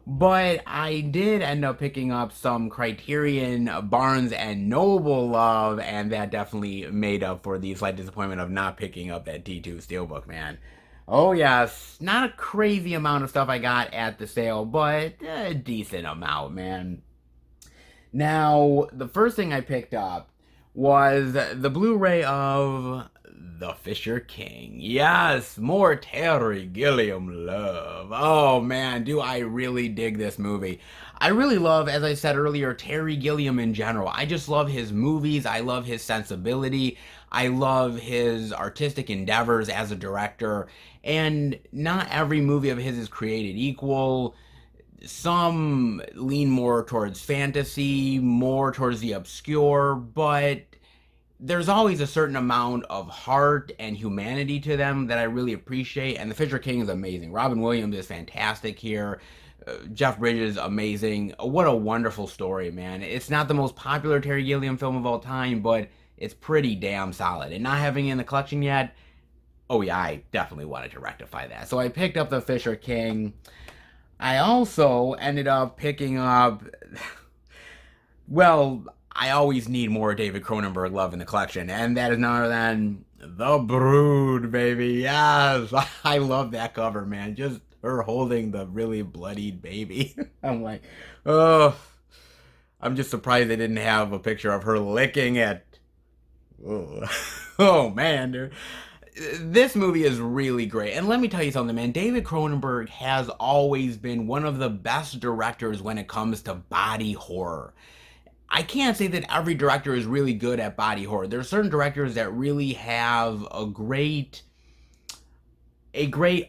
But I did end up picking up some Criterion Barnes and Noble love, and that definitely made up for the slight disappointment of not picking up that T2 Steelbook, man. Oh yes, not a crazy amount of stuff I got at the sale, but a decent amount, man. Now, the first thing I picked up was the Blu-ray of The Fisher King. Yes, more Terry Gilliam love. Oh man, do I really dig this movie. I really love, as I said earlier, Terry Gilliam in general. I just love his movies. I love his sensibility. I love his artistic endeavors as a director. And not every movie of his is created equal. Some lean more towards fantasy, more towards the obscure, but there's always a certain amount of heart and humanity to them that I really appreciate, and The Fisher King is amazing. Robin Williams is fantastic here. Jeff Bridges, amazing. What a wonderful story, man. It's not the most popular Terry Gilliam film of all time, but it's pretty damn solid. And not having it in the collection yet, oh yeah, I definitely wanted to rectify that. So I picked up The Fisher King. I also ended up picking up, well, I always need more David Cronenberg love in the collection, and that is none other than The Brood, baby. Yes, I love that cover, man. Just her holding the really bloodied baby. I'm like, oh, I'm just surprised they didn't have a picture of her licking it. Oh, oh man, dude. this movie is really great. And let me tell you something, man. David Cronenberg has always been one of the best directors when it comes to body horror. I can't say that every director is really good at body horror. There are certain directors that really have a great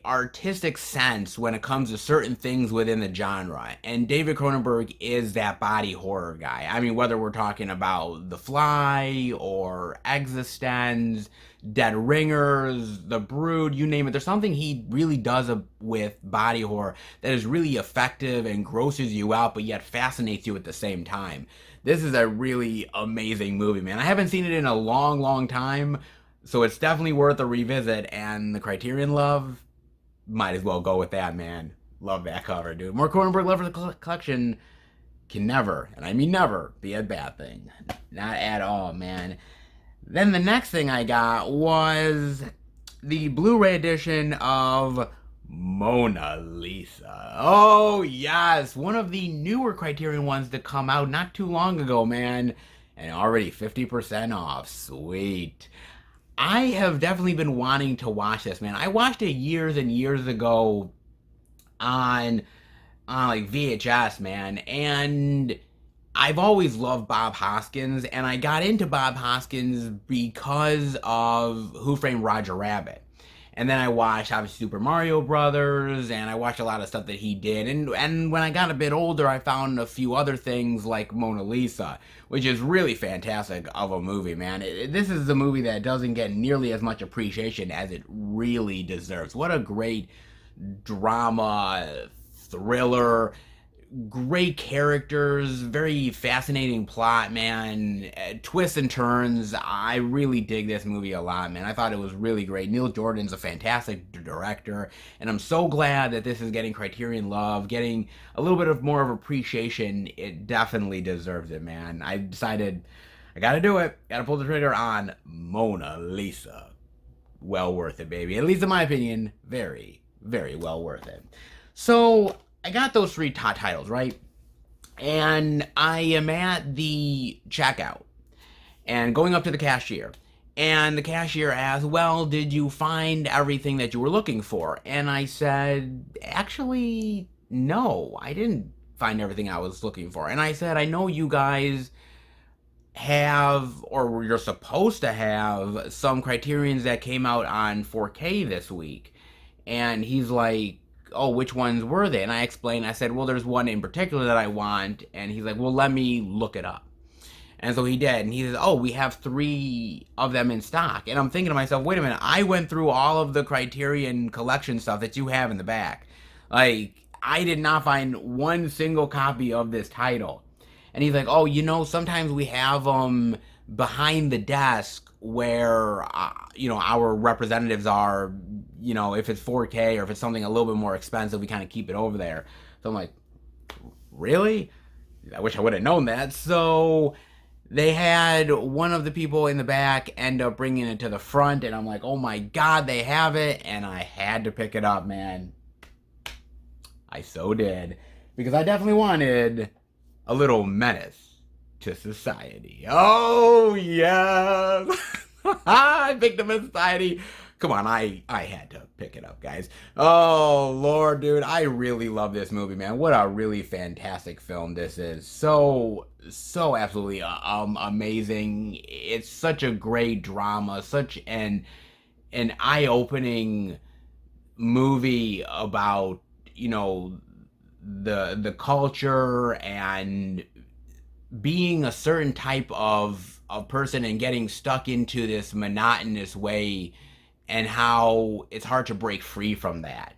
artistic sense when it comes to certain things within the genre. And David Cronenberg is that body horror guy. I mean, whether we're talking about The Fly or Existence, Dead Ringers, The Brood, you name it. There's something he really does with body horror that is really effective and grosses you out, but yet fascinates you at the same time. This is a really amazing movie, man. I haven't seen it in a long, long time, so it's definitely worth a revisit, and the Criterion love, might as well go with that, man. Love that cover, dude. More Cronenberg love for the collection can never, and I mean never, be a bad thing. Not at all, man. Then the next thing I got was the Blu-ray edition of Mona Lisa. Oh, yes. One of the newer Criterion ones to come out not too long ago, man. And already 50% off. Sweet. I have definitely been wanting to watch this, man. I watched it years and years ago on like VHS, man. And I've always loved Bob Hoskins, and I got into Bob Hoskins because of Who Framed Roger Rabbit. And then I watched, obviously, Super Mario Brothers, and I watched a lot of stuff that he did. And when I got a bit older, I found a few other things like Mona Lisa, which is really fantastic of a movie, man. This is a movie that doesn't get nearly as much appreciation as it really deserves. What a great drama, thriller, great characters, very fascinating plot, man. Twists and turns. I really dig this movie a lot, man. I thought it was really great. Neil Jordan's a fantastic director, and I'm so glad that this is getting Criterion love, getting a little bit of more of appreciation. It definitely deserves it, man. I decided I gotta do it. Gotta pull the trigger on Mona Lisa. Well worth it, baby. At least in my opinion, very, very well worth it. So I got those three top titles, right? And I am at the checkout and going up to the cashier. And the cashier asked, well, did you find everything that you were looking for? And I said, actually, no, I didn't find everything I was looking for. And I said, I know you guys have, or you're supposed to have, some Criterions that came out on 4K this week. And he's like, oh, which ones were they? And I explained, I said, well, there's one in particular that I want. And he's like, well, let me look it up. And so he did. And he says, oh, we have 3 of them in stock. And I'm thinking to myself, wait a minute, I went through all of the Criterion collection stuff that you have in the back. Like, I did not find one single copy of this title. And he's like, oh, you know, sometimes we have them behind the desk where, you know, our representatives are, you know, if it's 4K or if it's something a little bit more expensive, we kind of keep it over there. So I'm like, really? I wish I would have known that. So they had one of the people in the back end up bringing it to the front, and I'm like, oh my God, they have it. And I had to pick it up, man. I so did. Because I definitely wanted a little menace to society. Oh, yes. I picked up in society. Come on, I had to pick it up, guys. Oh, Lord, dude. I really love this movie, man. What a really fantastic film this is. So absolutely amazing. It's such a great drama, such an eye-opening movie about, you know, the culture and being a certain type of person and getting stuck into this monotonous way and how it's hard to break free from that.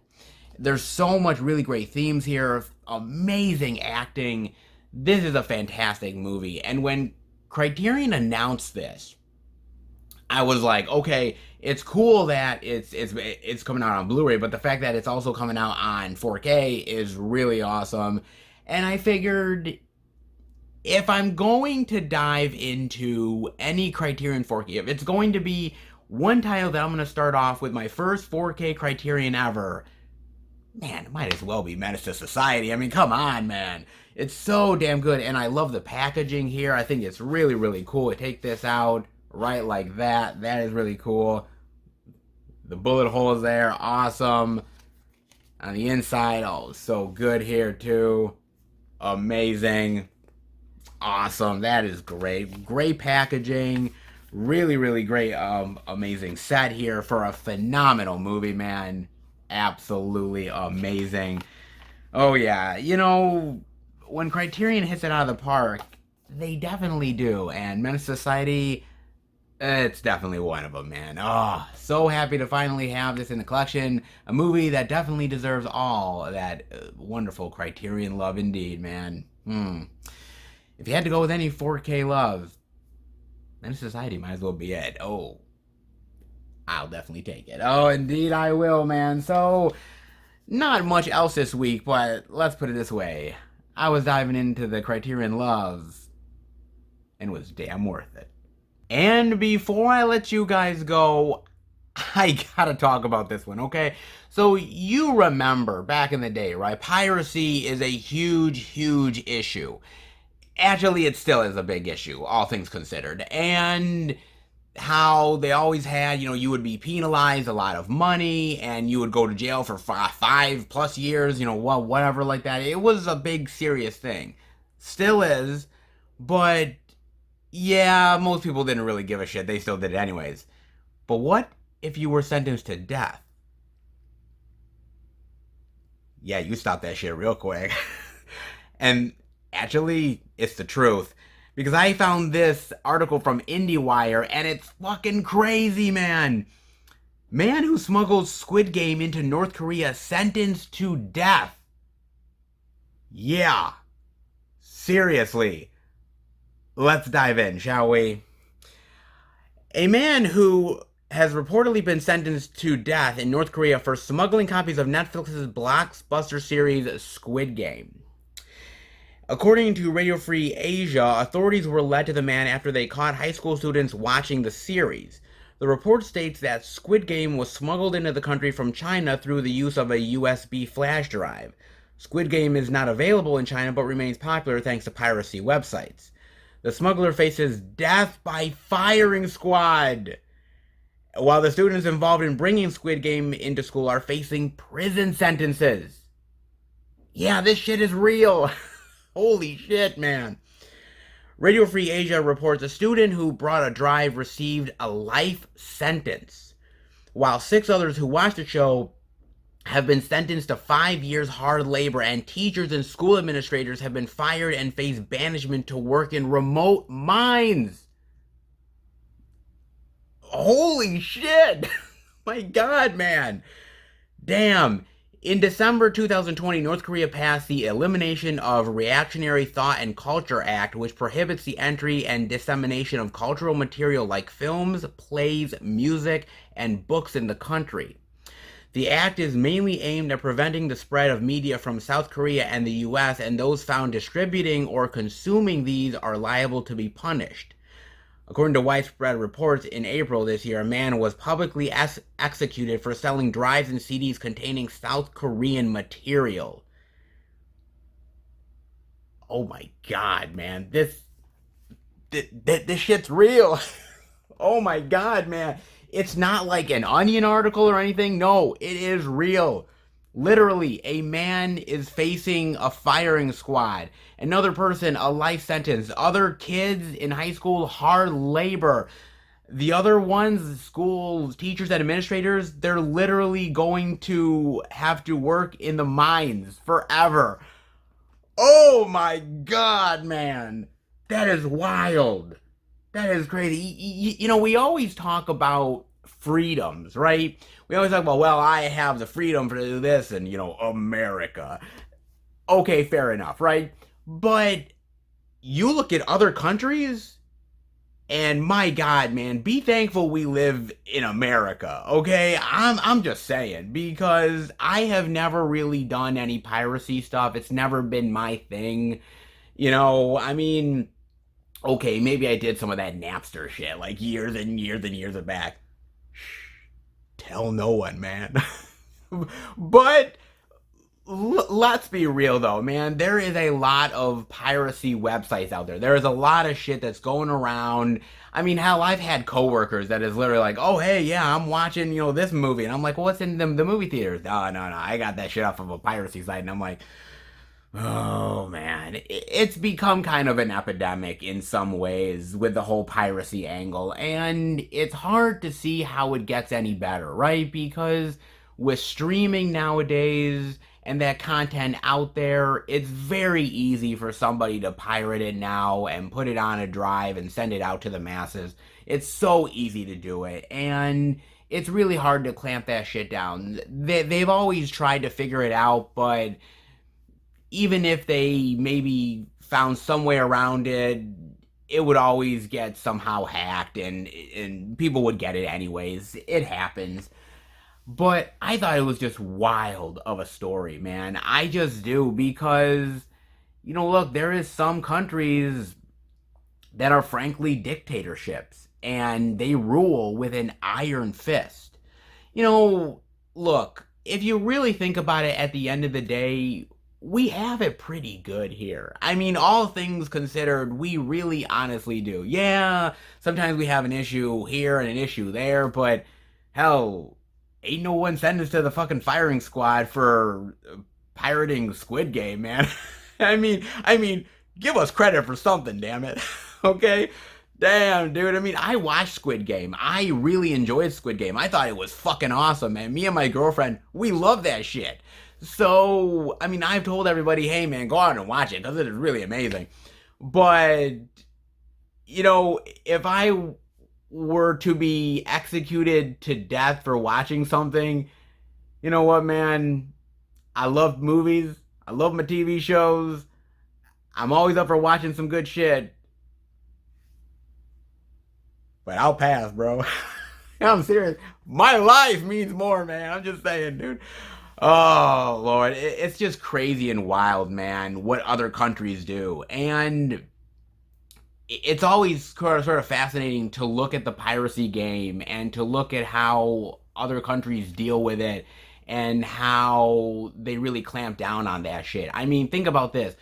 There's so much really great themes here, amazing acting. This is a fantastic movie. And when Criterion announced this, I was like, okay, it's cool that it's coming out on Blu-ray, but the fact that it's also coming out on 4K is really awesome. And I figured, if I'm going to dive into any Criterion 4K, if it's going to be one title that I'm going to start off with my first 4K Criterion ever, man, it might as well be Menace to Society. I mean, come on, man. It's so damn good, and I love the packaging here. I think it's really, really cool to take this out right like that. That is really cool. The bullet holes there, awesome. On the inside, oh, so good here too. Amazing. Awesome. That is great. Great packaging. Really, really great, amazing set here for a phenomenal movie, man. Absolutely amazing. Oh, yeah. You know, when Criterion hits it out of the park, they definitely do. And Menace Society, it's definitely one of them, man. Oh, so happy to finally have this in the collection. A movie that definitely deserves all that wonderful Criterion love indeed, man. If you had to go with any 4K love, Menace Society might as well be it. Oh, I'll definitely take it. Oh, indeed I will, man. So, not much else this week, but let's put it this way. I was diving into the Criterion loves and was damn worth it. And before I let you guys go, I gotta talk about this one, okay? So you remember back in the day, right? Piracy is a huge, huge issue. Actually, it still is a big issue, all things considered. And how they always had, you would be penalized a lot of money and you would go to jail for 5+ years, whatever like that. It was a big, serious thing. Still is, but yeah, most people didn't really give a shit. They still did it anyways. But what if you were sentenced to death? Yeah, you stop that shit real quick. And actually, it's the truth. Because I found this article from IndieWire, and it's fucking crazy, man. Man who smuggled Squid Game into North Korea sentenced to death. Yeah. Seriously. Let's dive in, shall we? A man who has reportedly been sentenced to death in North Korea for smuggling copies of Netflix's blockbuster series Squid Game. According to Radio Free Asia, authorities were led to the man after they caught high school students watching the series. The report states that Squid Game was smuggled into the country from China through the use of a USB flash drive. Squid Game is not available in China but remains popular thanks to piracy websites. The smuggler faces death by firing squad, while the students involved in bringing Squid Game into school are facing prison sentences. Yeah, this shit is real. Holy shit, man. Radio Free Asia reports a student who brought a drive received a life sentence, while 6 others who watched the show have been sentenced to 5 years hard labor, and teachers and school administrators have been fired and face banishment to work in remote mines. Holy shit. My God, man. Damn. In December 2020, North Korea passed the Elimination of Reactionary Thought and Culture Act, which prohibits the entry and dissemination of cultural material like films, plays, music, and books in the country. The act is mainly aimed at preventing the spread of media from South Korea and the US, and those found distributing or consuming these are liable to be punished. According to widespread reports, in April this year, a man was publicly executed for selling drives and CDs containing South Korean material. Oh my God, man. This shit's real. Oh my God, man. It's not like an Onion article or anything. No, it is real. Literally, a man is facing a firing squad. Another person, a life sentence. Other kids in high school, hard labor. The other ones, school teachers and administrators, they're literally going to have to work in the mines forever. Oh my God, man. That is wild. That is crazy. We always talk about freedoms, right? We always talk about, well, I have the freedom to do this and, America. Okay, fair enough, right? But you look at other countries, and my God, man, be thankful we live in America, okay? I'm just saying, because I have never really done any piracy stuff. It's never been my thing. I mean, okay, maybe I did some of that Napster shit, like years and years and years back. Shh, tell no one, man. But let's be real though, man. There is a lot of piracy websites out there. There is a lot of shit that's going around. I mean, hell, I've had coworkers that is literally like, "Oh, hey, yeah, I'm watching, this movie," and I'm like, "Well, what's in the movie theaters?" No, no, no, I got that shit off of a piracy site, and I'm like, oh man, it's become kind of an epidemic in some ways with the whole piracy angle, and it's hard to see how it gets any better, right? Because with streaming nowadays and that content out there, it's very easy for somebody to pirate it now and put it on a drive and send it out to the masses. It's so easy to do it, and it's really hard to clamp that shit down. They've always tried to figure it out, but even if they maybe found some way around it, it would always get somehow hacked, and people would get it anyways. It happens. But I thought it was just wild of a story, man. I just do, because look, there is some countries that are frankly dictatorships, and they rule with an iron fist. Look, if you really think about it, at the end of the day, we have it pretty good here. I mean, all things considered, we really honestly do. Yeah, sometimes we have an issue here and an issue there, but hell, ain't no one sentenced to the fucking firing squad for pirating Squid Game, man. I mean, give us credit for something, damn it. Okay? Damn, dude. I mean, I watched Squid Game. I really enjoyed Squid Game. I thought it was fucking awesome, man. Me and my girlfriend, we love that shit. So, I mean, I've told everybody, hey, man, go out and watch it, because it is really amazing. But, if I were to be executed to death for watching something, you know what, man? I love movies. I love my TV shows. I'm always up for watching some good shit. But I'll pass, bro. I'm serious. My life means more, man. I'm just saying, dude. Oh, Lord. It's just crazy and wild, man, what other countries do. And it's always sort of fascinating to look at the piracy game and to look at how other countries deal with it and how they really clamp down on that shit. I mean, think about this.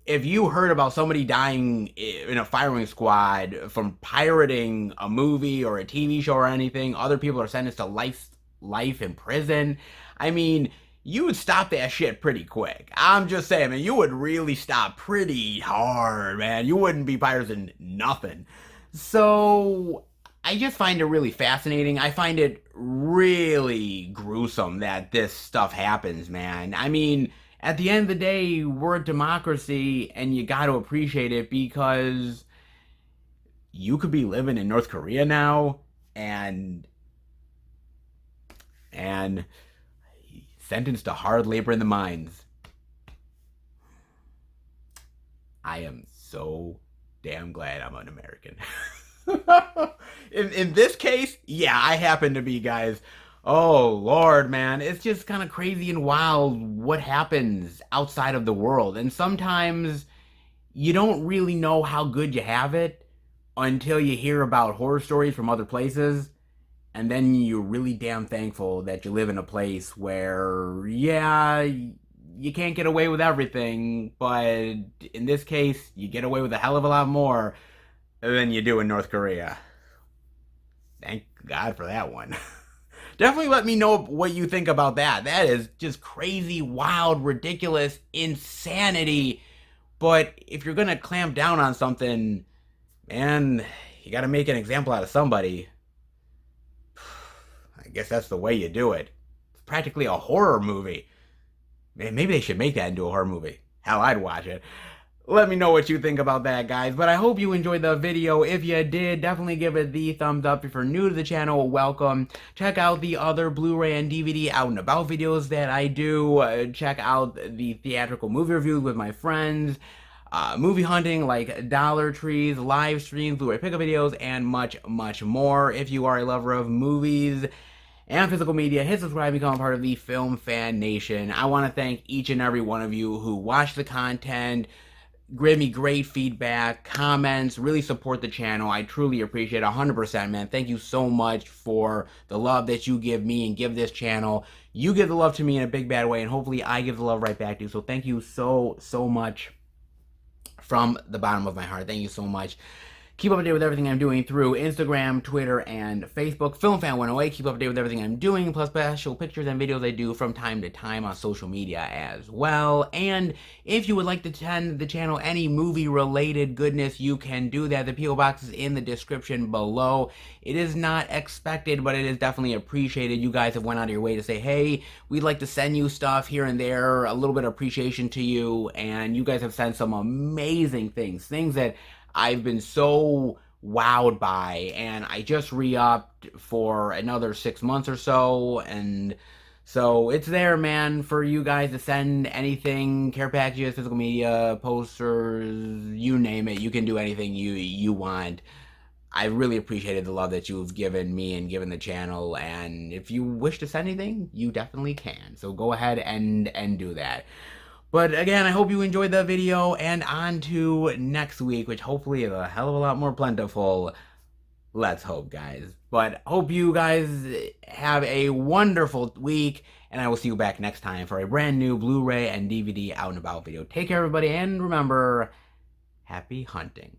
If you heard about somebody dying in a firing squad from pirating a movie or a TV show or anything, other people are sentenced to life in prison. I mean, you would stop that shit pretty quick. I'm just saying, man, you would really stop pretty hard, man. You wouldn't be pirating nothing. So, I just find it really fascinating. I find it really gruesome that this stuff happens, man. I mean, at the end of the day, we're a democracy, and you got to appreciate it, because you could be living in North Korea now, and sentenced to hard labor in the mines. I am so damn glad I'm an American. in this case, yeah, I happen to be, guys. Oh, Lord, man. It's just kind of crazy and wild what happens outside of the world. And sometimes you don't really know how good you have it until you hear about horror stories from other places. And then you're really damn thankful that you live in a place where, yeah, you can't get away with everything. But in this case, you get away with a hell of a lot more than you do in North Korea. Thank God for that one. Definitely let me know what you think about that. That is just crazy, wild, ridiculous insanity. But if you're going to clamp down on something, man, you got to make an example out of somebody. I guess that's the way you do it. It's practically a horror movie. Man, maybe they should make that into a horror movie. Hell, I'd watch it. Let me know what you think about that, guys. But I hope you enjoyed the video. If you did, definitely give it the thumbs up. If you're new to the channel, welcome. Check out the other Blu-ray and DVD out and about videos that I do. Check out the theatrical movie reviews with my friends. Movie hunting like Dollar Trees, live streams, Blu-ray pickup videos, and much, much more. If you are a lover of movies and physical media, hit subscribe and become a part of the Film Fan Nation. I want to thank each and every one of you who watch the content, give me great feedback, comments, really support the channel. I truly appreciate it 100%, man. Thank you so much for the love that you give me and give this channel. You give the love to me in a big bad way, and hopefully I give the love right back to you. So thank you so much from the bottom of my heart. Thank you so much. Keep up to date with everything I'm doing through Instagram, Twitter, and Facebook. FilmFan108, keep up to date with everything I'm doing, plus special pictures and videos I do from time to time on social media as well. And if you would like to send the channel any movie-related goodness, you can do that. The P.O. Box is in the description below. It is not expected, but it is definitely appreciated. You guys have went out of your way to say, hey, we'd like to send you stuff here and there, a little bit of appreciation to you, and you guys have sent some amazing things that I've been so wowed by, and I just re-upped for another 6 months or so, and so it's there, man, for you guys to send anything, care packages, physical media, posters, you name it. You can do anything you want. I really appreciated the love that you've given me and given the channel, and if you wish to send anything, you definitely can. So go ahead and do that. But again, I hope you enjoyed the video, and on to next week, which hopefully is a hell of a lot more plentiful. Let's hope, guys. But hope you guys have a wonderful week, and I will see you back next time for a brand new Blu-ray and DVD out and about video. Take care, everybody, and remember, happy hunting.